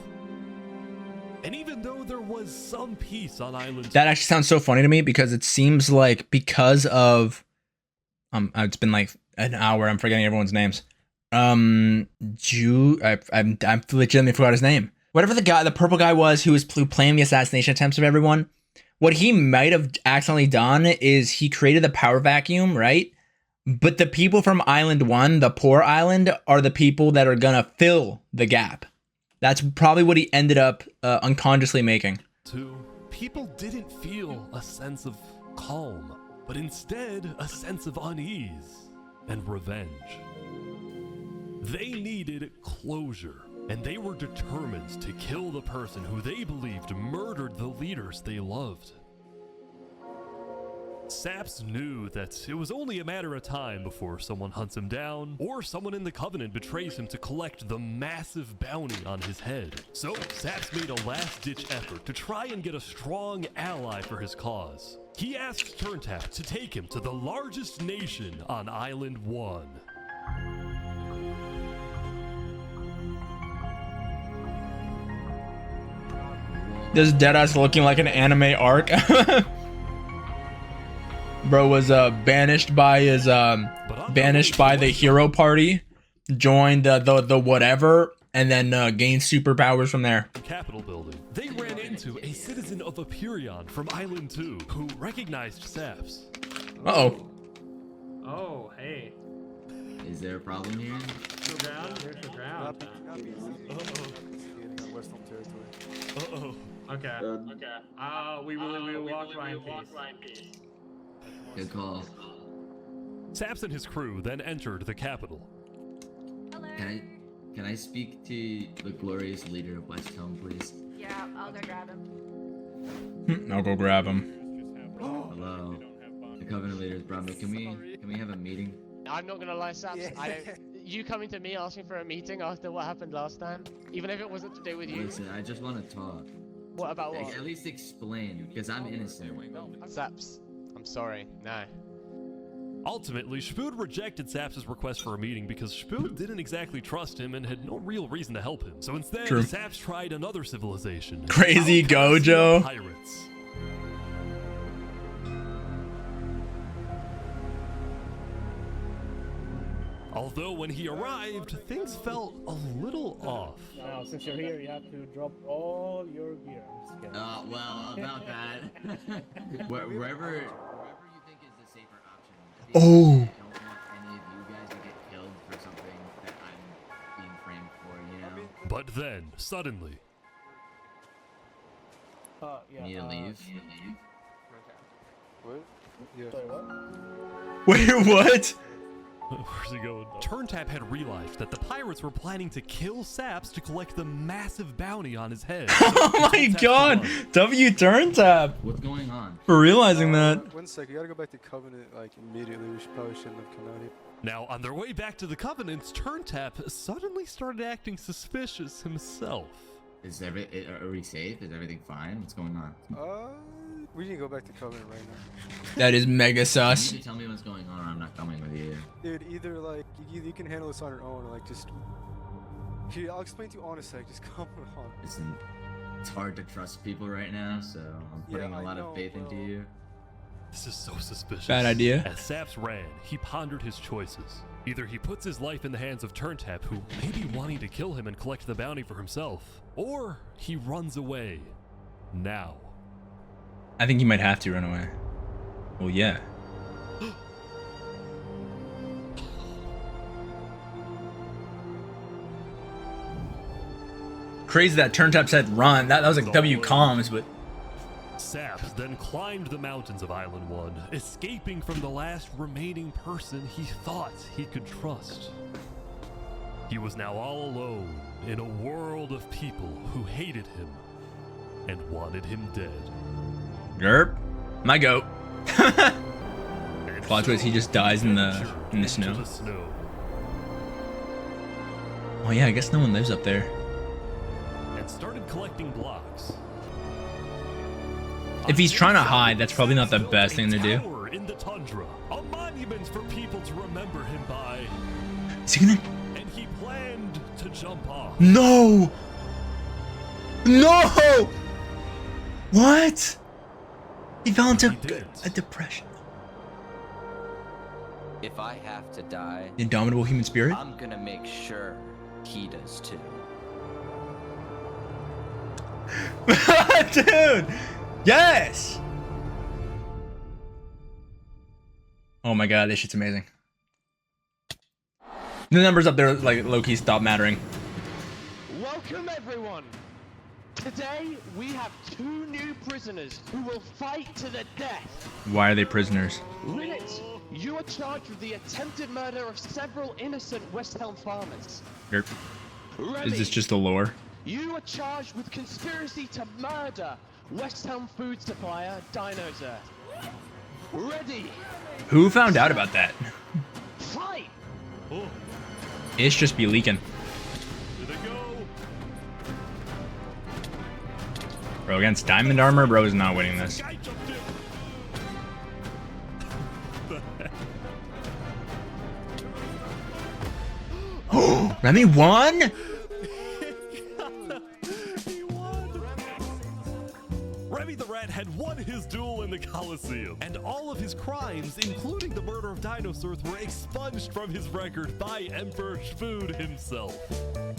And even though there was some peace on Island 2, That actually sounds so funny to me because it seems like because of it's been like an hour, I'm forgetting everyone's names. I legitimately forgot his name. Whatever the purple guy was who planning the assassination attempts of everyone, what he might have accidentally done is he created the power vacuum, right? But the people from Island 1, the poor island, are the people that are gonna fill the gap. That's probably what he ended up unconsciously making. people didn't feel a sense of calm, but instead a sense of unease and revenge. They needed closure, and they were determined to kill the person who they believed murdered the leaders they loved. Saps knew that it was only a matter of time before someone hunts him down, or someone in the Covenant betrays him to collect the massive bounty on his head. So Saps made a last-ditch effort to try and get a strong ally for his cause. He asked Turntap to take him to the largest nation on Island 1. This Deadass looking like an anime arc. Bro was banished by his banished by the hero party, joined the whatever, and then gained superpowers from there. Capitol building. They ran into a citizen of Aperion from Island 2 who recognized Saps. Uh-oh. Oh, hey. Is there a problem here? Go ground? There's the ground. West Helm territory. Uh-oh. Okay. Okay. We will walk by in peace. Good call. Saps and his crew then entered the capital. Can I speak to the glorious leader of West Helm, please? Yeah, I'll go grab him. I'll go grab him. Hello. The Covenant leaders brought me. Can we have a meeting? I'm not gonna lie, Saps. You coming to me asking for a meeting after what happened last time, even if it wasn't to do with you. Listen, I just want to talk. What about what? At least explain, because I'm innocent. Saps, I'm sorry. No. Ultimately, Spood rejected Saps' request for a meeting because Spood didn't exactly trust him and had no real reason to help him. So instead, True. Saps tried another civilization. Crazy Gojo. Pirates. Although when he arrived, things felt a little off. Now, since you're here, you have to drop all your gear. I'm just kidding. Well, about that. Wherever you think is the safer option. Oh. I don't want any of you guys to get killed for something that I'm being framed for, you know? But then, suddenly, Need to leave. What? Yeah. Wait, what? Where's he going? Turntap had realized that the pirates were planning to kill Saps to collect the massive bounty on his head. Oh my god! W Turntap! What's going on? For realizing that. 1 second, you gotta go back to Covenant like immediately. We probably shouldn't have come out here. Now, on their way back to the Covenants, Turntap suddenly started acting suspicious himself. Are we safe? Is everything fine? What's going on? We need to go back to Covenant right now. That is mega sus. You need to tell me what's going on or I'm not coming with you. Dude, either like you can handle this on your own or like just. Here, I'll explain to you on a sec. Just come on. Listen, it's hard to trust people right now, so I'm putting a lot of faith into you. This is so suspicious. Bad idea. As Saps ran, he pondered his choices. Either he puts his life in the hands of Turntap, who may be wanting to kill him and collect the bounty for himself, or he runs away. Now. I think he might have to run away. Well, yeah. Crazy that Turntap said run. That was like W comms, but. Saps then climbed the mountains of Island 1, escaping from the last remaining person he thought he could trust. He was now all alone in a world of people who hated him and wanted him dead. Yerp. My goat. Plot twist, he just dies in the snow. Oh yeah, I guess no one lives up there. And started collecting blocks. If he's trying to hide, that's probably not the best thing to do. In the tundra, a monument for people to remember him by. Is he gonna? And he planned to jump off. No! No! What? He fell into a depression. If I have to die, The indomitable human spirit? I'm gonna make sure he does too. Dude! Yes! Oh my god, this shit's amazing. The numbers up there, like, low-key stop mattering. Welcome everyone! Today, we have 2 new prisoners who will fight to the death. Why are they prisoners? Linnet, you are charged with the attempted murder of several innocent West Helm farmers. Yerp. Remy, Is this just a lore? you are charged with conspiracy to murder West Helm food supplier Dinosaur. Ready, Who found out about that? fight! Ish just be leaking. Bro, against diamond armor, bro is not winning this. Oh, Remy won? Remy the Rat had won his duel in the Colosseum, and all of his crimes, including the murder of dinosaurs, were expunged from his record by Emperor Spood himself.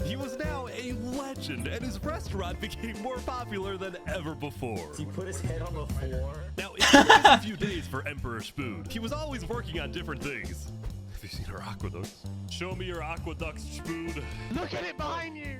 He was now a legend, and his restaurant became more popular than ever before. He put his head on the floor. Now, it took a few days for Emperor Spood. He was always working on different things. Have you seen our aqueducts? Show me your aqueducts, Spood. Look at it behind you!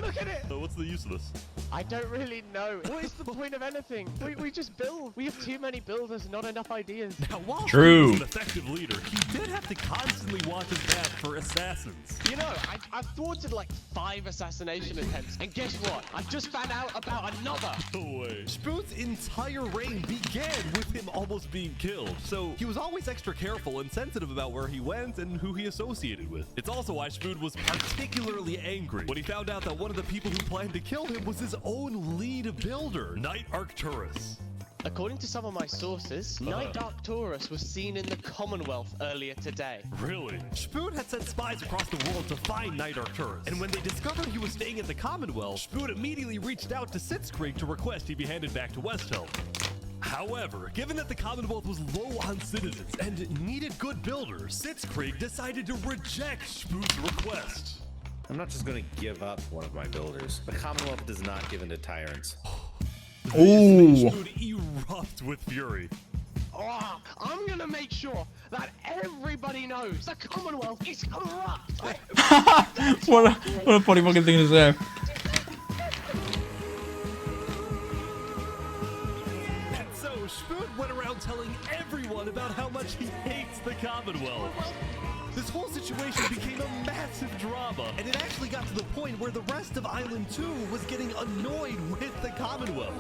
Look at it! So what's the use of this? I don't really know. What is the point of anything? We just build. We have too many builders, not enough ideas. Now, while True. he was an effective leader, he did have to constantly watch his back for assassins. You know, I've thwarted like 5 assassination attempts, and guess what? I've just found out about another. No way. Spood's entire reign began with him almost being killed, so he was always extra careful and sensitive about where he went and who he associated with. It's also why Spood was particularly angry when he found out that one of the people who planned to kill him was his own lead builder, Knight Arcturus. According to some of my sources, Knight Arcturus was seen in the Commonwealth earlier today. Really? Spood had sent spies across the world to find Knight Arcturus, and when they discovered he was staying at the Commonwealth, Spood immediately reached out to Sitzkrieg to request he be handed back to West Helm. However, given that the Commonwealth was low on citizens and needed good builders, Sitzkrieg decided to reject Spood's request. I'm not just going to give up one of my builders. The Commonwealth does not give in to tyrants. Oh. Spood erupt with fury. Oh, I'm gonna make sure that everybody knows the Commonwealth is corrupt. What a funny fucking thing to say. got to the point where the rest of Island 2 was getting annoyed with the Commonwealth.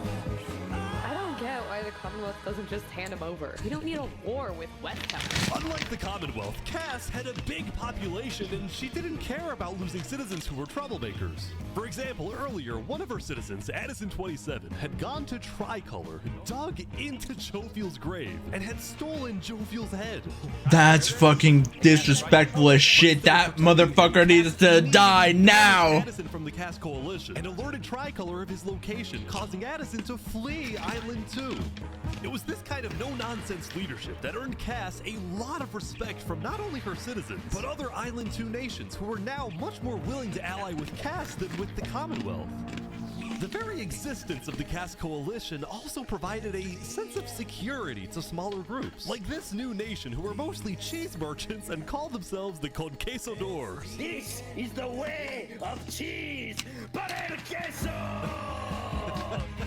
I don't get why the Commonwealth doesn't just hand him over. We don't need a war with West Helm. Unlike the Commonwealth, Cass had a big population and she didn't care about losing citizens who were troublemakers. For example, earlier, one of her citizens, Addison27, had gone to Tricolor, dug into Jofield's grave, and had stolen Jofield's head. That's fucking disrespectful as shit. That motherfucker needs to die now. Addison from the Cass Coalition and alerted Tricolor of his location, causing Addison to flee Island 2. It was this kind of no-nonsense leadership that earned Cass a lot of respect from not only her citizens, but other Island 2 nations who were now much more willing to ally with Cass than with the Commonwealth. The very existence of the Cass Coalition also provided a sense of security to smaller groups, like this new nation who were mostly cheese merchants and called themselves the Conquistadors. This is the way of cheese, but el queso!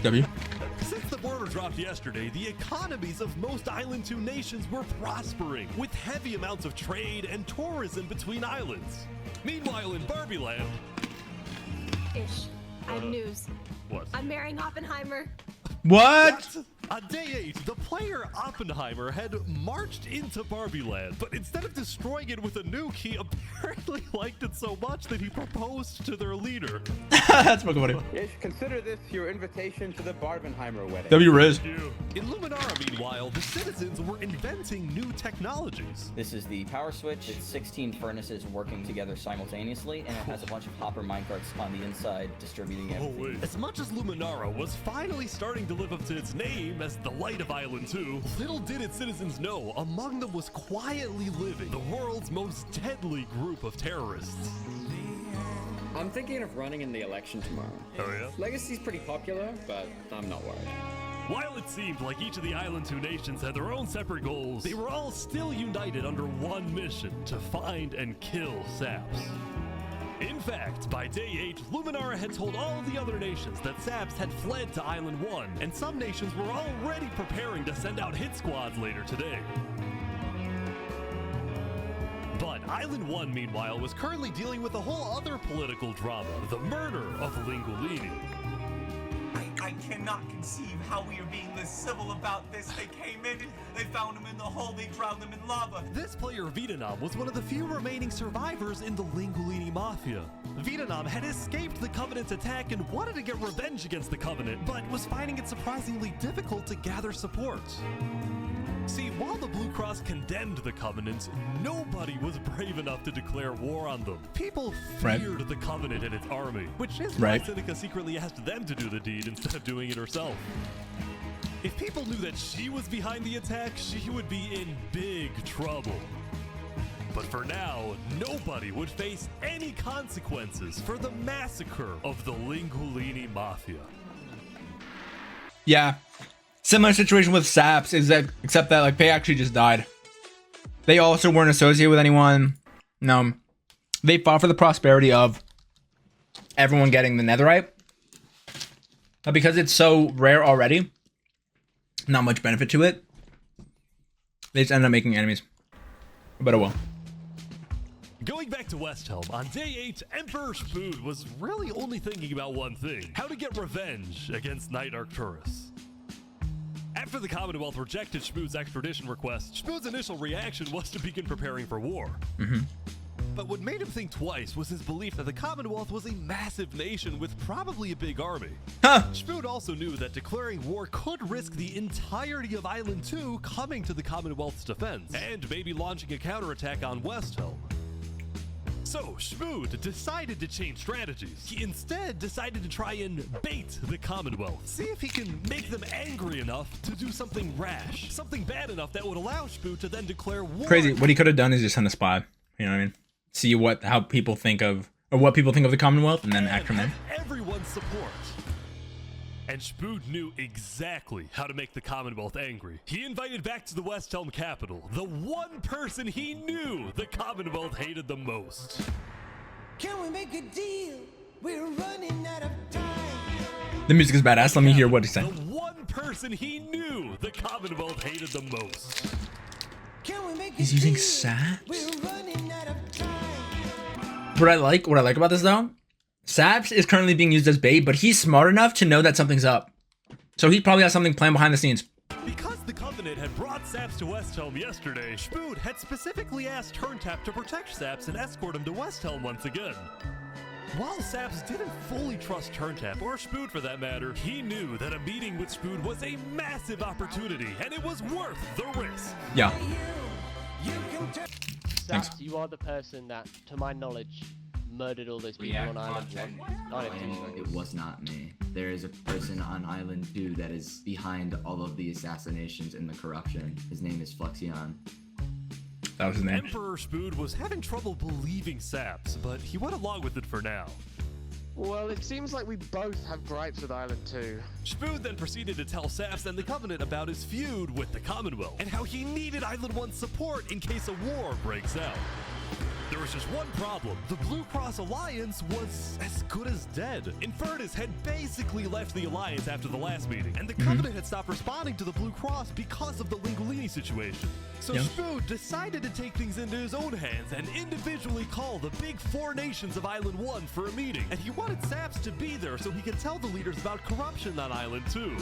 W. Since the border dropped yesterday, the economies of most Island 2 nations were prospering, with heavy amounts of trade and tourism between islands. Meanwhile, in Barbie Land... Ish. I have news. What? I'm marrying Oppenheimer. What? On day 8, the player Oppenheimer had marched into Barbie Land, but instead of destroying it with a nuke, he apparently liked it so much that he proposed to their leader. That's fucking funny. Ish, consider this your invitation to the Barbenheimer wedding. W Riz. In Luminara, meanwhile, the citizens were inventing new technologies. This is the power switch. It's 16 furnaces working together simultaneously, and it has a bunch of hopper minecarts on the inside distributing everything. As much as Luminara was finally starting to live up to its name as the light of Island 2, little did its citizens know among them was quietly living the world's most deadly group of terrorists. I'm thinking of running in the election tomorrow. Oh yeah? Legacy's pretty popular, but I'm not worried. While it seemed like each of the Island 2 nations had their own separate goals, they were all still united under one mission: to find and kill Saps. In fact, by day 8, Luminara had told all of the other nations that Saps had fled to Island 1, and some nations were already preparing to send out hit squads later today. But Island 1, meanwhile, was currently dealing with a whole other political drama: the murder of Lingolini. I cannot conceive how we are being this civil about this. They came in, they found him in the hole, they drowned him in lava. This player, Vietnam, was one of the few remaining survivors in the Lingolini Mafia. Vietnam had escaped the Covenant's attack and wanted to get revenge against the Covenant, but was finding it surprisingly difficult to gather support. See, while the Blue Cross condemned the Covenant, nobody was brave enough to declare war on them. People feared the Covenant and its army, which is why Seneca secretly asked them to do the deed instead of doing it herself. If people knew that she was behind the attack, she would be in big trouble. But for now, nobody would face any consequences for the massacre of the Lingolini Mafia. Yeah. Similar situation with Saps, except that like they actually just died. They also weren't associated with anyone. No. They fought for the prosperity of everyone getting the netherite. But because it's so rare already, not much benefit to it. They just ended up making enemies. But oh well. Going back to West Helm, on day 8, Emperor Spood was really only thinking about one thing: how to get revenge against Knight Arcturus. After the Commonwealth rejected Spood's extradition request, Spood's initial reaction was to begin preparing for war. But what made him think twice was his belief that the Commonwealth was a massive nation with probably a big army. Spood also knew that declaring war could risk the entirety of Island 2 coming to the Commonwealth's defense, and maybe launching a counterattack on West Helm. So, Spood decided to change strategies. He instead decided to try and bait the Commonwealth. See if he can make them angry enough to do something rash. Something bad enough that would allow Spood to then declare war. Crazy. What he could have done is just send a spy. You know what I mean? See how people think of, or what people think of the Commonwealth, and then act from there. Everyone's support. And Spood knew exactly how to make the Commonwealth angry. He invited back to the West Helm capital the one person he knew the Commonwealth hated the most. Can we make a deal? We're running out of time. The music is badass. Let me hear what he's saying. The one person he knew the Commonwealth hated the most. Can we make He's using Saps? We're running out of time. What I like about this though, Saps is currently being used as bait, but he's smart enough to know that something's up. So he probably has something planned behind the scenes. Because the Covenant had brought Saps to West Helm yesterday, Spood had specifically asked Turntap to protect Saps and escort him to West Helm once again. While Saps didn't fully trust Turntap, or Spood for that matter, he knew that a meeting with Spood was a massive opportunity, and it was worth the risk. Yeah. Saps, you are the person that, to my knowledge, murdered all those people on Island 1. It was not me. There is a person on Island 2 that is behind all of the assassinations and the corruption. His name is Flexion. That was his name. Emperor Spood was having trouble believing Saps, but he went along with it for now. Well, it seems like we both have gripes with Island 2. Spood then proceeded to tell Saps and the Covenant about his feud with the Commonwealth, and how he needed Island 1's support in case a war breaks out. There was just one problem. The Blue Cross Alliance was as good as dead. Infernace had basically left the Alliance after the last meeting, and the Covenant had stopped responding to the Blue Cross because of the Linguini situation. So Spood decided to take things into his own hands and individually call the big 4 nations of Island 1 for a meeting. And he wanted Saps to be there so he could tell the leaders about corruption on Island 2.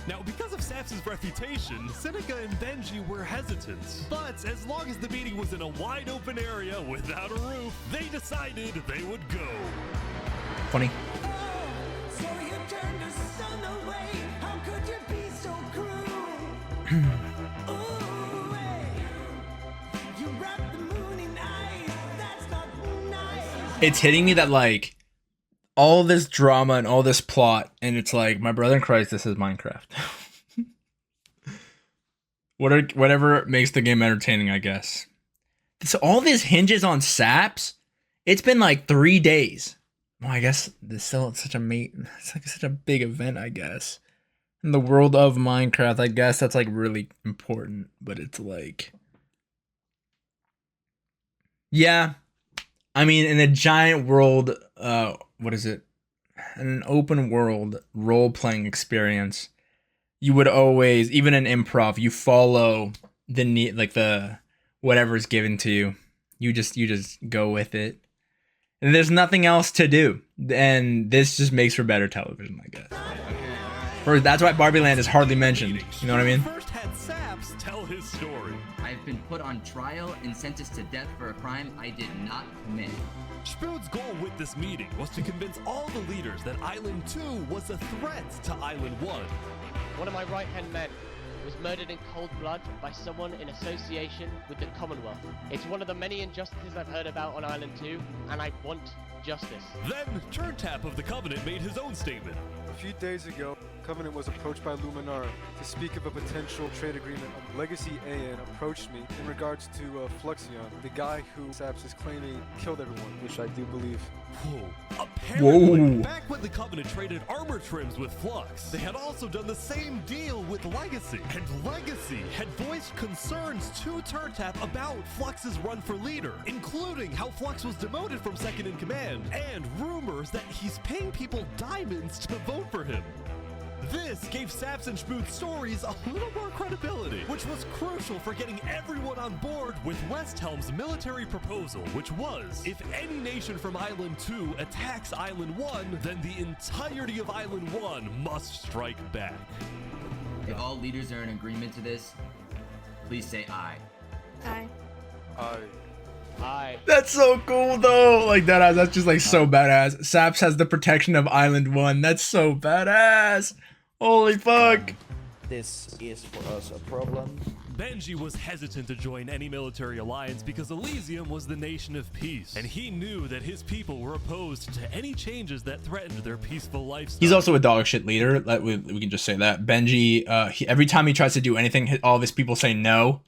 Now, because of Saps' reputation, Seneca and Benji were hesitant. But as long as the meeting was in a wide open area without a roof, they decided they would go. Funny. So you turned the sun away. How could you be so cruel? Ooh, hey. You wrap the moon in ice. That's not nice. It's hitting me that like all this drama and all this plot, and it's like, my brother in Christ, this is Minecraft. Whatever makes the game entertaining, I guess. So all this hinges on Saps. It's been like 3 days. Well, I guess this still such a big event, I guess. In the world of Minecraft, I guess that's like really important. But it's like, yeah. I mean, in a giant world, what is it? In an open world role-playing experience, you would always, even in improv, you follow the need, like the whatever's given to you. You just go with it. And there's nothing else to do. And this just makes for better television, I guess. That's why Barbie Land is hardly mentioned. You know what I mean? First had Saps tell his story. I've been put on trial and sentenced to death for a crime I did not commit. Spood's goal with this meeting was to convince all the leaders that Island 2 was a threat to Island 1. One of my right-hand men was murdered in cold blood by someone in association with the Commonwealth. It's one of the many injustices I've heard about on Island 2, and I want justice. Then, Turntap of the Covenant made his own statement. A few days ago, Covenant was approached by Luminara to speak of a potential trade agreement. Legacy AN approached me in regards to Fluxion, the guy who Saps is claiming killed everyone, which I do believe. Whoa. Apparently, back when the Covenant traded armor trims with Flux, they had also done the same deal with Legacy. And Legacy had voiced concerns to Turntap about Flux's run for leader, including how Flux was demoted from second in command, and rumors that he's paying people diamonds to vote for him. This gave Saps and Spood's stories a little more credibility, which was crucial for getting everyone on board with West Helm's military proposal, which was, if any nation from Island 2 attacks Island 1, then the entirety of Island 1 must strike back. If all leaders are in agreement to this, please say aye. Aye. Aye. Aye. That's so cool though. Like that's just like so badass. Saps has the protection of Island 1. That's so badass. Holy fuck. This is for us a problem. Benji was hesitant to join any military alliance because Elysium was the nation of peace, and he knew that his people were opposed to any changes that threatened their peaceful lifestyle. He's also a dog shit leader. We can just say that. Benji, every time he tries to do anything, all of his people say no.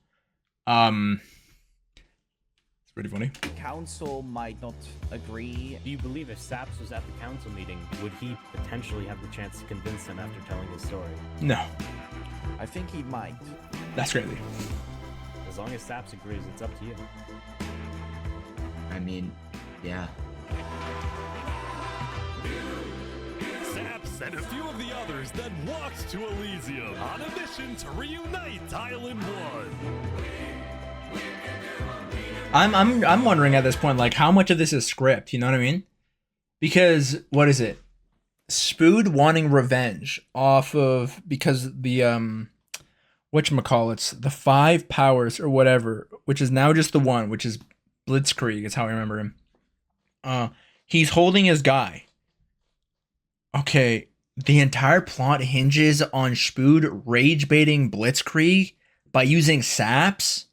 Pretty funny. Council might not agree. Do you believe if Saps was at the council meeting, would he potentially have the chance to convince them after telling his story? No. I think he might. That's crazy. As long as Saps agrees, it's up to you. I mean, yeah. Saps and a few of the others then walked to Elysium on a mission to reunite Island 1. I'm wondering at this point, like, how much of this is script, you know what I mean? Because what is it? Spood wanting revenge off of, because the whatchamacallits, the 5 powers or whatever, which is now just the one, which is Blitzkrieg, is how I remember him. He's holding his guy. Okay, the entire plot hinges on Spood rage baiting Blitzkrieg by using Saps.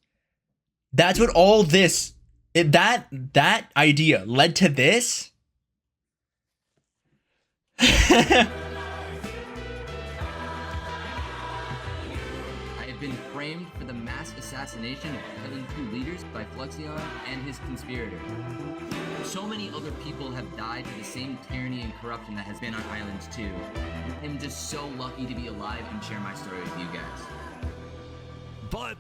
That's what all this, that idea led to this. I have been framed for the mass assassination of Island 2 leaders by Fluxion and his conspirator. So many other people have died to the same tyranny and corruption that has been on Island 2. I'm just so lucky to be alive and share my story with you guys. But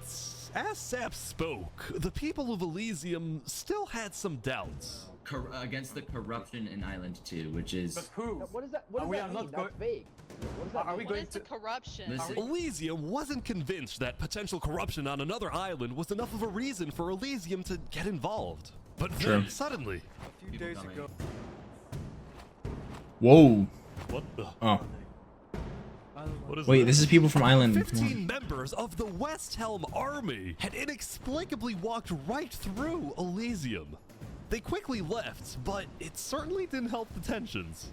as Saps spoke, the people of Elysium still had some doubts. Against the corruption in Island 2, which is... But who? What is that? What does that mean? That's vague. What does that mean? What is the corruption? Listen. Elysium wasn't convinced that potential corruption on another island was enough of a reason for Elysium to get involved. But then, suddenly... A few days ago... Whoa. What the... Oh. What is Wait, this? this is people from Island 15 members of the West Helm army had inexplicably walked right through Elysium. They quickly left, but it certainly didn't help the tensions.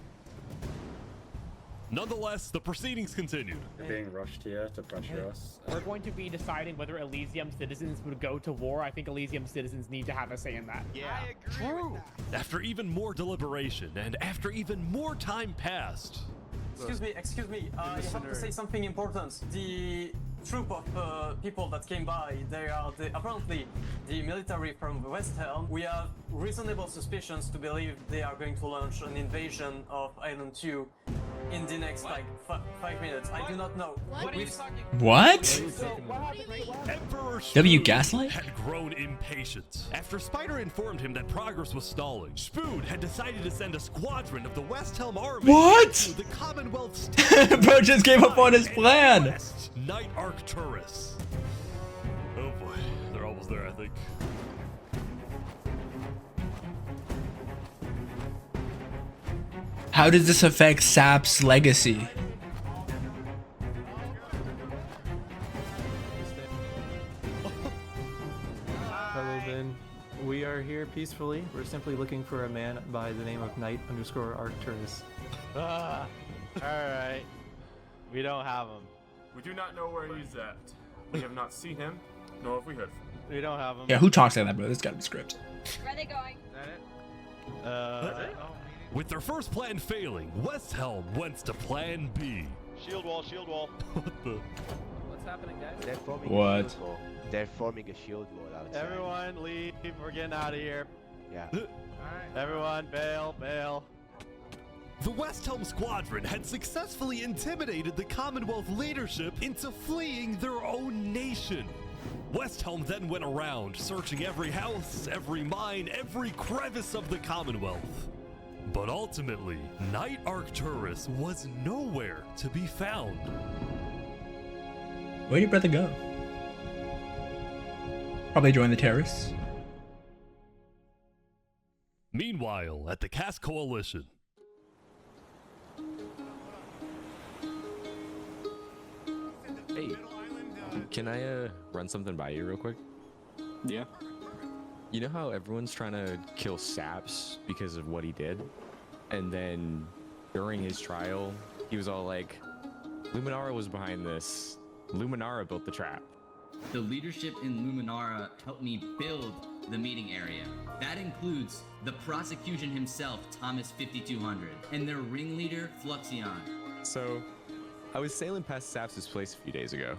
Nonetheless, the proceedings continued. They're being rushed here to pressure us. We're going to be deciding whether Elysium citizens would go to war. I think Elysium citizens need to have a say in that. Yeah, I agree with that. After even more deliberation, and after even more time passed... Excuse me, I have to say something important. The troop of people that came by, they are apparently the military from the West Helm. We have reasonable suspicions to believe they are going to launch an invasion of Island 2 in the next, 5 minutes. I do not know. What are you talking What? Emperor W. Spood Gaslight? had grown impatient. After Spider informed him that progress was stalling, Spood had decided to send a squadron of the West Helm army What? to the Commonwealth Bro just gave up on his plan. West Night Arcturus. Oh boy, they're almost there, I think. How does this affect Sap's legacy? Hello, Ben. We are here peacefully. We're simply looking for a man by the name of Knight_Arcturus. Alright. We don't have him. We do not know where he's at. We have not seen him, nor have we heard from him. We don't have him. Yeah, who talks like that, bro? This gotta be script. Where are they going? With their first plan failing, West Helm went to plan B. Shield wall, shield wall. What the? What's happening, guys? They're forming What? a shield wall. They're forming a shield wall outside. Everyone leave. We're getting out of here. Yeah. Everyone bail, bail. The West Helm squadron had successfully intimidated the Commonwealth leadership into fleeing their own nation. West Helm then went around, searching every house, every mine, every crevice of the Commonwealth. But ultimately, Night Arcturus was nowhere to be found. Where'd your brother go? Probably join the terrorists. Meanwhile, at the Cass Coalition. Hey, can I run something by you real quick? Yeah. You know how everyone's trying to kill Saps because of what he did? And then during his trial, he was all like, Luminara was behind this. Luminara built the trap. The leadership in Luminara helped me build the meeting area. That includes the prosecution himself, Thomas 5200, and their ringleader, Fluxion. So, I was sailing past Saps' place a few days ago.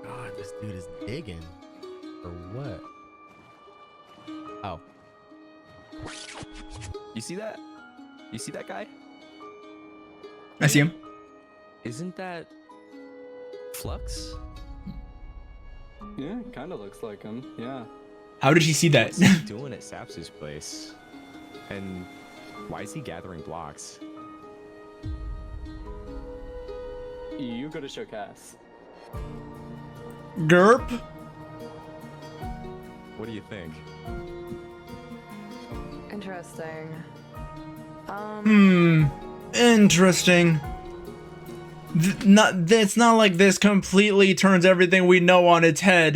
God, this dude is digging. Or what? Oh. You see that? You see that guy? I see him. Isn't that Flux? Yeah, kind of looks like him. Yeah. How did he see that? What's he doing at Saps' place? And why is he gathering blocks? You go to show Cass. Gerp. What do you think? Interesting. Interesting. It's not like this completely turns everything we know on its head.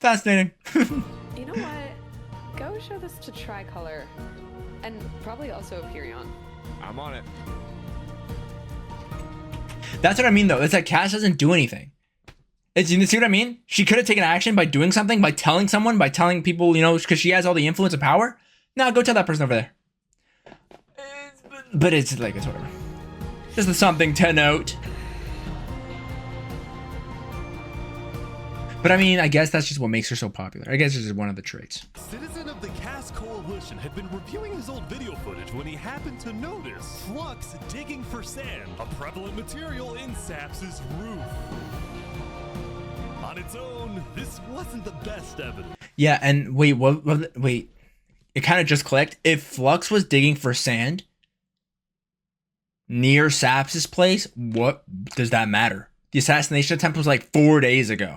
Fascinating. You know what? Go show this to Tricolor. And probably also Hyperion. I'm on it. That's what I mean, though. It's like Cass doesn't do anything. You see what I mean? She could have taken action by doing something, by telling someone, by telling people, you know, because she has all the influence and power. Nah, go tell that person over there. But it's like, it's whatever. Just something to note. But I mean, I guess that's just what makes her so popular. I guess it's just one of the traits. Citizen of the Cass Coalition had been reviewing his old video footage when he happened to notice Flux digging for sand, a prevalent material in Saps' roof. On its own, this wasn't the best evidence. Yeah, and wait, wait. It kind of just clicked. If Flux was digging for sand near Saps' place, what does that matter? The assassination attempt was like 4 days ago.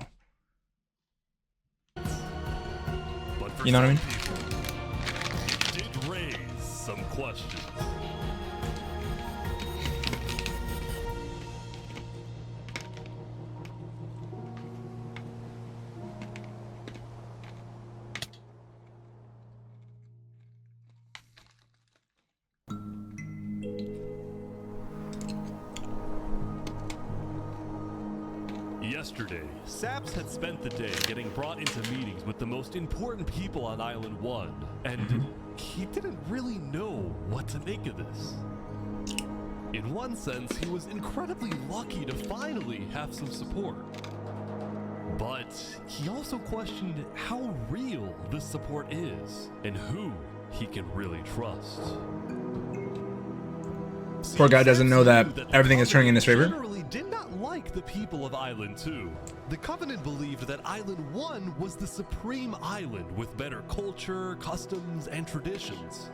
You know what I mean? It did raise some questions. Yesterday, Saps had spent the day getting brought into meetings with the most important people on Island 1, and he didn't really know what to make of this. In one sense, he was incredibly lucky to finally have some support. But he also questioned how real this support is, and who he can really trust. Poor guy doesn't know that everything is turning in his favor. Generally did not like the people of Island 2. The Covenant believed that Island 1 was the supreme island with better culture, customs, and traditions.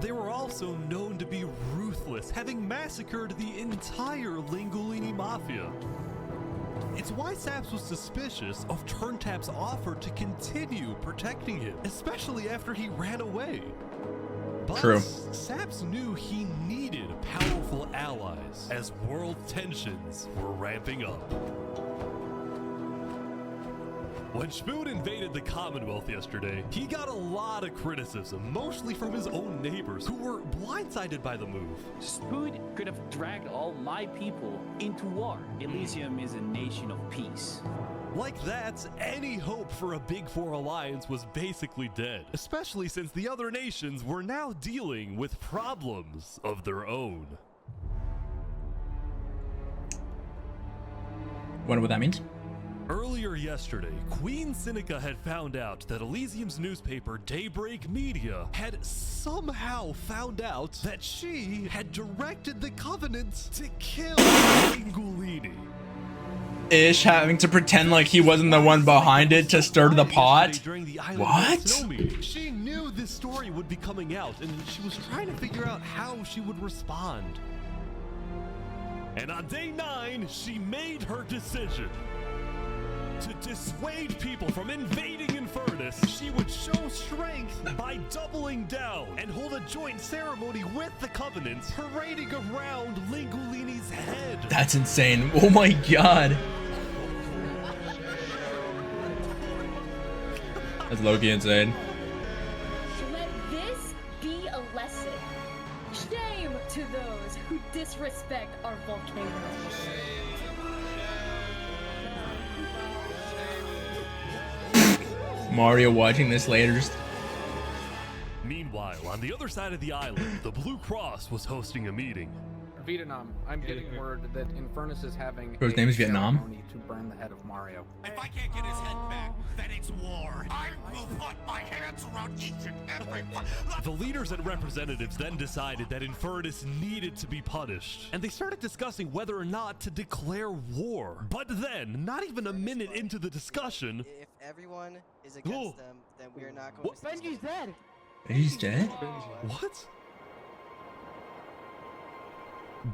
They were also known to be ruthless, having massacred the entire Lingolini Mafia. It's why Saps was suspicious of Turntap's offer to continue protecting him, especially after he ran away. But True. Saps knew he needed powerful allies as world tensions were ramping up. When Spoon invaded the Commonwealth yesterday, he got a lot of criticism, mostly from his own neighbors who were blindsided by the move. Spoon could have dragged all my people into war. Elysium is a nation of peace. Like that, any hope for a Big Four alliance was basically dead, especially since the other nations were now dealing with problems of their own. Wonder what that means? Earlier yesterday, Queen Seneca had found out that Elysium's newspaper Daybreak Media had somehow found out that she had directed the Covenant to kill Lingolini. Ish having to pretend like he wasn't the one behind it to stir the pot. What? She knew this story would be coming out, and she was trying to figure out how she would respond. And on day 9, she made her decision. To dissuade people from invading Infernace, she would show strength by doubling down and hold a joint ceremony with the Covenant, parading around Lingolini's head. That's insane. Oh my god. That's low-key insane. Let this be a lesson. Shame to those who disrespect our volcano. Mario watching this later. Meanwhile, on the other side of the island, the Blue Cross was hosting a meeting. Vietnam, I'm getting word that Infernace is having His name is Vietnam? ceremony to burn the head of Mario. If I can't get his head back, then it's war. I will put my hands around each and every one. The leaders and representatives then decided that Infernace needed to be punished, and they started discussing whether or not to declare war. But then, not even a minute into the discussion, If everyone is against them, then we are not going to. Benji's dead. He's dead? What?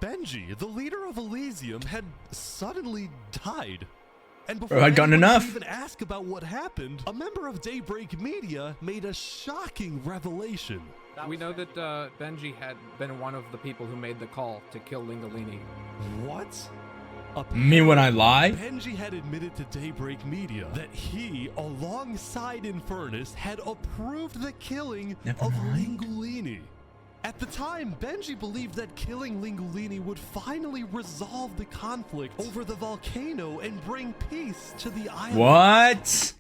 Benji, the leader of Elysium, had suddenly died. And Bro, before I'd gotten anyone could enough. even ask about what happened, a member of Daybreak Media made a shocking revelation. We know that Benji had been one of the people who made the call to kill Lingolini. What? Me when I lie? Benji had admitted to Daybreak Media that he, alongside Infernace, had approved the killing of Lingolini. At the time, Benji believed that killing Lingolini would finally resolve the conflict over the volcano and bring peace to the island. What?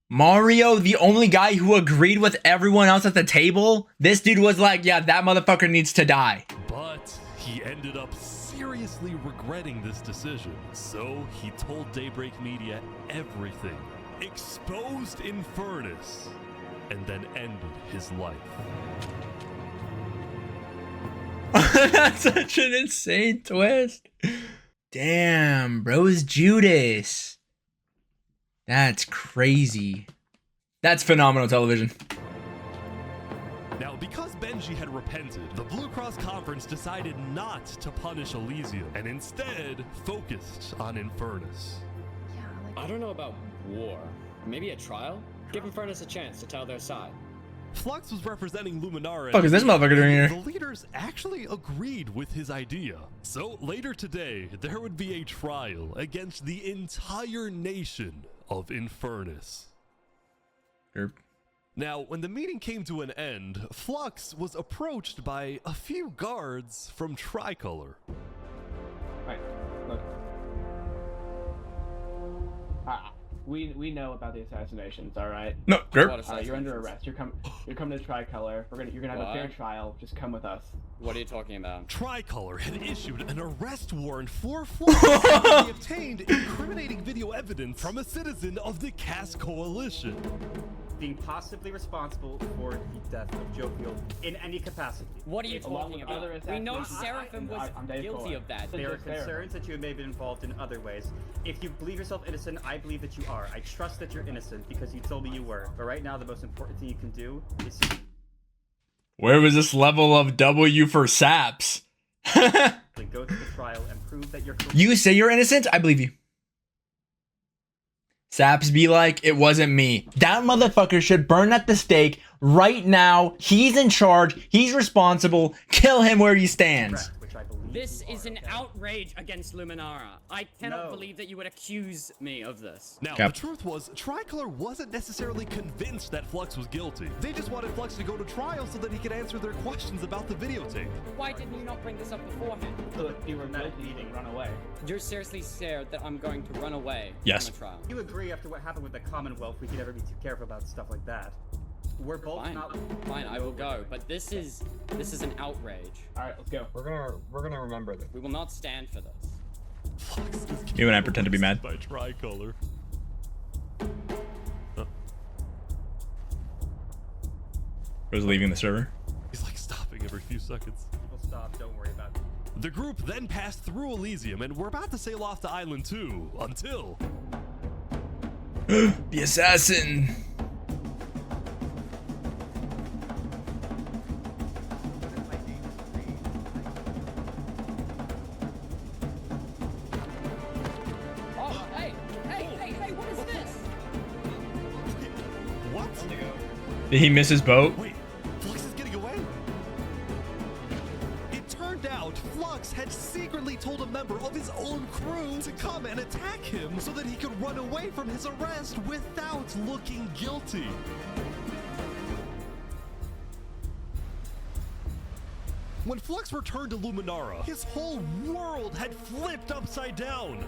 Mario, the only guy who agreed with everyone else at the table? This dude was like, yeah, that motherfucker needs to die. But he ended up seriously regretting this decision. So he told Daybreak Media everything, exposed Infernace, and then ended his life. That's such an insane twist. Damn, bro's Judas. That's crazy. That's phenomenal television. Now, because Benji had repented, the Blue Cross Conference decided not to punish Elysium and instead focused on Infernace. I don't know about war. Maybe a trial? Give Infernace a chance to tell their side. Flux was representing Luminara. Fuck is this motherfucker doing here? The leaders actually agreed with his idea. So later today, there would be a trial against the entire nation of Infernace. Derp. Now, when the meeting came to an end, Flux was approached by a few guards from Tricolor. Right, look. We know about the assassinations, all right? No, derp. You're under arrest. You're coming to Tricolor. You're gonna have a fair trial. Just come with us. What are you talking about? Tricolor had issued an arrest warrant for Flux and he obtained incriminating video evidence from a citizen of the Cass Coalition. Being possibly responsible for the death of Jovial in any capacity. What are you talking about? We know Seraphim was guilty of that. There are concerns that you may have been involved in other ways. If you believe yourself innocent, I believe that you are. I trust that you're innocent because you told me you were. But right now, the most important thing you can do is... Where was this level of W for Saps? go to the trial and prove that you're... You say you're innocent? I believe you. Saps be like, it wasn't me. That motherfucker should burn at the stake right now. He's in charge. He's responsible. Kill him where he stands. This is an outrage against Luminara. I cannot believe that you would accuse me of this. Now, the truth was, Tricolor wasn't necessarily convinced that Flux was guilty. They just wanted Flux to go to trial so that he could answer their questions about the videotape. Why didn't you not bring this up beforehand? So you were guilty and run away. You're seriously scared that I'm going to run away Yes. from a trial? You agree after what happened with the Commonwealth, we could never be too careful about stuff like that. We're both not... Fine, I will go. But this is an outrage. All right, let's go. We're gonna remember this. We will not stand for this. You and I pretend to be mad. By Tricolor. Was leaving the server. He's like stopping every few seconds. We'll stop, don't worry about it. The group then passed through Elysium and were about to sail off to Island 2 until... The assassin. Oh, hey, what is this? What? Did he miss his boat? Wait, Flux is getting away? It turned out Flux had secretly told a member of his own crew to come and attack him so that he could run away from his arrest without looking guilty. When Flux returned to Luminara, his whole world had flipped upside down.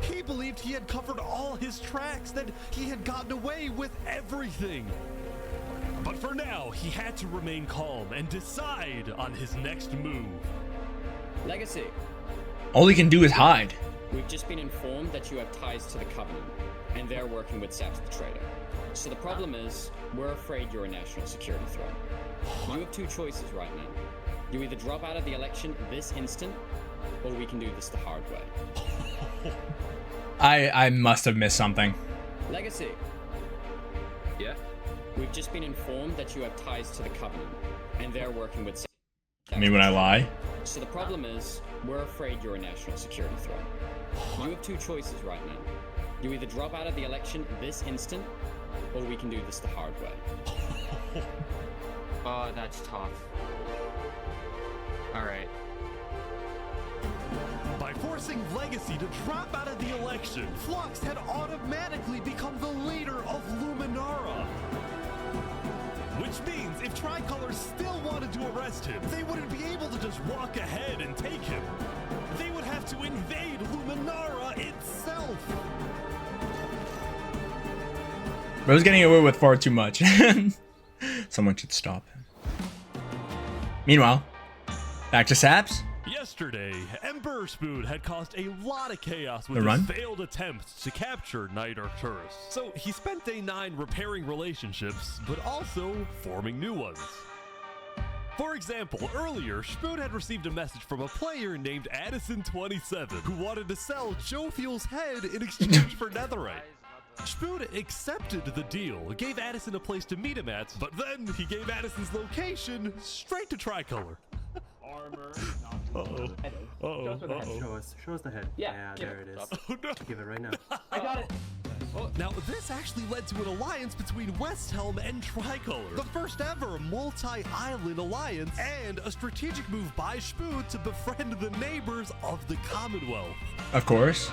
He believed he had covered all his tracks, that he had gotten away with everything. But for now, he had to remain calm and decide on his next move. Legacy. All he can do is hide. We've just been informed that you have ties to the Covenant, and they're working with Saps the traitor. So the problem is, we're afraid you're a national security threat. You have two choices right now. You either drop out of the election this instant, or we can do this the hard way. I must have missed something. Legacy. Yeah? We've just been informed that you have ties to the Covenant, and they're working with Saps. I mean, when I lie. So the problem is, we're afraid you're a national security threat. You have two choices right now. You either drop out of the election this instant, or we can do this the hard way. Oh, that's tough. Alright. By forcing Legacy to drop out of the election, Flux had automatically become the leader of Luminara. Which means if Tricolor still wanted to arrest him, they wouldn't be able to just walk ahead and take him. They would have to invade Luminara itself. Bro's getting away with far too much. Someone should stop him. Meanwhile, back to Saps. Yesterday, Emperor Spood had caused a lot of chaos with The run? his failed attempts to capture Knight Arcturus. So he spent day 9 repairing relationships, but also forming new ones. For example, earlier, Spood had received a message from a player named Addison27 who wanted to sell Joe Fuel's head in exchange for netherite. Spood accepted the deal, gave Addison a place to meet him at, but then he gave Addison's location straight to Tricolor. Armor. Uh-oh. Show us the head. Yeah, there it is. Oh, no. Give it right now. I got it. Now, this actually led to an alliance between West Helm and Tricolor, the first ever multi-island alliance, and a strategic move by Spood to befriend the neighbors of the Commonwealth. Of course.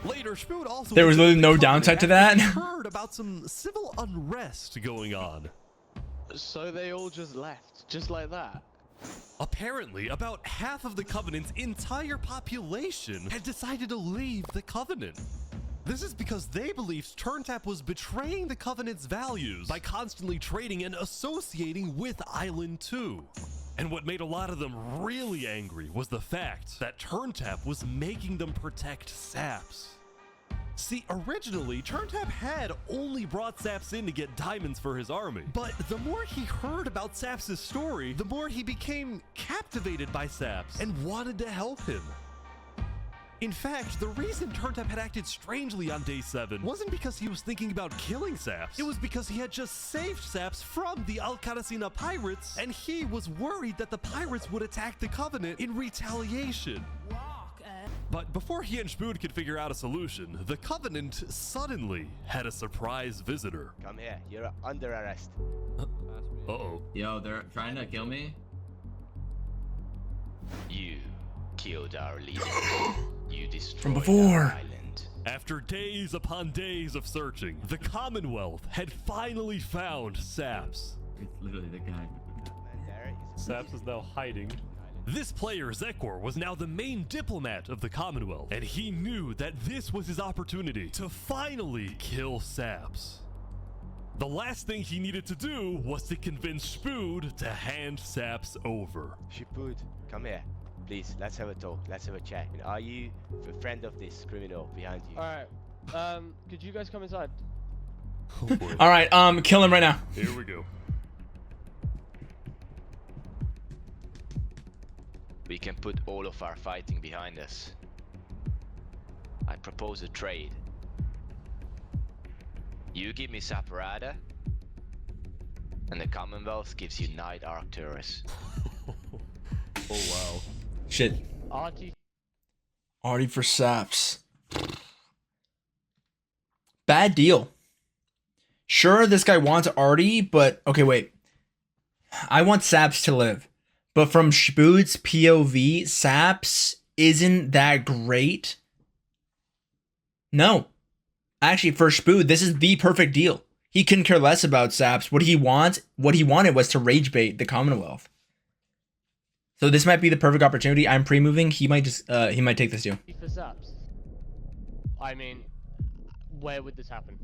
Later, Spood also There was literally no downside to that. heard about some civil unrest going on. So they all just left, just like that? Apparently, about half of the Covenant's entire population had decided to leave the Covenant. This is because they believed TurnTap was betraying the Covenant's values by constantly trading and associating with Island 2. And what made a lot of them really angry was the fact that TurnTap was making them protect Saps. See, originally, TurnTap had only brought Saps in to get diamonds for his army. But the more he heard about Saps' story, the more he became captivated by Saps and wanted to help him. In fact, the reason TurnTap had acted strangely on day 7 wasn't because he was thinking about killing Saps. It was because he had just saved Saps from the Alcaracina pirates, and he was worried that the pirates would attack the Covenant in retaliation. But before he and Spood could figure out a solution, the Covenant suddenly had a surprise visitor. Come here, you're under arrest. Uh-oh. Yo, they're trying to kill me? You killed our leader. You destroyed From before. our island. After days upon days of searching, the Commonwealth had finally found Saps. It's literally the guy. Saps is now hiding. This player, Zekor, was now the main diplomat of the Commonwealth, and he knew that this was his opportunity to finally kill Saps. The last thing he needed to do was to convince Spood to hand Saps over. Spood, come here. Please, let's have a talk. Let's have a chat. And are you a friend of this criminal behind you? Alright. Could you guys come inside? Oh boy. All right, kill him right now. Here we go. We can put all of our fighting behind us. I propose a trade. You give me Saparada, and the Commonwealth gives you Knight Arcturus. Oh wow. Shit. Artie. Artie for Saps. Bad deal. Sure, this guy wants Artie, but okay, wait. I want Saps to live. But from Spood's POV, Saps isn't that great. No. Actually, for Spood, this is the perfect deal. He couldn't care less about Saps. What he wanted was to rage bait the Commonwealth. So this might be the perfect opportunity. I'm pre-moving. He might just he might take this deal. For Saps. I mean, where would this happen?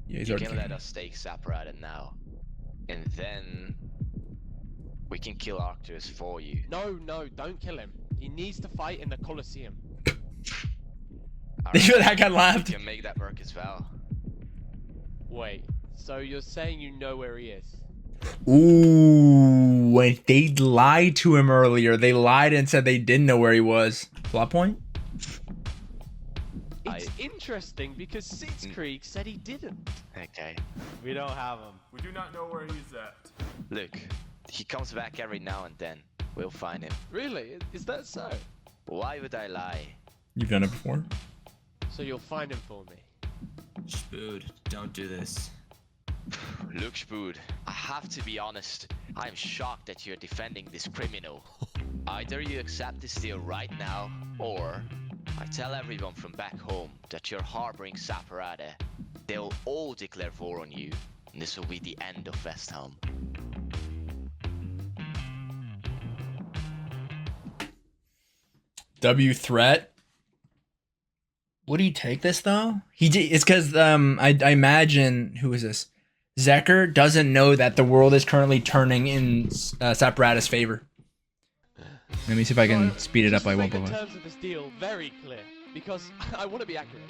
Yeah, he's you already can let us take Saparada now, and then we can kill Arcturus for you. No, don't kill him. He needs to fight in the Colosseum. That guy laughed. We can make that work as well. Wait, so you're saying you know where he is? Ooh, wait, they lied to him earlier. They lied and said they didn't know where he was. Plot point? It's interesting because Sitzkrieg said he didn't. Okay. We don't have him. We do not know where he's at. Look, he comes back every now and then. We'll find him. Really? Is that so? Why would I lie? You've done it before? So you'll find him for me. Spood, don't do this. Look, Spood, I have to be honest. I'm shocked that you're defending this criminal. Either you accept this deal right now, or I tell everyone from back home that you're harboring Saparade. They'll all declare war on you, and this will be the end of West Helm. W threat. Would he take this though? It's because I imagine, who is this? Zekker doesn't know that the world is currently turning in Saparade's favor. Let me see if I can speed it up by 1.1. The terms of this deal very clear, because I want to be accurate.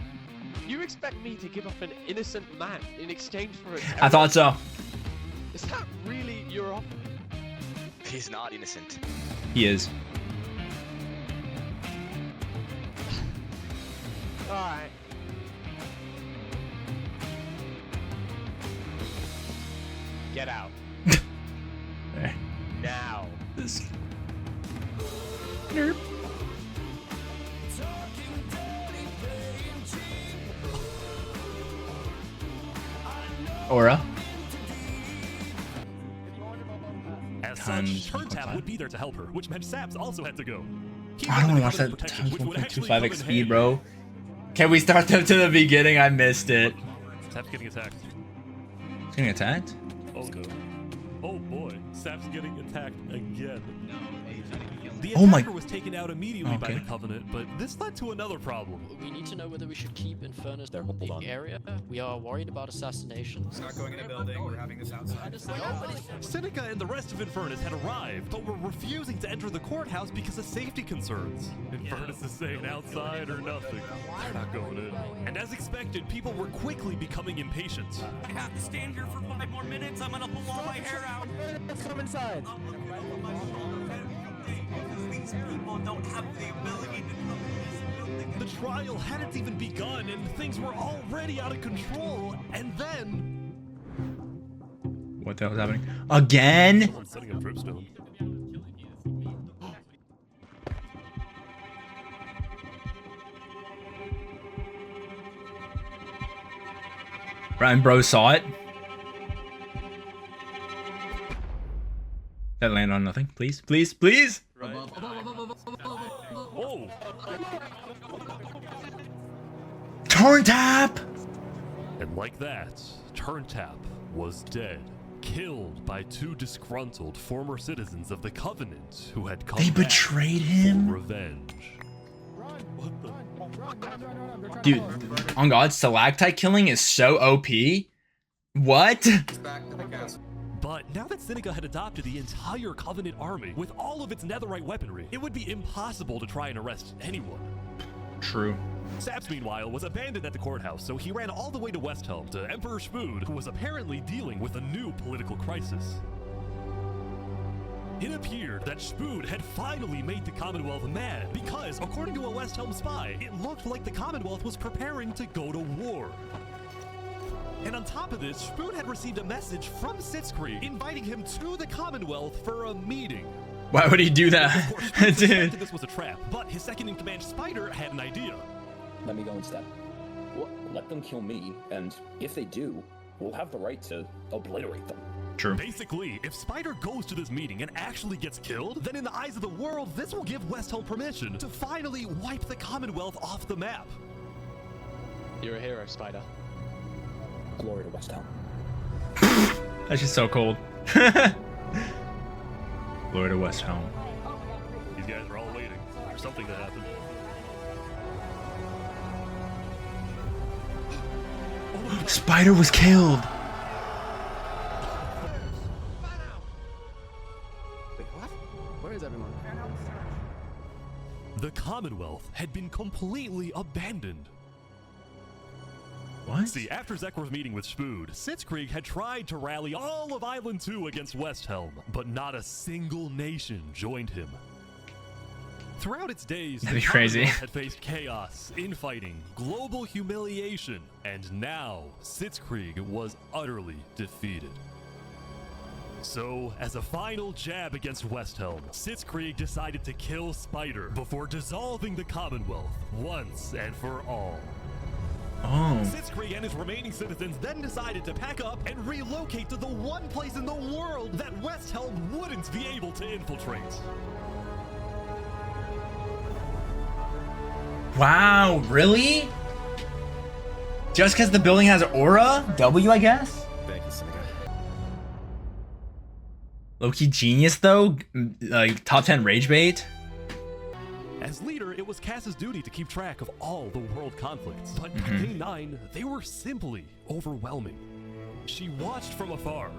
You expect me to give up an innocent man in exchange for a... I thought so. Is that really your offer? He's not innocent. He is. Alright. Get out. There. Now. This. Nerp. Aura. As such, Turntap would be there to help her, which meant Saps also had to go. I don't want to watch that times 1.25 XP, bro. Can we start them to the beginning? I missed it. Saps getting attacked. He's getting attacked? Oh no. Oh boy, Saps getting attacked again. The Oh my- attacker was taken out immediately by the Covenant, but this led to another problem. We need to know whether we should keep Infernace in the area. We are worried about assassinations. Not going in a building, we're having this outside. Seneca and the rest of Infernace had arrived, but were refusing to enter the courthouse because of safety concerns. Infernace is saying outside or nothing. They're not going in. And as expected, people were quickly becoming impatient. I have to stand here for 5 more minutes. I'm gonna pull all my hair out. Let's come inside. These people don't have the ability to come in this building. The trial hadn't even begun, and things were already out of control. And then... What the hell is happening? Again? Someone's setting up dripstone. Brian Bro saw it. That land on nothing. Please, please, please. Right. Oh. Turntap! And like that, Turntap was dead. Killed by two disgruntled former citizens of the Covenant who had come They back betrayed him? for revenge. Dude, on God, stalactite killing is so OP. What? But now that Seneca had adopted the entire Covenant army with all of its netherite weaponry, it would be impossible to try and arrest anyone. True. Saps, meanwhile, was abandoned at the courthouse, so he ran all the way to West Helm to Emperor Spood, who was apparently dealing with a new political crisis. It appeared that Spood had finally made the Commonwealth mad because, according to a West Helm spy, it looked like the Commonwealth was preparing to go to war. And on top of this, Spood had received a message from Sitzkrieg inviting him to the Commonwealth for a meeting. Why would he do that? Of course, Spood suspected this was a trap, but his second-in-command Spider had an idea. Let me go instead. Let them kill me, and if they do, we'll have the right to obliterate them. True. Basically, if Spider goes to this meeting and actually gets killed, then in the eyes of the world, this will give West Helm permission to finally wipe the Commonwealth off the map. You're a hero, Spider. Glory to West Helm. That's just so cold. Glory to West Helm. These guys are all waiting for something to happen. Spider was killed. Wait, what? Where is everyone? The Commonwealth had been completely abandoned. What? See, after Zekkor's meeting with Spood, Sitzkrieg had tried to rally all of Island 2 against West Helm, but not a single nation joined him. Throughout its days, That'd be the crazy. Commonwealth had faced chaos, infighting, global humiliation, and now Sitzkrieg was utterly defeated. So, as a final jab against West Helm, Sitzkrieg decided to kill Spider before dissolving the Commonwealth once and for all. Oh. Sitzkrieg and his remaining citizens then decided to pack up and relocate to the one place in the world that West Helm wouldn't be able to infiltrate. Wow, really? Just because the building has aura? W, I guess? Thank you, Seneca. Low-key genius, though? Like, top 10 rage bait? As leader, it was Cass's duty to keep track of all the world conflicts. But by day 9, they were simply overwhelming. She watched from afar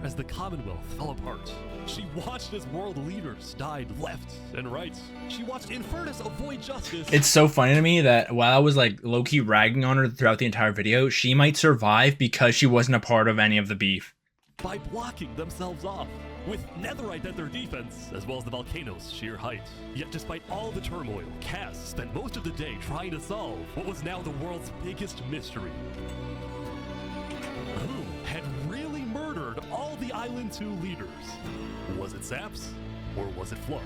as the Commonwealth fell apart. She watched as world leaders died left and right. She watched Infernace avoid justice. It's so funny to me that while I was like low-key ragging on her throughout the entire video, she might survive because she wasn't a part of any of the beef. By blocking themselves off, with netherite at their defense, as well as the volcano's sheer height. Yet despite all the turmoil, Cass spent most of the day trying to solve what was now the world's biggest mystery. Who had really murdered all the Island 2 leaders? Was it Saps, or was it Flux?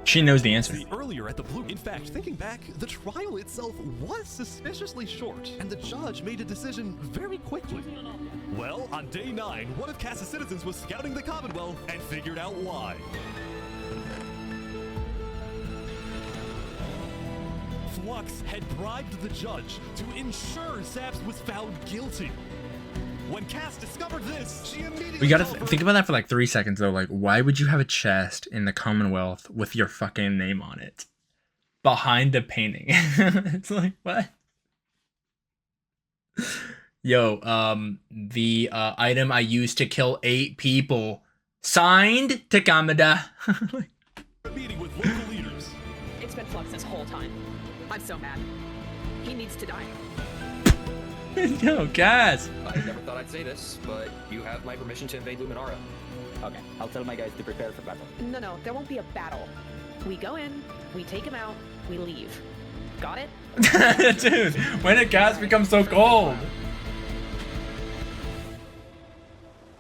She knows the answer. See, earlier at the Blue, in fact, thinking back, the trial itself was suspiciously short, and the judge made a decision very quickly. Well, on day 9, one of Cass's citizens was scouting the Commonwealth and figured out why. Flux had bribed the judge to ensure Saps was found guilty. When Cass discovered this, she immediately... We gotta think about that for like 3 seconds though. Like, why would you have a chest in the Commonwealth with your fucking name on it? Behind a painting. It's like, what? Yo, the item I used to kill 8 people. Signed, Takamada. Meeting with local leaders. It's been Flux this whole time. I'm so mad. He needs to die. Yo, Cass. I never thought I'd say this, but you have my permission to invade Luminara. Okay, I'll tell my guys to prepare for battle. No, there won't be a battle. We go in, we take him out, we leave. Got it? Dude, when did Cass become so cold?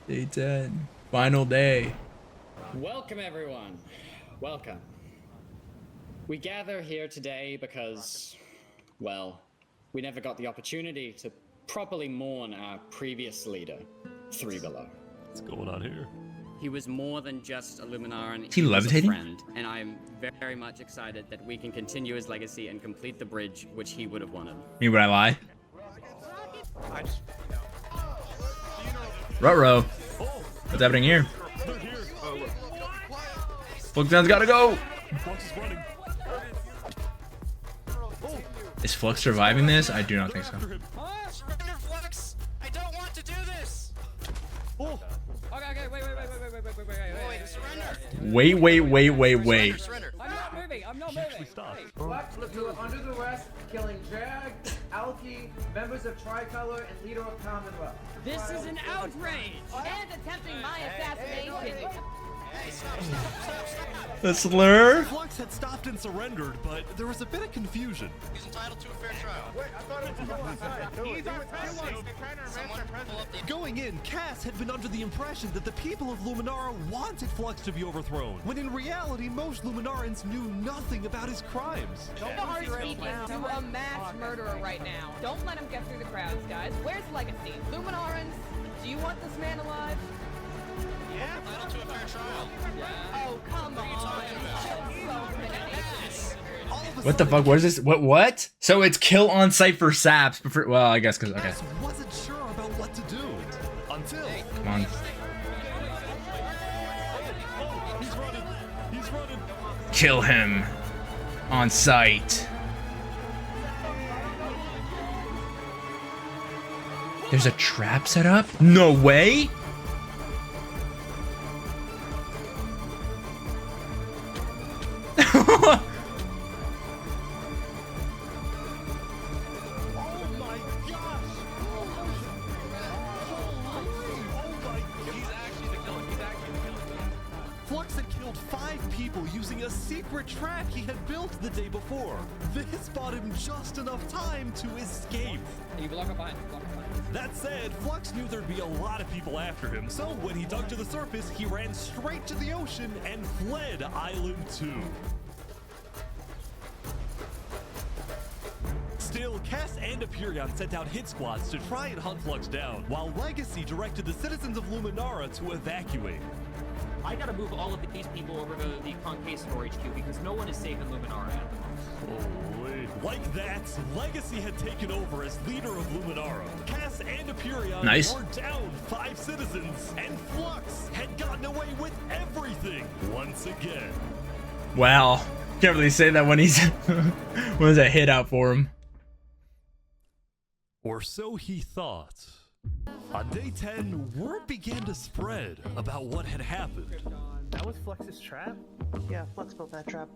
Day 10. Final day. Welcome, everyone. Welcome. We gather here today because, well, we never got the opportunity to properly mourn our previous leader, 3 Below. What's going on here? He was more than just a Luminaran. He was levitating? a friend, and I'm very much excited that we can continue his legacy and complete the bridge which he would have wanted. Me, would I lie? Ruh-roh. What's happening here? Flux gotta go! Is Flux surviving this? I do not think so. Surrender, Flux! I don't want to do this! Okay, wait. Wait. I'm not moving. Flux looked to under the arrest, killing Jag, Alki, members of Tricolor, and leader of Commonwealth. This is an outrage! And attempting my assassination! Hey, stop. The slur? Flux had stopped and surrendered, but there was a bit of confusion. He's entitled to a fair trial. Wait, I thought it was on side. Going in, Cass had been under the impression that the people of Luminara wanted Flux to be overthrown, when in reality, most Luminarans knew nothing about his crimes. Don't speaking to a mass murderer right now. Don't let him get through the crowds, guys. Where's Legacy? Luminarans, do you want this man alive? Yeah, entitled to a fair trial. Oh, come on. What the fuck? What is this? What? So it's kill on sight for Saps. Well, I guess because, okay. Wasn't sure about what to do until... Come on. He's running. Kill him on sight. There's a trap set up? No way! Flux had killed 5 people using a secret trap he had built the day before. This bought him just enough time to escape. You block up behind. That said, Flux knew there'd be a lot of people after him, so when he dug to the surface, he ran straight to the ocean and fled Island 2. Still, Cass and Aperion sent out hit squads to try and hunt Flux down, while Legacy directed the citizens of Luminara to evacuate. I gotta move all of these people over to the Concave storage queue because no one is safe in Luminara at the moment. Holy. Like that, Legacy had taken over as leader of Luminara. Cass and Aperion Nice. were down 5 citizens, and Flux had gotten away with everything once again. Wow. Can't really say that when he's when there's a hit out for him. Or so he thought. On day 10, word began to spread about what had happened. That was Flux's trap? Yeah, Flux built that trap.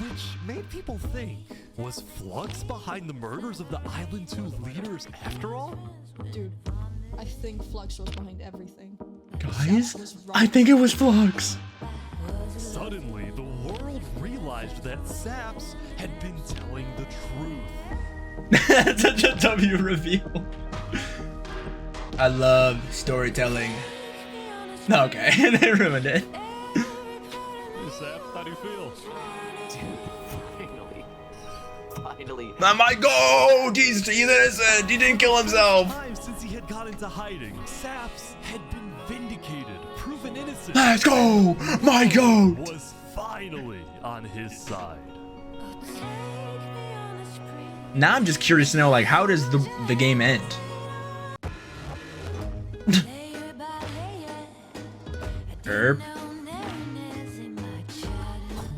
Which made people think, was Flux behind the murders of the Island 2 leaders after all? Dude, I think Flux was behind everything. Guys, I think it was Flux. Suddenly, the world realized that Saps had been telling the truth. Such a W reveal. I love storytelling. Okay, they ruined it. Hey, Saps, how do you feel? Finally. Not my goal! He's innocent! He didn't kill himself! Since he had gone into hiding, Saps had been vindicated, proven innocent. Let's go! My goat! Was finally on his side. Now I'm just curious to know, like, how does the game end? Herb.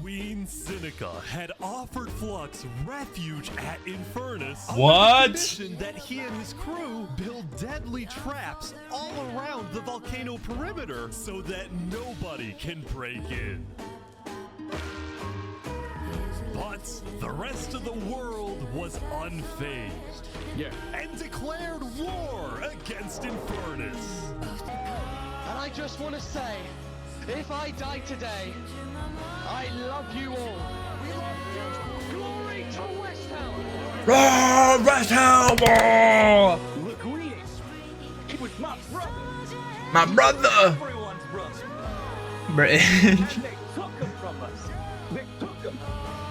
Queen Seneca had offered Flux refuge at Infernace. What? On the condition that he and his crew build deadly traps all around the volcano perimeter so that nobody can break in. But the rest of the world was unfazed. Yeah. And declared war against Infernace. And I just want to say, if I die today, I love you all. We love you. Glory to West Helm. Ah, West Helm! Oh! Look who he is. He was my brother. My brother! Everyone's brother. British. And they took him from us. They took him.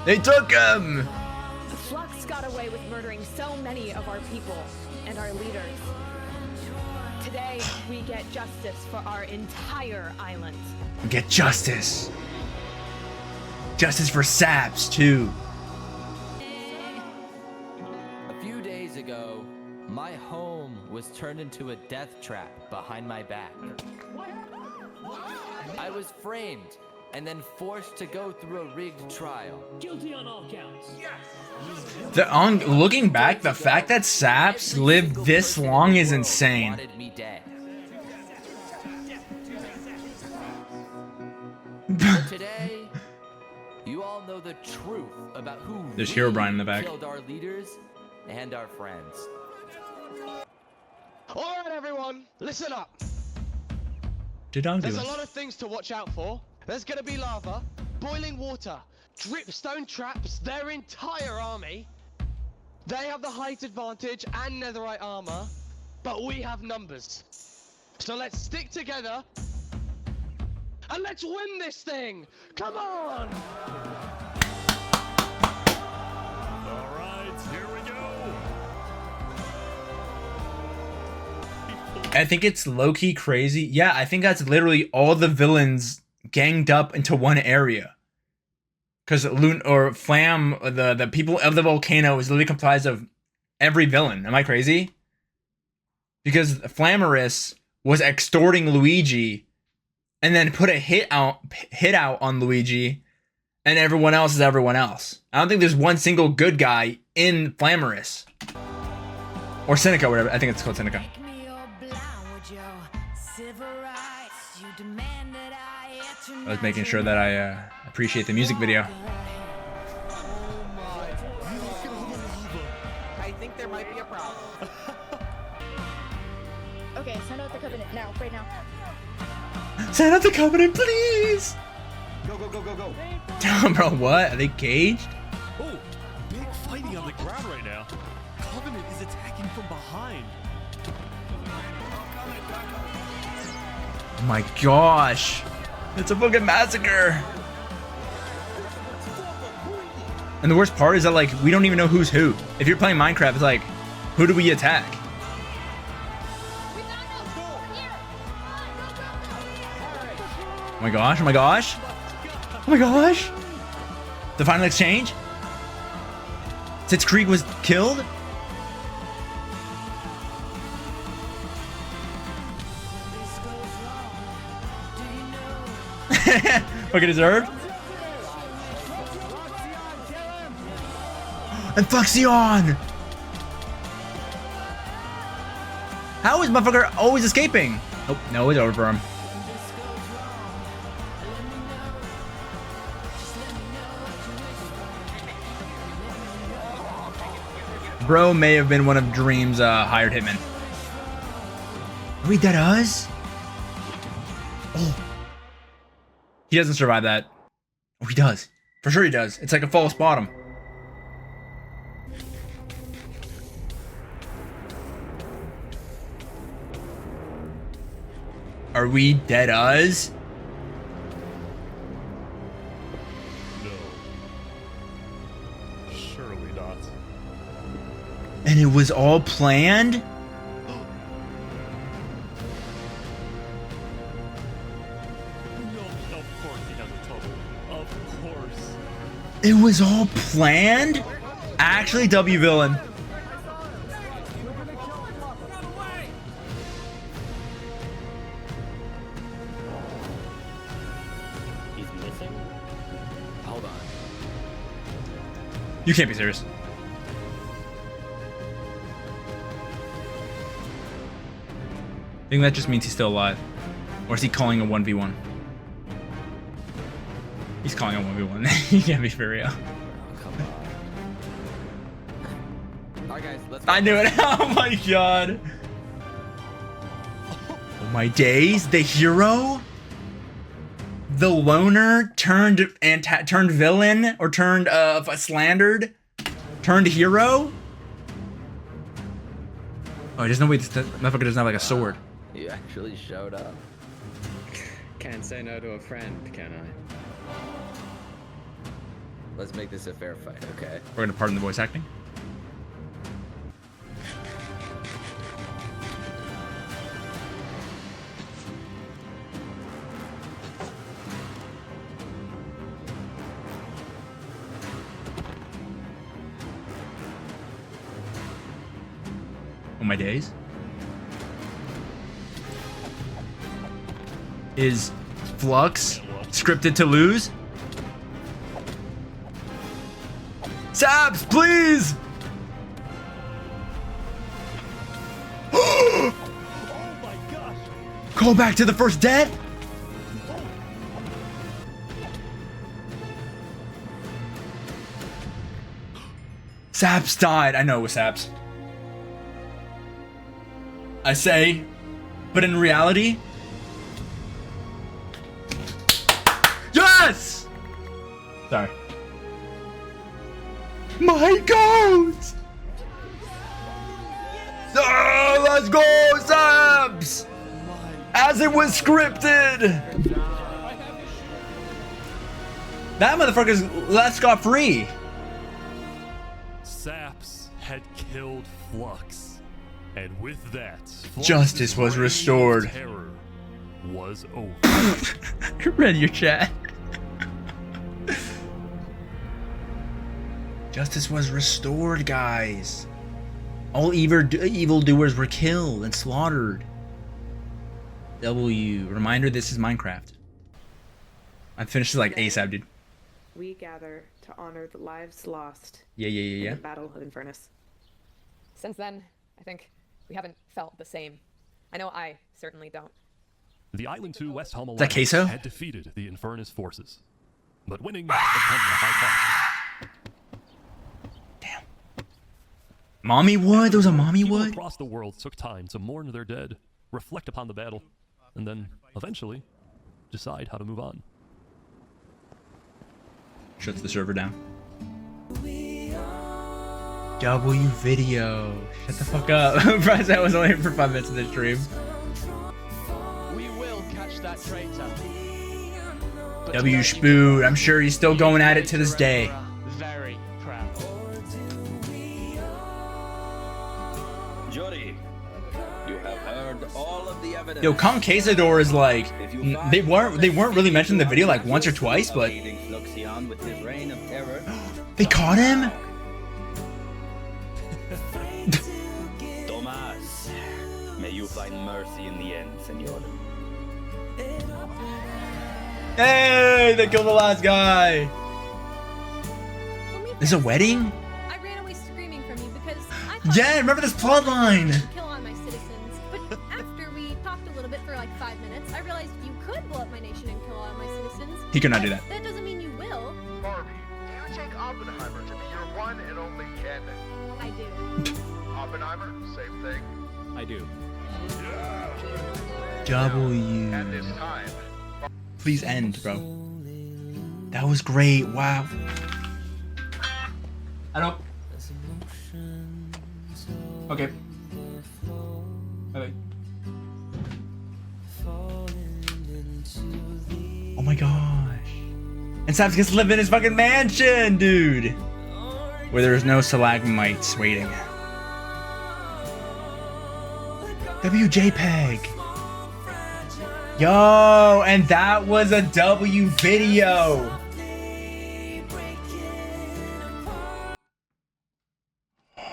They took him! Flux got away with murdering so many of our people and our leaders. Today, we get justice for our entire island. Get justice. Justice for Saps, too. A few days ago, my home was turned into a death trap behind my back. I was framed and then forced to go through a rigged trial. Guilty on all counts. Yes. Looking back, the fact that Saps lived this long is insane. Wanted me dead. But today, you all know the truth about who There's really Herobrine in the back. killed our leaders and our friends. All right, everyone, listen up. There's There's a lot of things to watch out for. There's gonna be lava, boiling water, dripstone traps, their entire army. They have the height advantage and netherite armor, but we have numbers. So let's stick together and let's win this thing. Come on! All right, here we go. I think it's low-key crazy. Yeah, I think that's literally all the villains ganged up into one area. Because Flam, the people of the volcano is literally comprised of every villain. Am I crazy? Because Flamorous was extorting Luigi and then put a hit out on Luigi, and everyone else is everyone else. I don't think there's one single good guy in Flamorous. Or Seneca, whatever. I think it's called Seneca. I was making sure that I appreciate the music video. I think there might be a problem. Okay, send out the covenant now, right now. Send out the covenant, please! Go, go, go, go, go. Bro, what? Are they caged? Oh, big fighting on the ground right now. Covenant is attacking from behind. Oh my gosh. It's a fucking massacre. And the worst part is that, like, we don't even know who's who. If you're playing Minecraft, it's like, who do we attack? Oh my gosh, oh my gosh. Oh my gosh. The final exchange? Since Krieg was killed? Okay, deserved. And Fuxion! How is motherfucker always escaping? Oh, no, it's over for him. Bro may have been one of Dream's hired hitmen. Wait, that us? Oh. He doesn't survive that. Oh, he does. For sure he does. It's like a false bottom. Are we dead us? No. Surely not. And it was all planned? It was all planned? Actually, W villain. He's missing? Hold on. You can't be serious. I think that just means he's still alive. Or is he calling a 1v1? He's calling a 1v1. You can't be for real. Alright guys, let's go. I knew it. Oh my god. Oh my days. The hero? The loner turned villain or turned slandered? Turned hero? Oh, there's no way this motherfucker doesn't have like a sword. You actually showed up. Can't say no to a friend, can I? Let's make this a fair fight, okay? We're gonna pardon the voice acting. Oh my days. Is Flux scripted to lose? Saps, please! Oh my gosh! Call back to the first death? Saps died. I know it was Saps. I say, but in reality... Yes! Sorry. My goat! Oh, let's go, Saps! As it was scripted! That motherfucker's left scot-free. Saps had killed Flux. And with that, Justice was restored. Terror was over. I read your chat. Justice was restored, guys. All evildoers were killed and slaughtered. W. Reminder, this is Minecraft. I finished it like ASAP, dude. We gather to honor the lives lost Yeah. in the Battle of Infernace. Since then, I think we haven't felt the same. I know I certainly don't. The Island 2 West Helm that queso? had defeated the Infernace forces. But winning had come at a high cost. Mommy wood? There was a mommy People wood? across the world took time to mourn their dead, reflect upon the battle, and then, eventually, decide how to move on. Shuts the server down. W video. Shut the fuck up. Surprised I was only here for 5 minutes of this stream. We will catch that traitor. W Spood. I'm sure he's still going at it to this day. Very, Yo, Conquistador is like they weren't really mentioned in the video like once or twice, but they caught him. Tomas, may you find mercy in the end, senor. Hey, they killed the last guy. There's a wedding? I ran away screaming from you because I Yeah, remember this plotline. kill all my citizens. But after we talked a little bit for like 5 minutes, I realized you could blow up my nation and kill all my citizens. He could not do that. That doesn't mean you will. Barbie, do you take Oppenheimer to be your one and only candidate? I do. Oppenheimer, same thing. I do. W. At this time, Please end, bro. That was great. Wow. I don't. Okay. Okay. Oh my gosh. And Saps gets to live in his fucking mansion, dude. Where there's no stalagmites waiting. WJPEG. Yo, and that was a W video.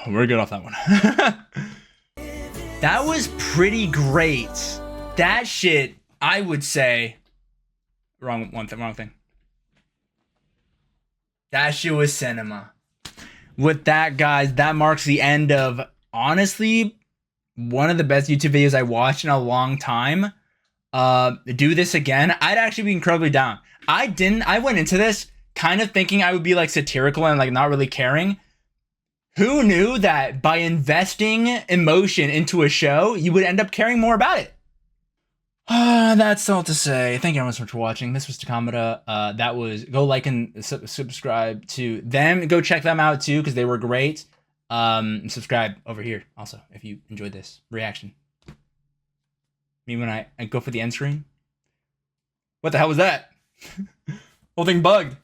We're good off that one. That was pretty great. That shit, I would say. Wrong thing. That shit was cinema. With that, guys, that marks the end of, honestly, one of the best YouTube videos I watched in a long time. Do this again, I'd actually be incredibly down. I went into this kind of thinking I would be like satirical and like not really caring. Who knew that by investing emotion into a show, you would end up caring more about it? That's all to say. Thank you very much for watching. This was Takamata. That was, go like and subscribe to them. Go check them out too, because they were great. And subscribe over here also if you enjoyed this reaction. Me when I go for the end screen. What the hell was that? Whole thing bugged.